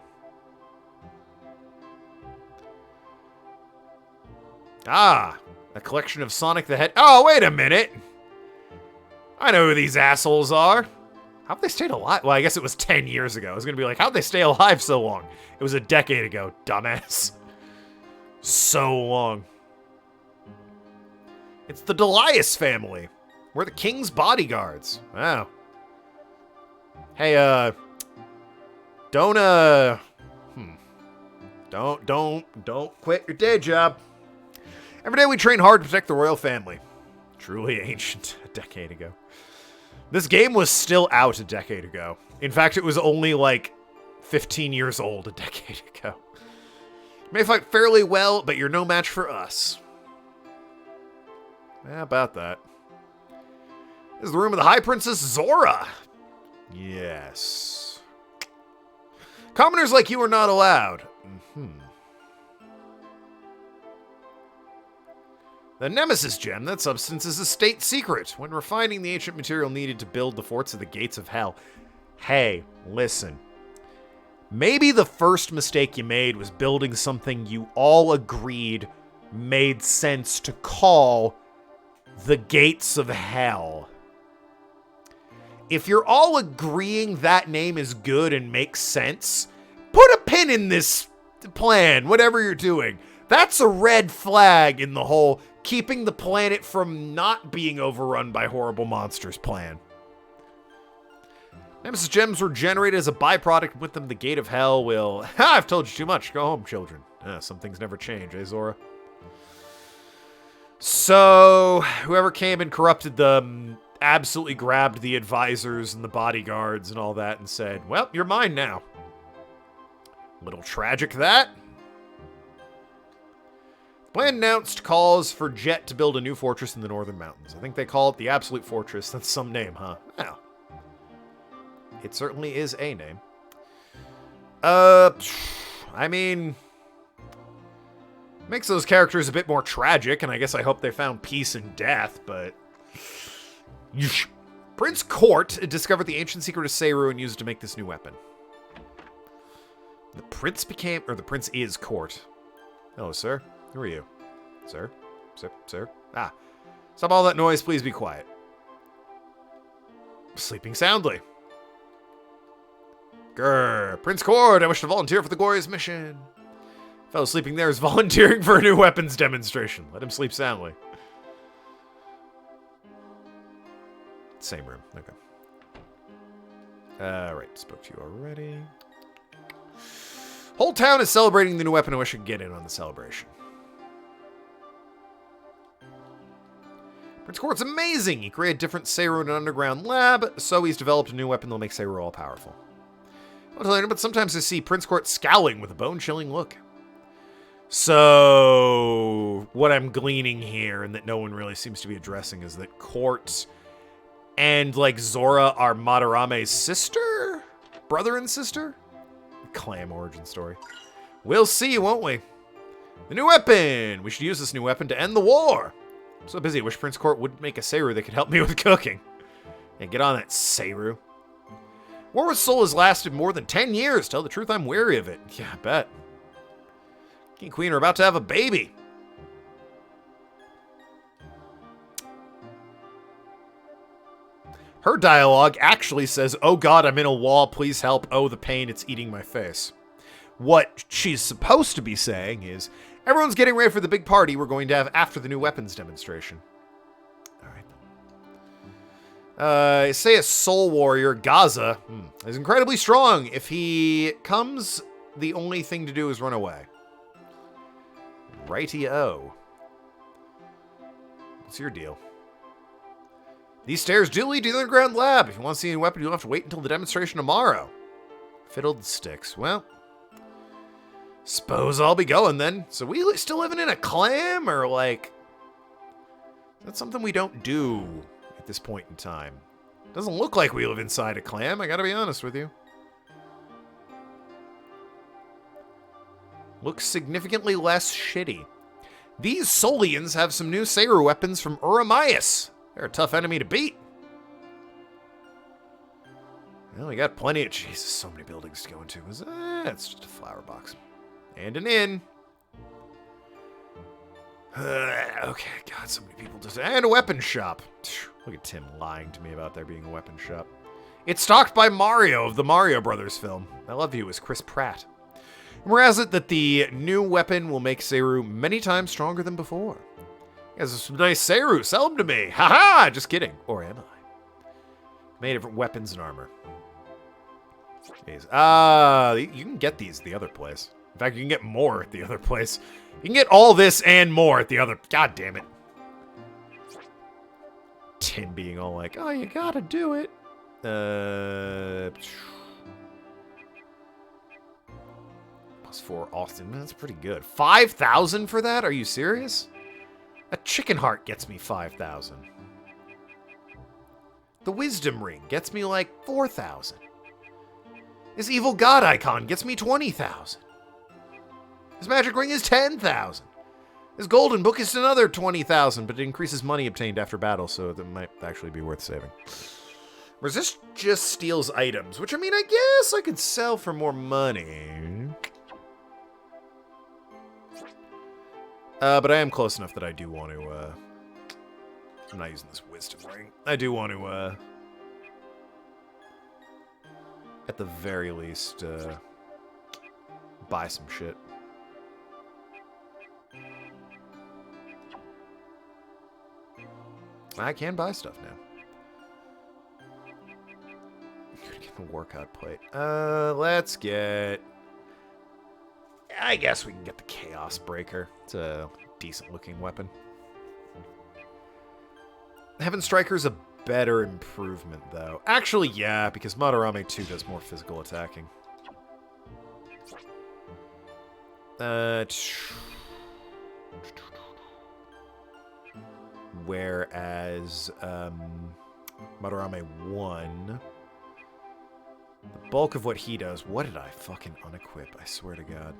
Ah, a collection of Sonic the Hedgehog. Oh, wait a minute. I know who these assholes are. How'd they stayed alive? Well, I guess it was 10 years ago. I was going to be like, how'd they stay alive so long? It was a decade ago, dumbass. So long. It's the Delias family. We're the king's bodyguards. Wow. Hey, don't quit your day job. Every day we train hard to protect the royal family. Truly ancient. A decade ago. This game was still out a decade ago. In fact, it was only like 15 years old a decade ago. You may fight fairly well, but you're no match for us. How about that? This is the room of the High Princess Zora. Yes. Commoners like you are not allowed. The Nemesis Gem, that substance is a state secret. When refining the ancient material needed to build the forts of the Gates of Hell. Hey, listen. Maybe the first mistake you made was building something you all agreed made sense to call the Gates of Hell. If you're all agreeing that name is good and makes sense, put a pin in this plan, whatever you're doing. That's a red flag in the whole keeping the planet from not being overrun by horrible monsters plan. Nemesis gems were generated as a byproduct. With them, the Gate of Hell will... I've told you too much. Go home, children. Some things never change, eh, Zora? So, whoever came and corrupted them absolutely grabbed the advisors and the bodyguards and all that and said, well, you're mine now. Little tragic, that. The plan announced calls for Jet to build a new fortress in the Northern Mountains. I think they call it the Absolute Fortress. That's some name, huh? Well, it certainly is a name. I mean, makes those characters a bit more tragic, and I guess I hope they found peace in death, but... Prince Court discovered the ancient secret of Seiru and used it to make this new weapon. The prince is Court. Hello, sir. Who are you? Sir? Sir? Ah. Stop all that noise, please be quiet. Sleeping soundly. Grr. Prince Court, I wish to volunteer for the glorious mission. Fellow sleeping there is volunteering for a new weapons demonstration. Let him sleep soundly. Same room. Okay. Alright, spoke to you already. Whole town is celebrating the new weapon. I wish I could get in on the celebration. Prince Court's amazing. He created different Seiru in an underground lab, so he's developed a new weapon that'll make Seiru all powerful. I'll tell you, but sometimes I see Prince Court scowling with a bone-chilling look. So, what I'm gleaning here, and that no one really seems to be addressing, is that Court and, like, Zora are Madarame's sister? Brother and sister? Clam origin story. We'll see, won't we? The new weapon! We should use this new weapon to end the war! I'm so busy, I wish Prince Court would make a Seiru that could help me with cooking. And get on that, Seiru. War with Soul has lasted more than 10 years. Tell the truth, I'm weary of it. Yeah, I bet. King and Queen are about to have a baby. Her dialogue actually says, oh god, I'm in a wall, please help. Oh, the pain, it's eating my face. What she's supposed to be saying is, everyone's getting ready for the big party we're going to have after the new weapons demonstration. Alright. Say a soul warrior, Gaza, is incredibly strong. If he comes, the only thing to do is run away. Righty-o. What's your deal? These stairs do lead to the underground lab. If you want to see a weapon, you'll have to wait until the demonstration tomorrow. Fiddled sticks. Well, suppose I'll be going then. So we still living in a clam, or like... That's something we don't do at this point in time. Doesn't look like we live inside a clam, I gotta be honest with you. Looks significantly less shitty. These Solians have some new Seiru weapons from Uramias. They're a tough enemy to beat. Well, we got plenty of... Jesus, so many buildings to go into. It's just a flower box. And an inn. Okay, God, so many people just... And a weapon shop. Look at Tim lying to me about there being a weapon shop. It's stocked by Mario of the Mario Brothers film. I love you as Chris Pratt. Rumor has it that the new weapon will make Seiru many times stronger than before. He has some nice Seiru. Sell them to me. Haha! Just kidding. Or am I? Made of weapons and armor. Jeez. You can get these at the other place. In fact, you can get more at the other place. You can get all this and more at the other... God damn it. Tim being all like, oh, you gotta do it. +4 Austin. That's pretty good. 5,000 for that? Are you serious? A chicken heart gets me 5,000. The wisdom ring gets me like 4,000. This evil god icon gets me 20,000. This magic ring is 10,000. This golden book is another 20,000, but it increases money obtained after battle, so that might actually be worth saving. Resist just steals items, which, I mean, I guess I could sell for more money. But I am close enough that I do want to, I'm not using this wisdom ring. I do want to, at the very least, buy some shit. I can buy stuff now. Gonna get the workout plate. Let's get... I guess we can get the Chaos Breaker. It's a decent looking weapon. Heaven Striker's a better improvement, though. Actually, yeah, because Madarame 2 does more physical attacking. Whereas, Madarame 1, the bulk of what he does... What did I fucking unequip? I swear to God.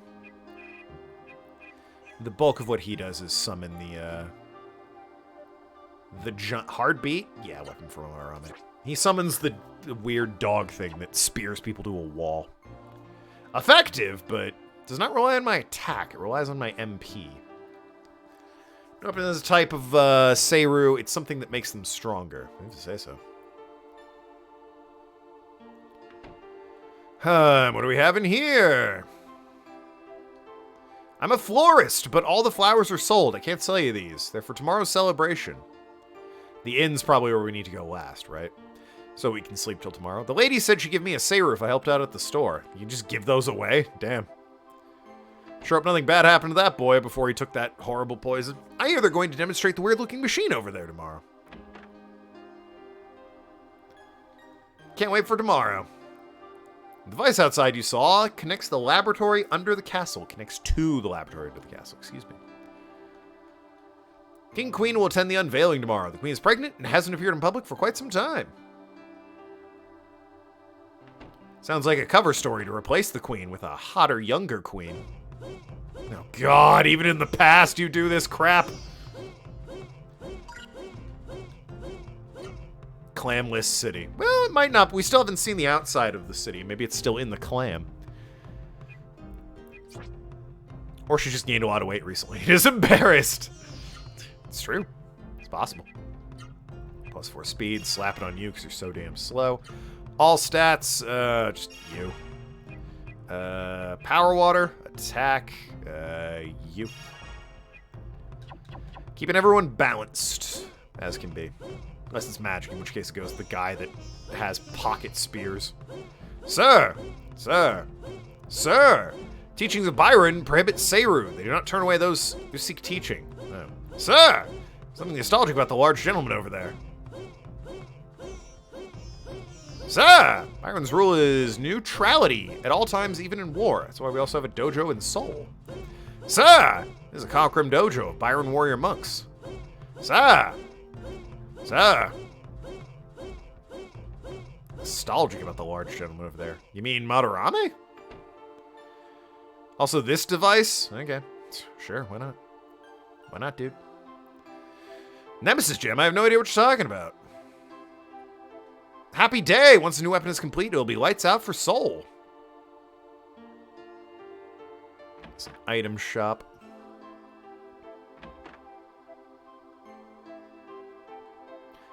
The bulk of what he does is summon the Heartbeat? Yeah, weapon from Madarame. He summons the weird dog thing that spears people to a wall. Effective, but does not rely on my attack. It relies on my MP. Weapon is a type of Seiru. It's something that makes them stronger. I have to say so. What do we have in here? I'm a florist, but all the flowers are sold. I can't sell you these. They're for tomorrow's celebration. The inn's probably where we need to go last, right? So we can sleep till tomorrow. The lady said she'd give me a Seiru if I helped out at the store. You can just give those away? Damn. Sure hope nothing bad happened to that boy before he took that horrible poison. I hear they're going to demonstrate the weird-looking machine over there tomorrow. Can't wait for tomorrow. The device outside you saw connects the laboratory under the castle. Connects to the laboratory under the castle, excuse me. King and Queen will attend the unveiling tomorrow. The Queen is pregnant and hasn't appeared in public for quite some time. Sounds like a cover story to replace the Queen with a hotter, younger Queen. Oh God, even in the past you do this crap. Clamless city. Well, it might not. We still haven't seen the outside of the city. Maybe it's still in the clam. Or she just gained a lot of weight recently. It is embarrassed. It's true. It's possible. +4 speed. Slap it on you because you're so damn slow. All stats. Just you. Power water. Attack. You. Keeping everyone balanced, as can be. Unless it's magic, in which case it goes the guy that has pocket spears. Sir! Sir! Sir! Teachings of Byron prohibit Seiru. They do not turn away those who seek teaching. Oh. Sir! Something nostalgic about the large gentleman over there. Sir! Byron's rule is neutrality at all times, even in war. That's why we also have a dojo in Seoul. Sir! This is a Kalkrim dojo of Byron warrior monks. Sir! Sir! Nostalgic about the large gentleman over there. You mean Madarame? Also, this device? Okay. Sure, why not? Why not, dude? Nemesis Gem, I have no idea what you're talking about. Happy day! Once the new weapon is complete, it'll be lights out for Seoul. It's an item shop.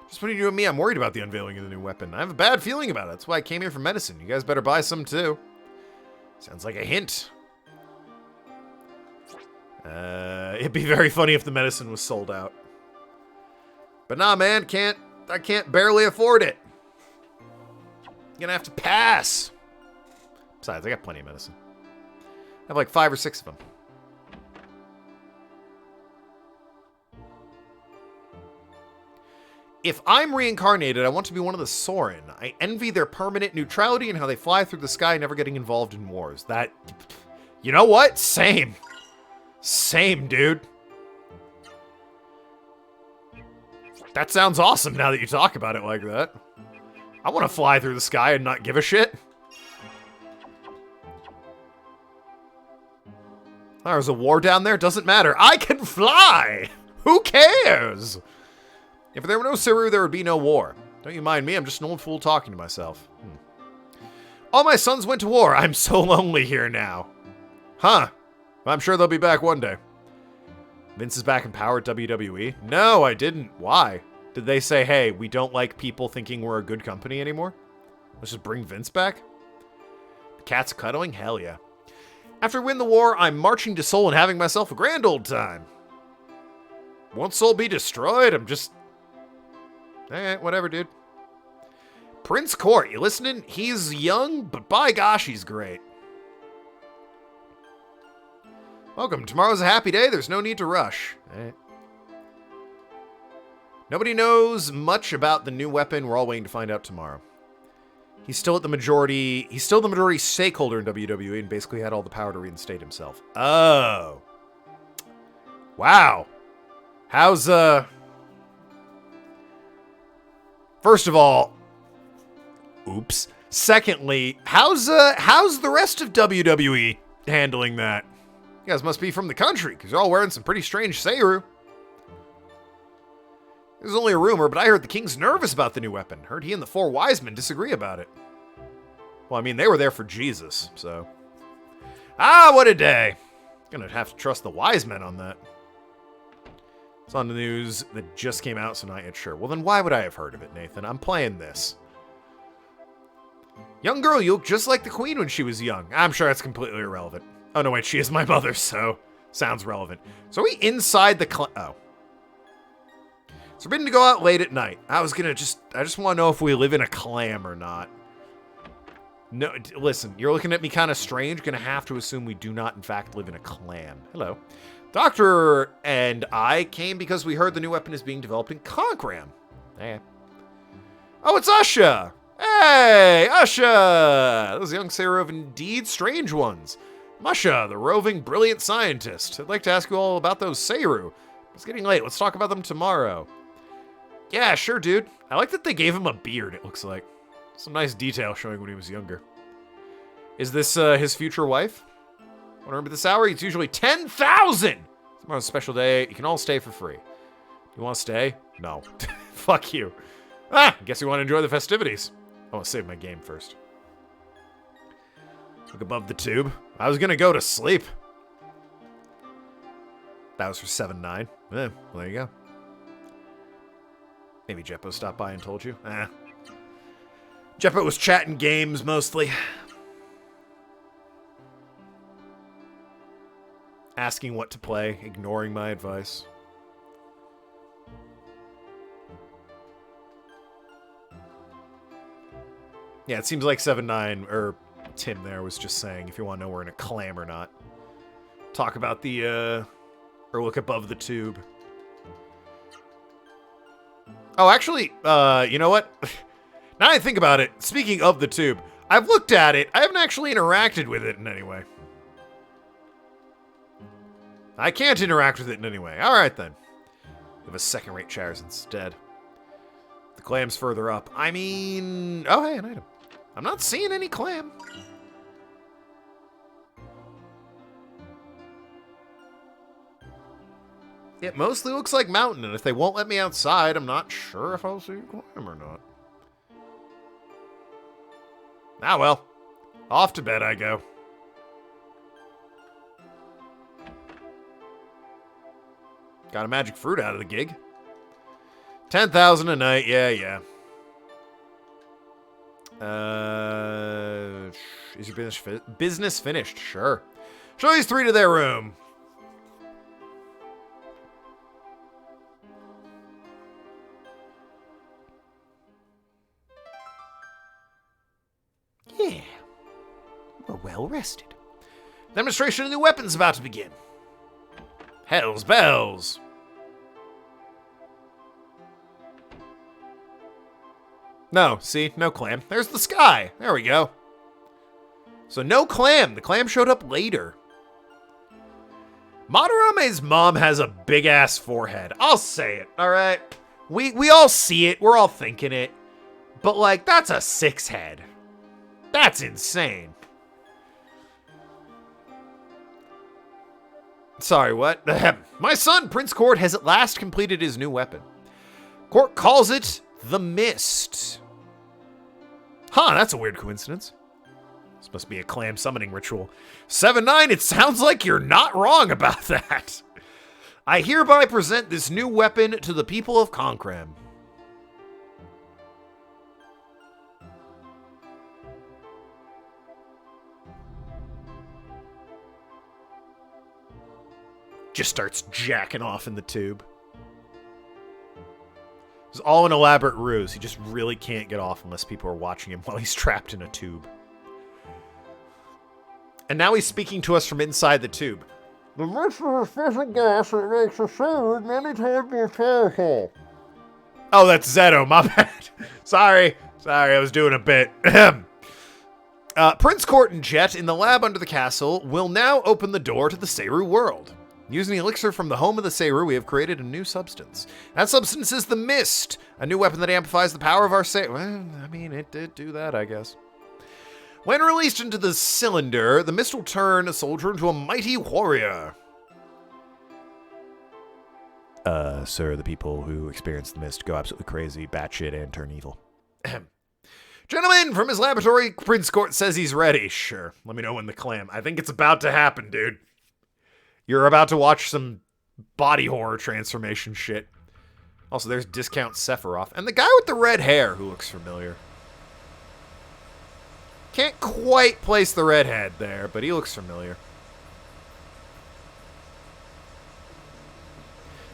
Just between you and me, I'm worried about the unveiling of the new weapon. I have a bad feeling about it. That's why I came here for medicine. You guys better buy some too. Sounds like a hint. It'd be very funny if the medicine was sold out. But nah, man, I can't barely afford it. I'm gonna have to pass. Besides, I got plenty of medicine. I have like 5 or 6 of them. If I'm reincarnated, I want to be one of the Sorin. I envy their permanent neutrality and how they fly through the sky, never getting involved in wars. That, you know what? Same. Same, dude. That sounds awesome now that you talk about it like that. I want to fly through the sky and not give a shit. There's a war down there. Doesn't matter. I can fly. Who cares? If there were no Siru, there would be no war. Don't you mind me? I'm just an old fool talking to myself. All my sons went to war. I'm so lonely here now. Huh. I'm sure they'll be back one day. Vince is back in power at WWE? No, I didn't. Why? Did they say, hey, we don't like people thinking we're a good company anymore? Let's just bring Vince back? The cat's cuddling? Hell yeah. After we win the war, I'm marching to Seoul and having myself a grand old time. Won't Seoul be destroyed? I'm just... whatever, dude. Prince Court, you listening? He's young, but by gosh, he's great. Welcome. Tomorrow's a happy day. There's no need to rush. Nobody knows much about the new weapon. We're all waiting to find out tomorrow. He's still the majority stakeholder in WWE and basically had all the power to reinstate himself. Oh. Wow. How's, First of all, oops. Secondly, how's the rest of WWE handling that? You guys must be from the country, because you're all wearing some pretty strange Seiru. This is only a rumor, but I heard the king's nervous about the new weapon. Heard he and the 4 wise men disagree about it. Well, I mean, they were there for Jesus, so... Ah, what a day. Gonna have to trust the wise men on that. It's on the news that just came out, so not yet sure. Well, then why would I have heard of it, Nathan? I'm playing this. Young girl, you look just like the queen when she was young. I'm sure that's completely irrelevant. Oh, no, wait, she is my mother, so sounds relevant. So are we inside the oh. It's forbidden to go out late at night. I just want to know if we live in a clam or not. No, listen, you're looking at me kind of strange. Gonna have to assume we do not, in fact, live in a clam. Hello. Doctor and I came because we heard the new weapon is being developed in Concram. Hey. Oh, it's Usha! Hey, Usha! Those young Seiru have indeed strange ones. Musha, the roving, brilliant scientist. I'd like to ask you all about those Seiru. It's getting late. Let's talk about them tomorrow. Yeah, sure, dude. I like that they gave him a beard, it looks like. Some nice detail showing when he was younger. Is this his future wife? Want to remember this hour? It's usually 10,000! Tomorrow's a special day. You can all stay for free. You want to stay? No. Fuck you. Ah, guess you want to enjoy the festivities. I want to save my game first. Look above the tube. I was going to go to sleep. That was for 7-9. Well, there you go. Maybe Jeppo stopped by and told you. Jeppo was chatting games, mostly. Asking what to play, ignoring my advice. Yeah, it seems like 7-9, or Tim there was just saying, if you want to know we're in a clam or not. Talk about the, or look above the tube. Oh, actually, you know what? Now I think about it, speaking of the tube, I've looked at it. I haven't actually interacted with it in any way. I can't interact with it in any way. All right, then. We have a second-rate chairs instead. The clam's further up. I mean... Oh, hey, an item. I'm not seeing any clam. It mostly looks like mountain, and if they won't let me outside, I'm not sure if I'll see a clam or not. Ah, well. Off to bed I go. Got a magic fruit out of the gig. 10,000 a night. Yeah, yeah. Is your business finished? Sure. Show these 3 to their room. Yeah. We're well rested. Demonstration of new weapons about to begin. Hell's bells. No, see? No clam. There's the sky. There we go. So no clam. The clam showed up later. Madarame's mom has a big-ass forehead. I'll say it, all right? We all see it. We're all thinking it. But, like, that's a 6 head. That's insane. Sorry, what? My son, Prince Court, has at last completed his new weapon. Court calls it the Mist. Huh, that's a weird coincidence. This must be a clam summoning ritual. 7-9, it sounds like you're not wrong about that. I hereby present this new weapon to the people of Concram. Just starts jacking off in the tube. It's all an elaborate ruse. He just really can't get off unless people are watching him while he's trapped in a tube. And now he's speaking to us from inside the tube. The mixture of special gas that makes the food many times more powerful. Oh, that's Zeto. My bad. Sorry, I was doing a bit. Prince Court and Jet in the lab under the castle will now open the door to the Seiru world. Using the elixir from the home of the Seiru, we have created a new substance. That substance is the Mist, a new weapon that amplifies the power of our Seiru. Well, I mean, it did do that, I guess. When released into the cylinder, the Mist will turn a soldier into a mighty warrior. Sir, the people who experience the Mist go absolutely crazy, batshit, and turn evil. Gentlemen, from his laboratory, Prince Court says he's ready. Sure, let me know when the clam. I think it's about to happen, dude. You're about to watch some body horror transformation shit. Also, there's Discount Sephiroth. And the guy with the red hair who looks familiar. Can't quite place the redhead there, but he looks familiar.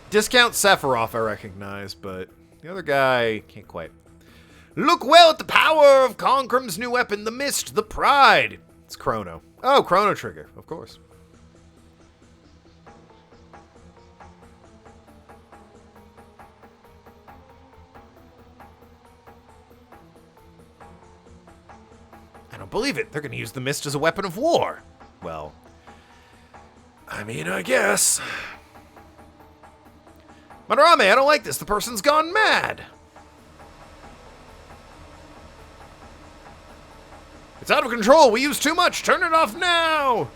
Discount Sephiroth I recognize, but the other guy can't quite. Look well at the power of Concram's new weapon, the Mist, the Pride. It's Chrono. Oh, Chrono Trigger, of course. I don't believe it. They're going to use the Mist as a weapon of war. Well, I mean, I guess. Madarame, I don't like this. The person's gone mad. It's out of control. We use too much. Turn it off now.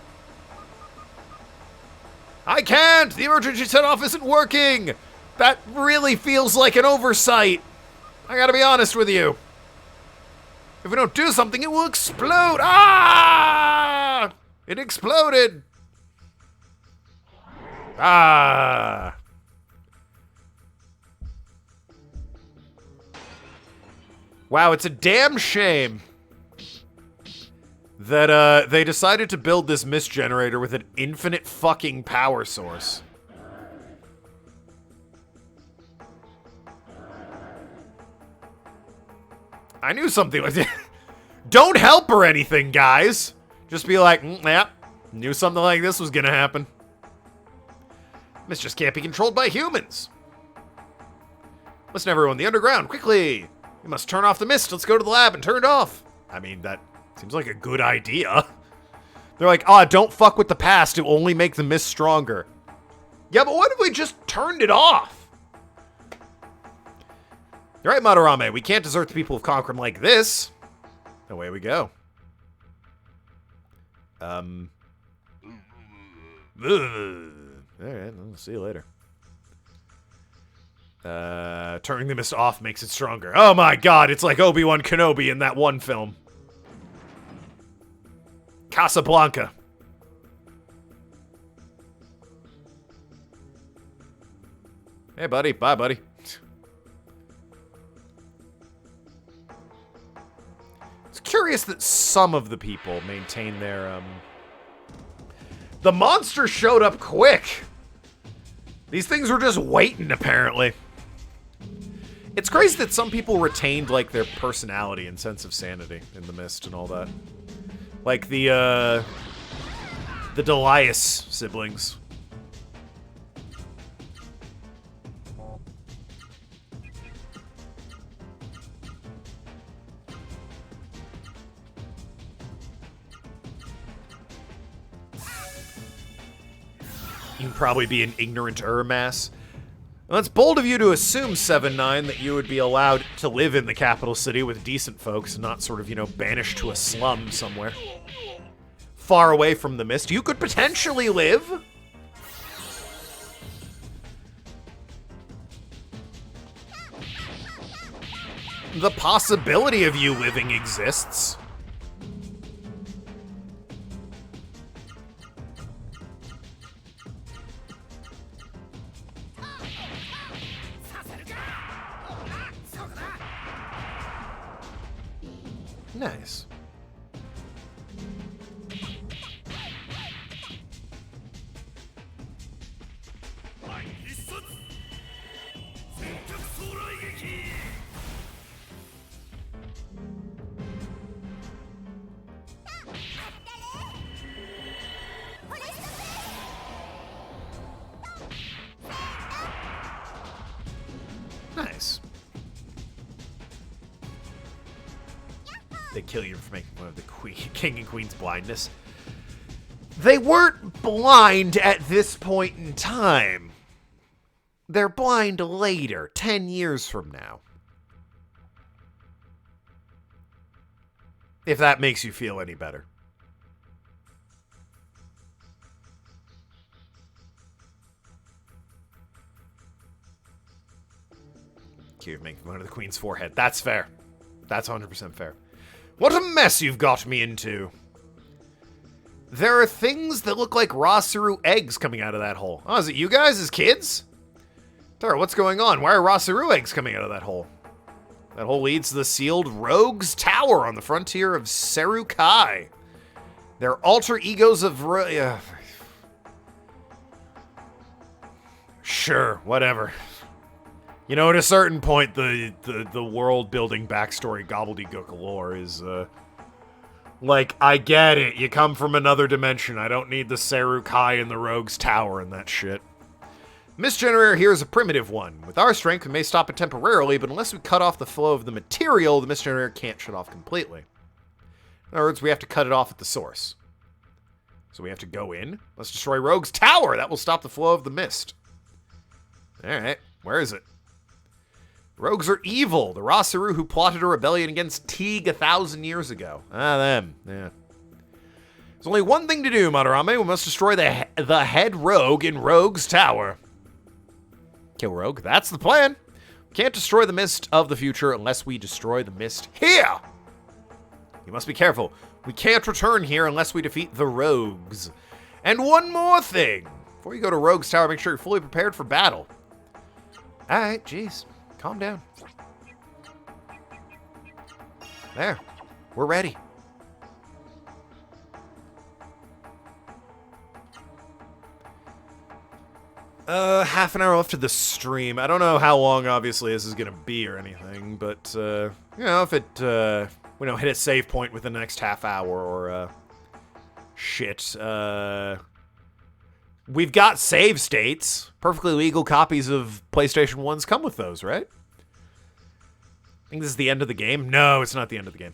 I can't. The emergency set-off isn't working. That really feels like an oversight. I gotta be honest with you. If we don't do something, it will explode. Ah! It exploded. Ah. Wow, it's a damn shame that they decided to build this mist generator with an infinite fucking power source. I knew something like that. Don't help or anything, guys. Just be like, yeah, knew something like this was gonna happen. Mist just can't be controlled by humans. Listen, everyone, the underground, quickly. You must turn off the mist. Let's go to the lab and turn it off. I mean, that seems like a good idea. They're like, don't fuck with the past. It will only make the mist stronger. Yeah, but what if we just turned it off? You're right, Madarame. We can't desert the people of Concram like this. Away we go. Alright, I'll see you later. Turning the mist off makes it stronger. Oh my god, it's like Obi-Wan Kenobi in that one film. Casablanca. Hey, buddy. Bye, buddy. curious that some of the people maintain their, The monster showed up quick! These things were just waiting, apparently. It's crazy that some people retained, like, their personality and sense of sanity in the mist and all that. Like the Delias siblings. You can probably be an ignorant Urmass. Well, it's bold of you to assume, 7-9, that you would be allowed to live in the capital city with decent folks and not sort of, you know, banished to a slum somewhere. Far away from the mist. You could potentially live. The possibility of you living exists. Nice. Nice. They kill you for making fun of the king and queen's blindness. They weren't blind at this point in time. They're blind later, 10 years from now. If that makes you feel any better. You're making fun of the queen's forehead. That's fair. That's 100% fair. What a mess you've got me into. There are things that look like Rasaru eggs coming out of that hole. Oh, is it you guys as kids? Tara, what's going on? Why are Rasaru eggs coming out of that hole? That hole leads to the sealed Rogue's Tower on the frontier of Serukai. They're alter egos of... Sure, whatever. You know, at a certain point, the world-building backstory gobbledygook lore is, like, I get it. You come from another dimension. I don't need the Serukai and the Rogue's Tower and that shit. Mist generator here is a primitive one. With our strength, we may stop it temporarily, but unless we cut off the flow of the material, the mist generator can't shut off completely. In other words, we have to cut it off at the source. So we have to go in. Let's destroy Rogue's Tower. That will stop the flow of the mist. Alright, where is it? Rogues are evil. The Rasaru who plotted a rebellion against Teague 1,000 years ago. Ah, them. Yeah. There's only one thing to do, Madarame. We must destroy the head rogue in Rogue's Tower. Kill Rogue. That's the plan. We can't destroy the mist of the future unless we destroy the mist here. You must be careful. We can't return here unless we defeat the Rogues. And one more thing. Before you go to Rogue's Tower, make sure you're fully prepared for battle. Alright, jeez. Calm down. There. We're ready. Half an hour left to the stream. I don't know how long, obviously, this is going to be or anything, but, you know, if it, we don't hit a save point within the next half hour or, shit, we've got save states. Perfectly legal copies of PlayStation 1s come with those, right? I think this is the end of the game. No, it's not the end of the game.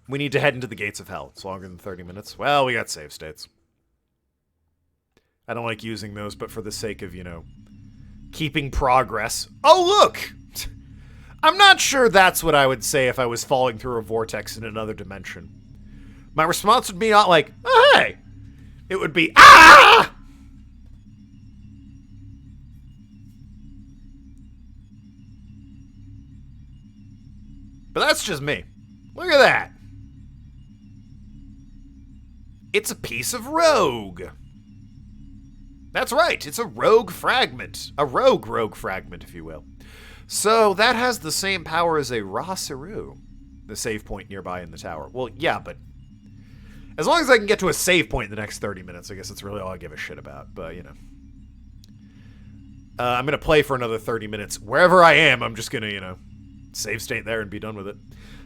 We need to head into the gates of hell. It's longer than 30 minutes. Well, we got save states. I don't like using those, but for the sake of, you know, keeping progress. Oh, look! I'm not sure that's what I would say if I was falling through a vortex in another dimension. My response would be not like, oh, hey! It would be, ah! But that's just me. Look at that. It's a piece of rogue. That's right, it's a rogue fragment. A rogue fragment, if you will. So that has the same power as a Rasaru. the save point nearby in the tower. Well, yeah, but as long as I can get to a save point in the next 30 minutes, I guess that's really all I give a shit about. But, you know. I'm going to play for another 30 minutes. Wherever I am, I'm just going to, you know, save state there and be done with it.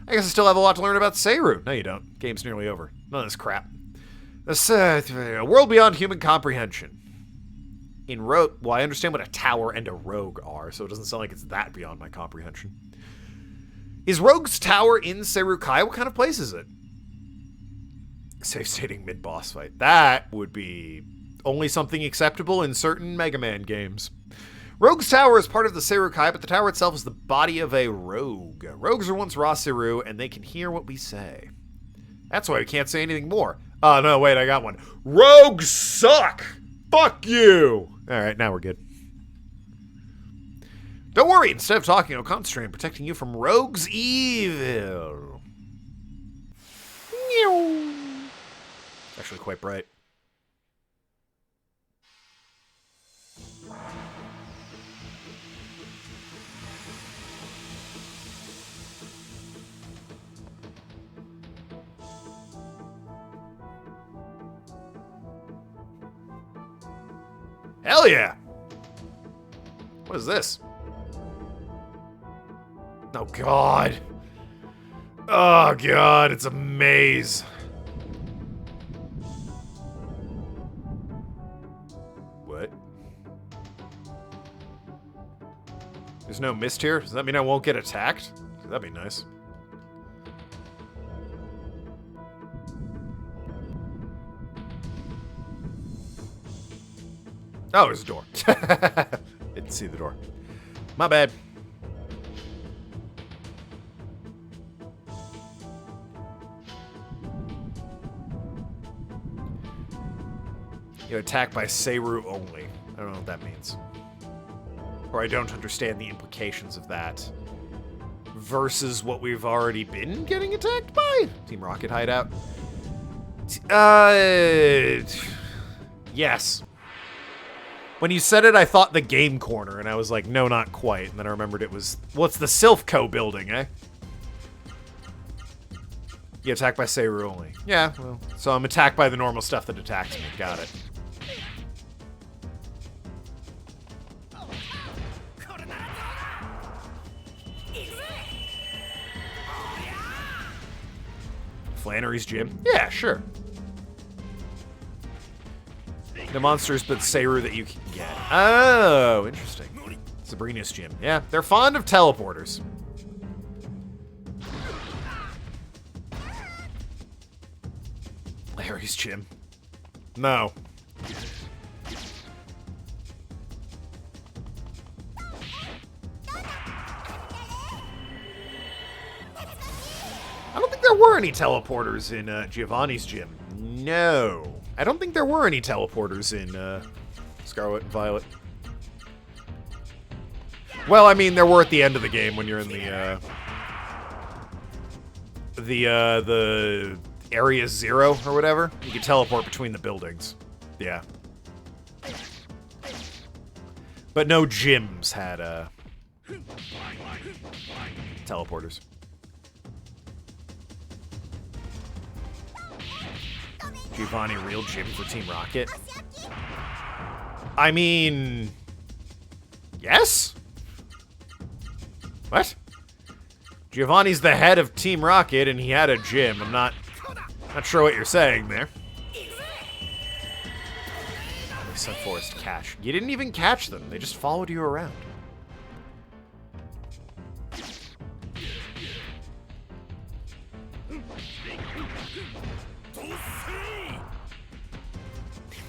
I guess I still have a lot to learn about Seiru. No, you don't. Game's nearly over. None of this crap. This, a world beyond human comprehension. In Rogue, well, I understand what a tower and a rogue are, so it doesn't sound like it's that beyond my comprehension. Is Rogue's Tower in Seiru Kai? What kind of place is it? Save stating mid-boss fight. That would be only something acceptable in certain Mega Man games. Rogue's Tower is part of the Seiru Kai, but the tower itself is the body of a rogue. Rogues are once raw Seiru, and they can hear what we say. That's why we can't say anything more. Oh, no, wait, I got one. Rogues suck! Fuck you! Alright, now we're good. Don't worry, instead of talking, I'll concentrate on protecting you from Rogue's evil. Actually quite bright. Hell yeah! What is this? Oh god. Oh god, it's a maze. What? There's no mist here? Does that mean I won't get attacked? That'd be nice. Oh, there's a door. Didn't see the door. My bad. You're attacked by Seiru only. I don't know what that means. Or I don't understand the implications of that. Versus what we've already been getting attacked by? Team Rocket hideout. Yes. When you said it, I thought the game corner, and I was like, no, not quite. And then I remembered it was, well, it's the Silphco building, eh? You attacked by Seiru only. Yeah, well, so I'm attacked by the normal stuff that attacks me. Got it. Flannery's gym? Yeah, sure. The monsters, but Seiru that you can get. Oh, interesting. Sabrina's gym. Yeah, they're fond of teleporters. Larry's gym. No. I don't think there were any teleporters in Giovanni's gym. No. I don't think there were any teleporters in Scarlet and Violet. Well, I mean, there were at the end of the game when you're in the Area 0 or whatever. You can teleport between the buildings. Yeah. But no gyms had teleporters. Giovanni real gym for Team Rocket? I mean... yes? What? Giovanni's the head of Team Rocket and he had a gym. I'm not sure what you're saying there. Sunforest catch. You didn't even catch them. They just followed you around.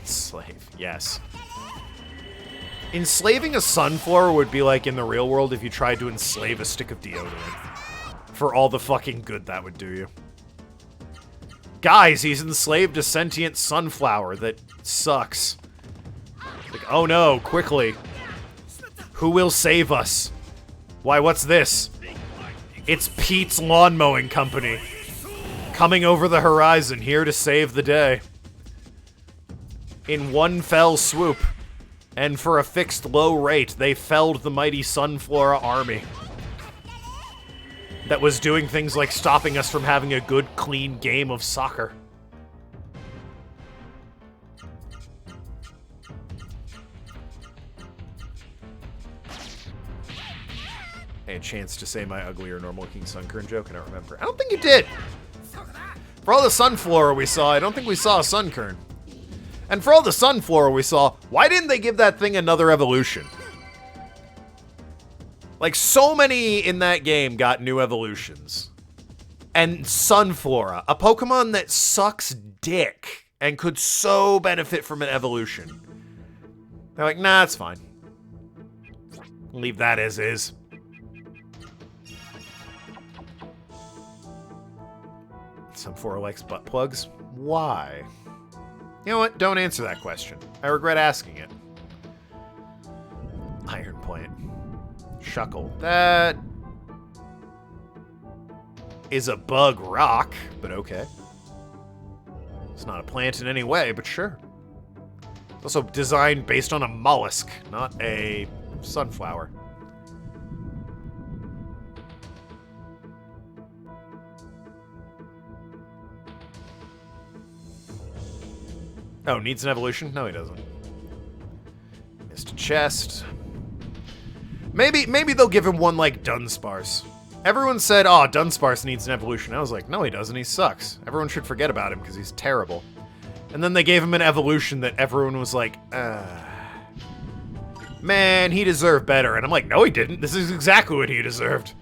Enslave, yes. Enslaving a sunflower would be like in the real world if you tried to enslave a stick of deodorant. For all the fucking good that would do you. Guys, he's enslaved a sentient sunflower that sucks. Like, oh no, quickly. Who will save us? Why, what's this? It's Pete's Lawn Mowing Company. Coming over the horizon, here to save the day. In one fell swoop, and for a fixed low rate, they felled the mighty Sunflora army. that was doing things like stopping us from having a good, clean game of soccer. I had a chance to say my ugly or normal-looking Sunkern joke, I don't remember. I don't think you did! For all the Sunflora we saw, I don't think we saw a Sunkern. And for all the Sunflora we saw, why didn't they give that thing another evolution? Like, so many in that game got new evolutions. And Sunflora, a Pokemon that sucks dick and could so benefit from an evolution. They're like, nah, it's fine. Leave that as is. Sunflora likes butt plugs. Why? You know what? Don't answer that question. I regret asking it. Iron Plant. Shuckle. That is a bug rock, but okay. It's not a plant in any way, but sure. It's also designed based on a mollusk, not a sunflower. Oh, needs an evolution? No, he doesn't. Missed a chest. Maybe they'll give him one like Dunsparce. Everyone said, oh, Dunsparce needs an evolution. I was like, no, he doesn't. He sucks. Everyone should forget about him because he's terrible. And then they gave him an evolution that everyone was like, man, he deserved better. And I'm like, no, he didn't. This is exactly what he deserved.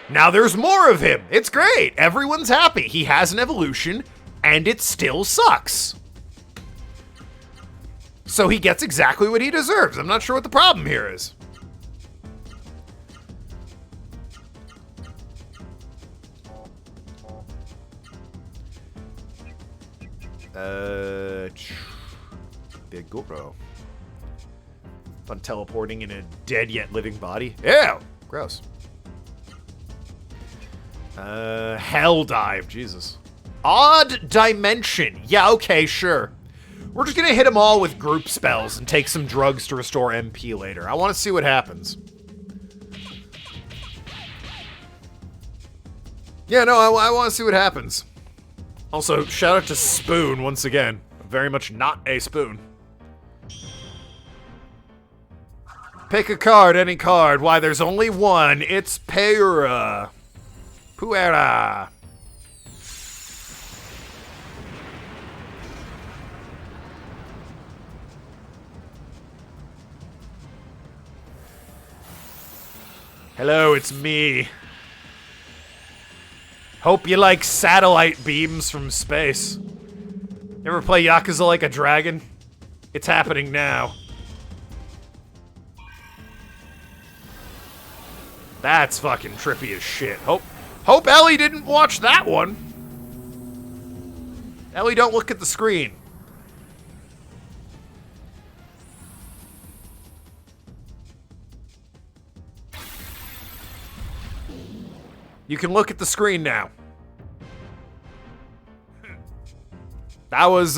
Now there's more of him. It's great. Everyone's happy. He has an evolution, and it still sucks. So he gets exactly what he deserves. I'm not sure what the problem here is. Big GoPro. Fun teleporting in a dead yet living body. Ew! Gross. Hell dive. Jesus. Odd dimension. Yeah, okay, sure. We're just gonna hit them all with group spells and take some drugs to restore MP later. I want to see what happens. Yeah, no, I want to see what happens. Also, shout out to Spoon once again. Very much not a spoon. Pick a card, any card. Why, there's only one. It's Puera. Puera. Hello, it's me. Hope you like satellite beams from space. You ever play Yakuza Like a Dragon? It's happening now. That's fucking trippy as shit. Hope Ellie didn't watch that one. Ellie, don't look at the screen. You can look at the screen now. That was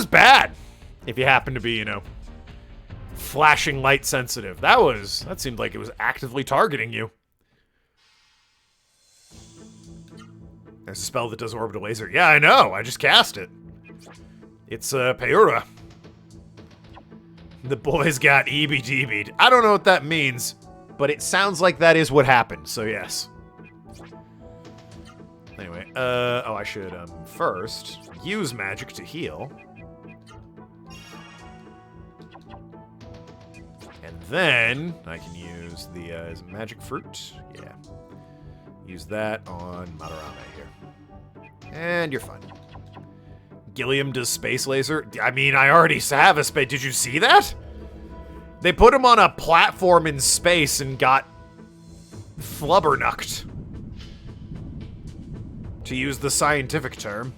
bad. If you happen to be, you know, flashing light sensitive. That seemed like it was actively targeting you. There's a spell that does orbital laser. Yeah, I know. I just cast it. It's Puera. The boys got EBDB'd. I don't know what that means, but it sounds like that is what happened. So yes. Anyway, oh, I should, first use magic to heal. And then I can use the, is it magic fruit? Yeah. Use that on Madarame here. And you're fine. Gilliam does space laser. I mean, I already have a space. Did you see that? They put him on a platform in space and got flubbernucked. To use the scientific term.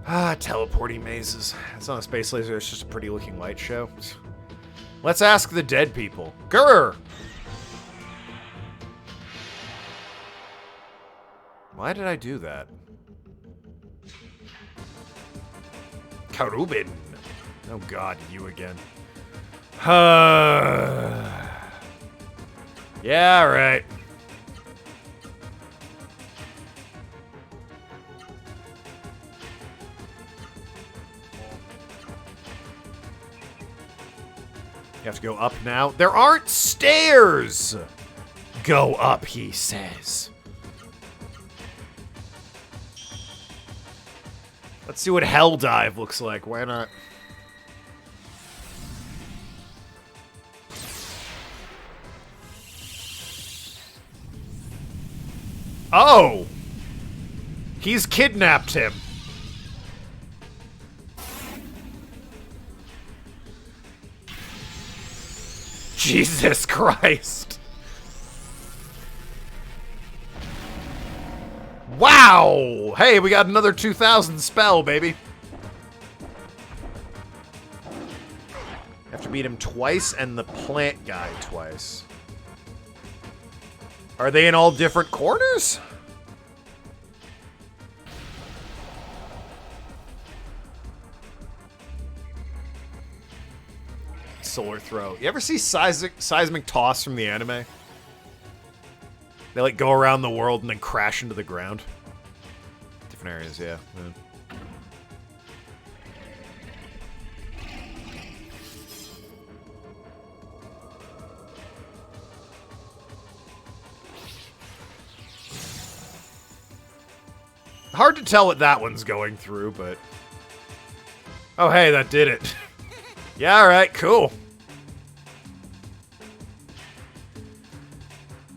Ah, teleporting mazes. It's not a space laser, it's just a pretty looking light show. Let's ask the dead people. Grr! Why did I do that? Karubin. Oh god, you again. Yeah, right. You have to go up now. There aren't stairs! Go up, he says. Let's see what Hell Dive looks like. Why not? Oh! He's kidnapped him. Jesus Christ. Wow! Hey, we got another 2,000 spell, baby. You have to beat him twice and the plant guy twice. Are they in all different corners? Solar throw. You ever see seismic toss from the anime? They like go around the world and then crash into the ground. Different areas, yeah. Hard to tell what that one's going through, but... Oh, hey, that did it. Yeah, alright, cool.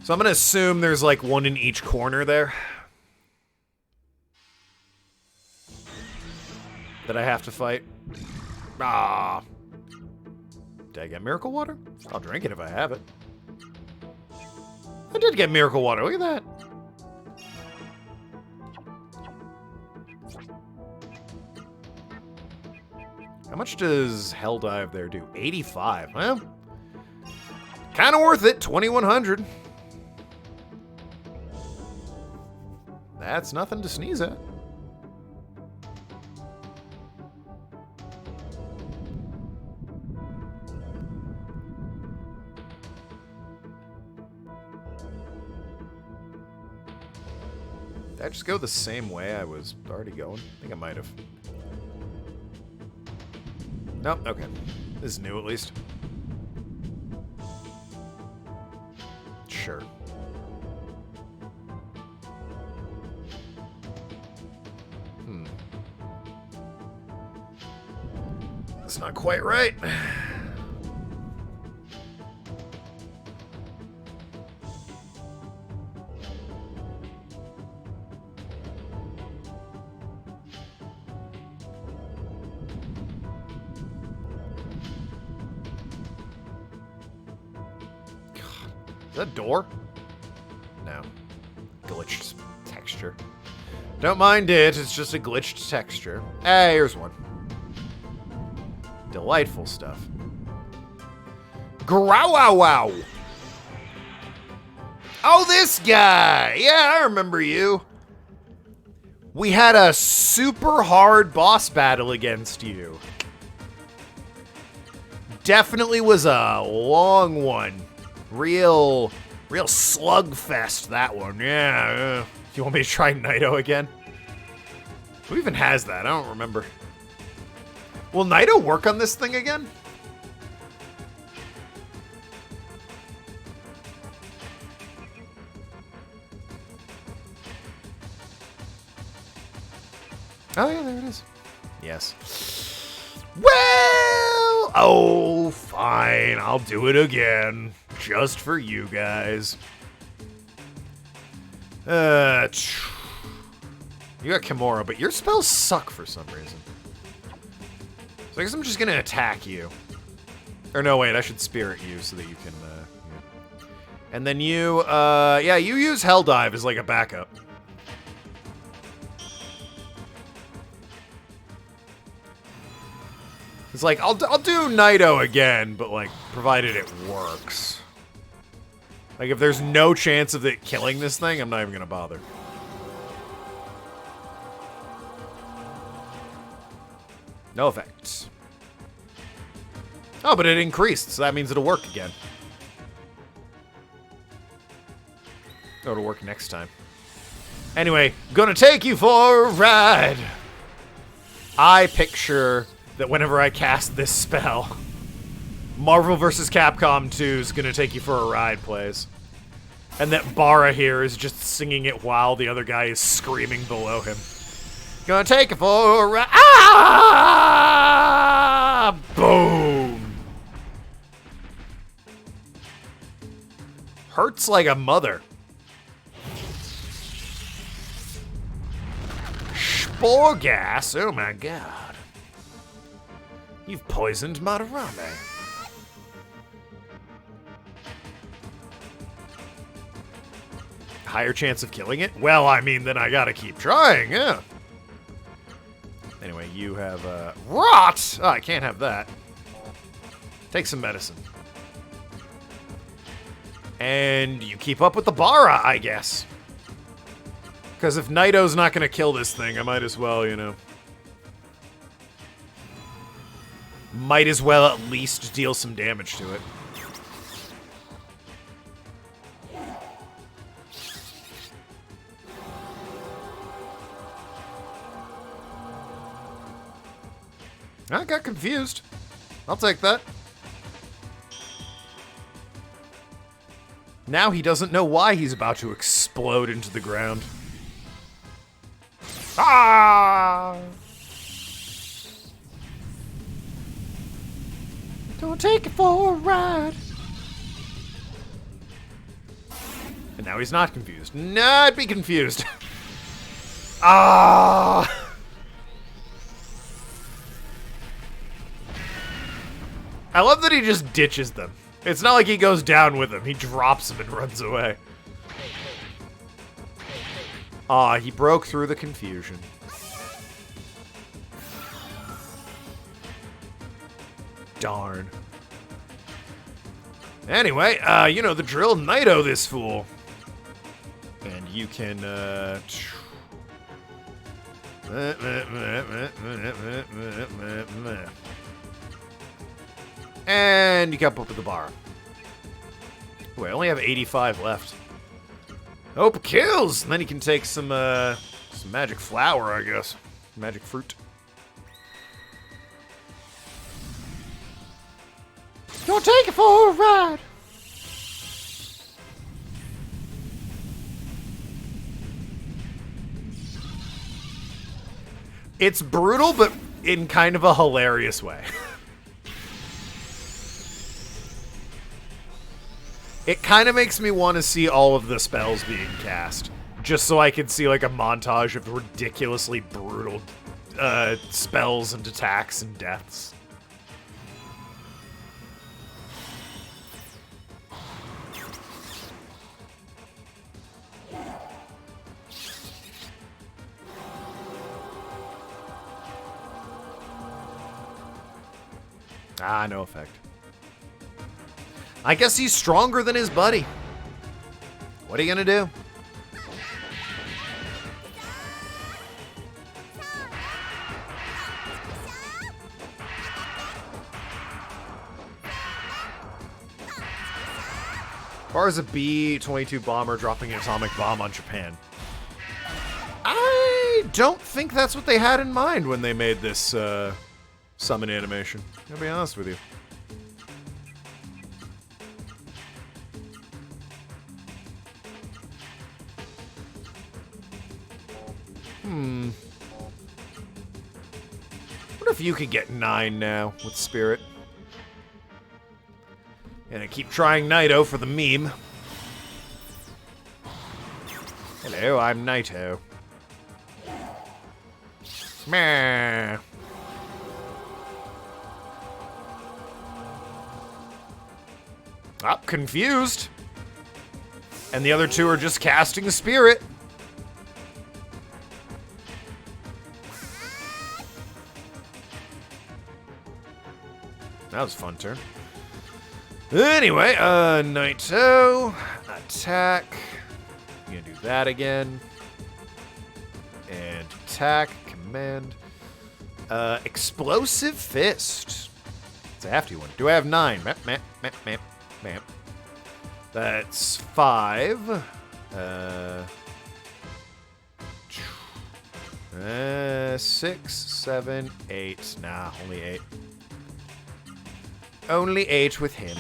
So I'm gonna assume there's like one in each corner there. That I have to fight. Ah. Did I get miracle water? I'll drink it if I have it. I did get miracle water, look at that. How much does Hell Dive there do? 85. Well, kind of worth it. 2,100. That's nothing to sneeze at. Did I just go the same way I was already going? I think I might have. Nope, okay. This is new at least. Sure. That's not quite right. Is that a door? No. Glitched texture. Don't mind it, it's just a glitched texture. Hey, here's one. Delightful stuff. Grow-wow-wow! Oh, this guy! Yeah, I remember you. We had a super hard boss battle against you. Definitely was a long one. Real slugfest, that one. Yeah. You want me to try Naito again? Who even has that? I don't remember. Will Naito work on this thing again? Oh, yeah, there it is. Yes. Well, oh, fine. I'll do it again. Just for you guys. You got Kimura, but your spells suck for some reason. So I guess I'm just gonna attack you. Or no, wait, I should spirit you so that you can, yeah. And then you, yeah, you use Hell Dive as like a backup. It's like, I'll do Naito again, but, like, provided it works. Like, if there's no chance of it killing this thing, I'm not even gonna bother. No effects. Oh, but it increased, so that means it'll work again. Oh, it'll work next time. Anyway, gonna take you for a ride. I picture that whenever I cast this spell, Marvel vs. Capcom 2 is gonna take you for a ride plays. And that Bara here is just singing it while the other guy is screaming below him. Gonna take it for a ride. Ah! Boom. Hurts like a mother. Spore gas? Oh my god. You've poisoned Madarame. Higher chance of killing it? Well, I mean, then I gotta keep trying, yeah. Anyway, you have, rot! Oh, I can't have that. Take some medicine. And you keep up with the Bara, I guess. Because if Naito's not gonna kill this thing, I might as well, you know. Might as well at least deal some damage to it. I got confused. I'll take that. Now he doesn't know why he's about to explode into the ground. Ah! Don't take it for a ride. And now he's not confused. Not be confused. Ah! I love that he just ditches them. It's not like he goes down with them. He drops them and runs away. Ah, he broke through the confusion. Darn. Anyway, you know the drill. Naito this fool. And you can, and you kept up with the bar. Oh, I only have 85 left. Hope it kills! And then you can take some magic flower, I guess. Magic fruit. Don't take it for a ride! It's brutal, but in kind of a hilarious way. It kind of makes me want to see all of the spells being cast. Just so I can see, like, a montage of ridiculously brutal spells and attacks and deaths. Ah, no effect. I guess he's stronger than his buddy. What are you gonna do? As far as a B-22 bomber dropping an atomic bomb on Japan. I don't think that's what they had in mind when they made this summon animation. I'll be honest with you. What if you could get 9 now with Spirit? And I keep trying Naito for the meme. Hello, I'm Naito. Meh. Confused. And the other two are just casting the Spirit. That was a fun turn. Anyway, Naito, attack. I'm gonna do that again. And attack, command. Explosive Fist. It's a hefty one. Do I have 9? Map. That's 5. 6, 7, 8. Nah, only 8. Only 8 with him.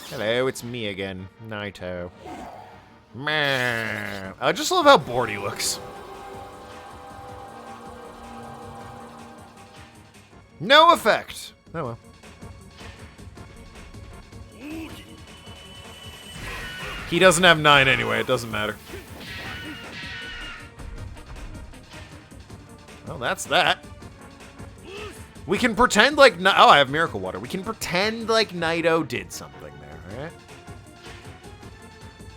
Hello, it's me again, Naito. Man, I just love how bored he looks. No effect. Oh well. He doesn't have 9 anyway, it doesn't matter. Well, that's that. We can pretend like... Oh, I have Miracle Water. We can pretend like Naito did something there, alright?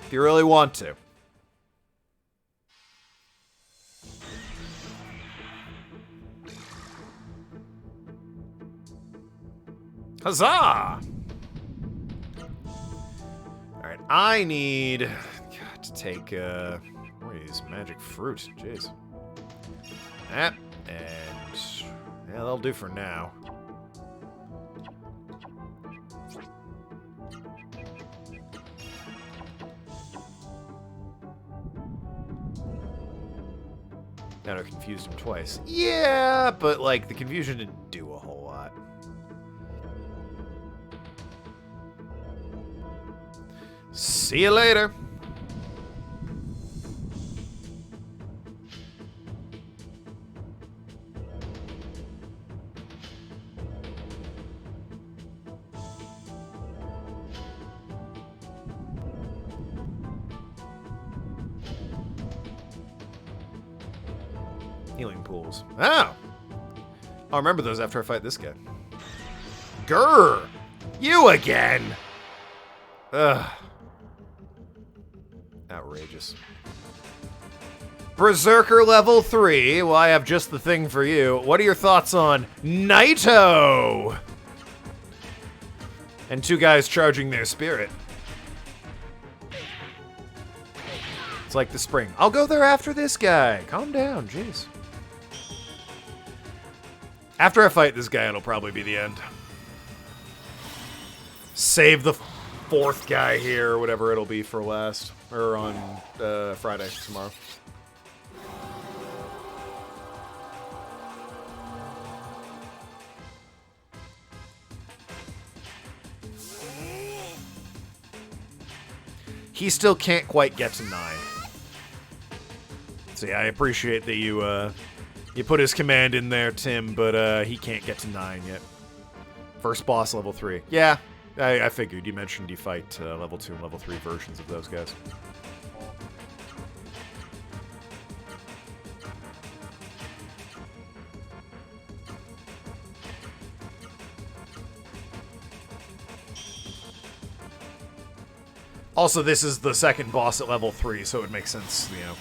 If you really want to. Huzzah! Alright, I need... God, to take, what is magic fruit? Jeez. That, and... yeah, that'll do for now. Now I confused him twice. Yeah, but, like, the confusion didn't do a whole lot. See you later. Healing pools. Oh! I'll remember those after I fight this guy. Grr! You again! Ugh. Outrageous. Berserker level 3. Well, I have just the thing for you. What are your thoughts on Naito? And 2 guys charging their spirit. It's like the spring. I'll go there after this guy. Calm down, jeez. After I fight this guy, it'll probably be the end. Save the 4th guy here, or whatever it'll be for last. Or on Friday, tomorrow. He still can't quite get to 9. So yeah, I appreciate that you put his command in there, Tim, but he can't get to 9 yet. First boss, level 3. Yeah, I figured. You mentioned you fight level 2 and level 3 versions of those guys. Also, this is the second boss at level 3, so it makes sense, you know.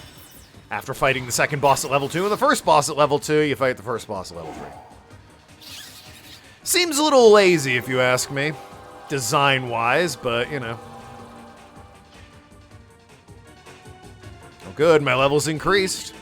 After fighting the second boss at level 2 and the first boss at level 2, you fight the first boss at level 3. Seems a little lazy, if you ask me. Design-wise, but, you know. Oh, good, my level's increased.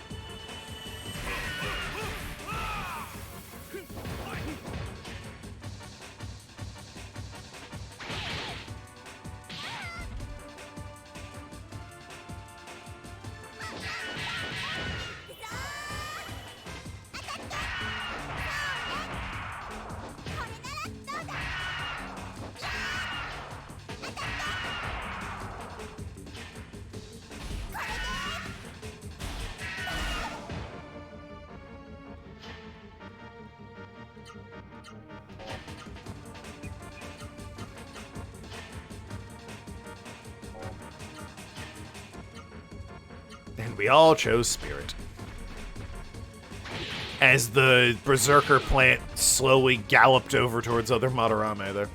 And we all chose Spirit. As the Berserker plant slowly galloped over towards other Madarame there.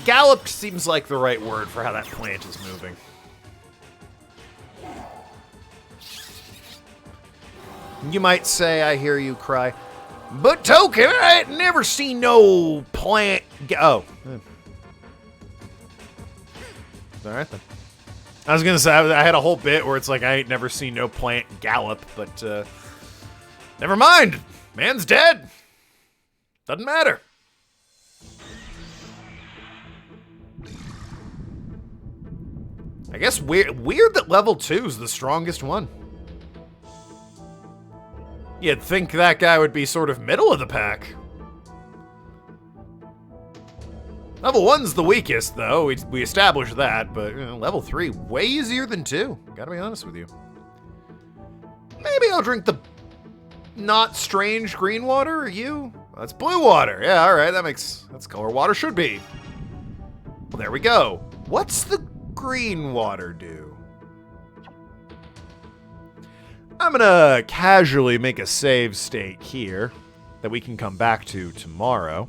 Galloped seems like the right word for how that plant is moving. You might say, I hear you cry, but Token, I ain't never seen no plant. Oh. Alright then. I was gonna say, I had a whole bit where it's like, I ain't never seen no plant gallop, but, never mind. Man's dead. Doesn't matter. I guess weird that level 2 is the strongest one. You'd think that guy would be sort of middle of the pack. Level 1's the weakest, though. We established that, but level 3, way easier than 2. Gotta be honest with you. Maybe I'll drink the not strange green water, or you? That's blue water. Yeah, alright, that's color water should be. Well, there we go. What's the green water do? I'm gonna casually make a save state here that we can come back to tomorrow.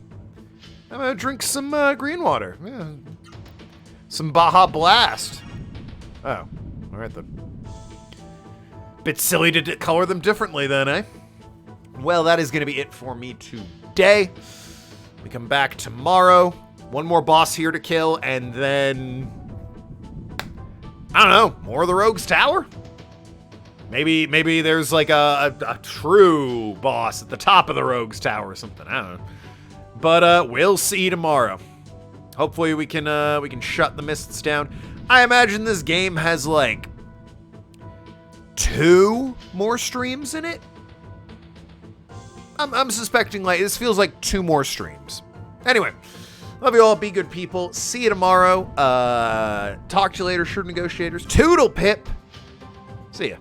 I'm gonna drink some green water. Yeah. Some Baja Blast. Oh, alright then. Bit silly to color them differently then, eh? Well, that is gonna be it for me today. We come back tomorrow. One more boss here to kill, and then I don't know, more of the Rogue's Tower? Maybe there's like a true boss at the top of the Rogue's Tower or something. I don't know. But we'll see tomorrow. Hopefully we can shut the mists down. I imagine this game has like 2 more streams in it. I'm suspecting like this feels like 2 more streams. Anyway, love you all. Be good people. See you tomorrow. Talk to you later, Sure Negotiators. Toodle pip. See ya.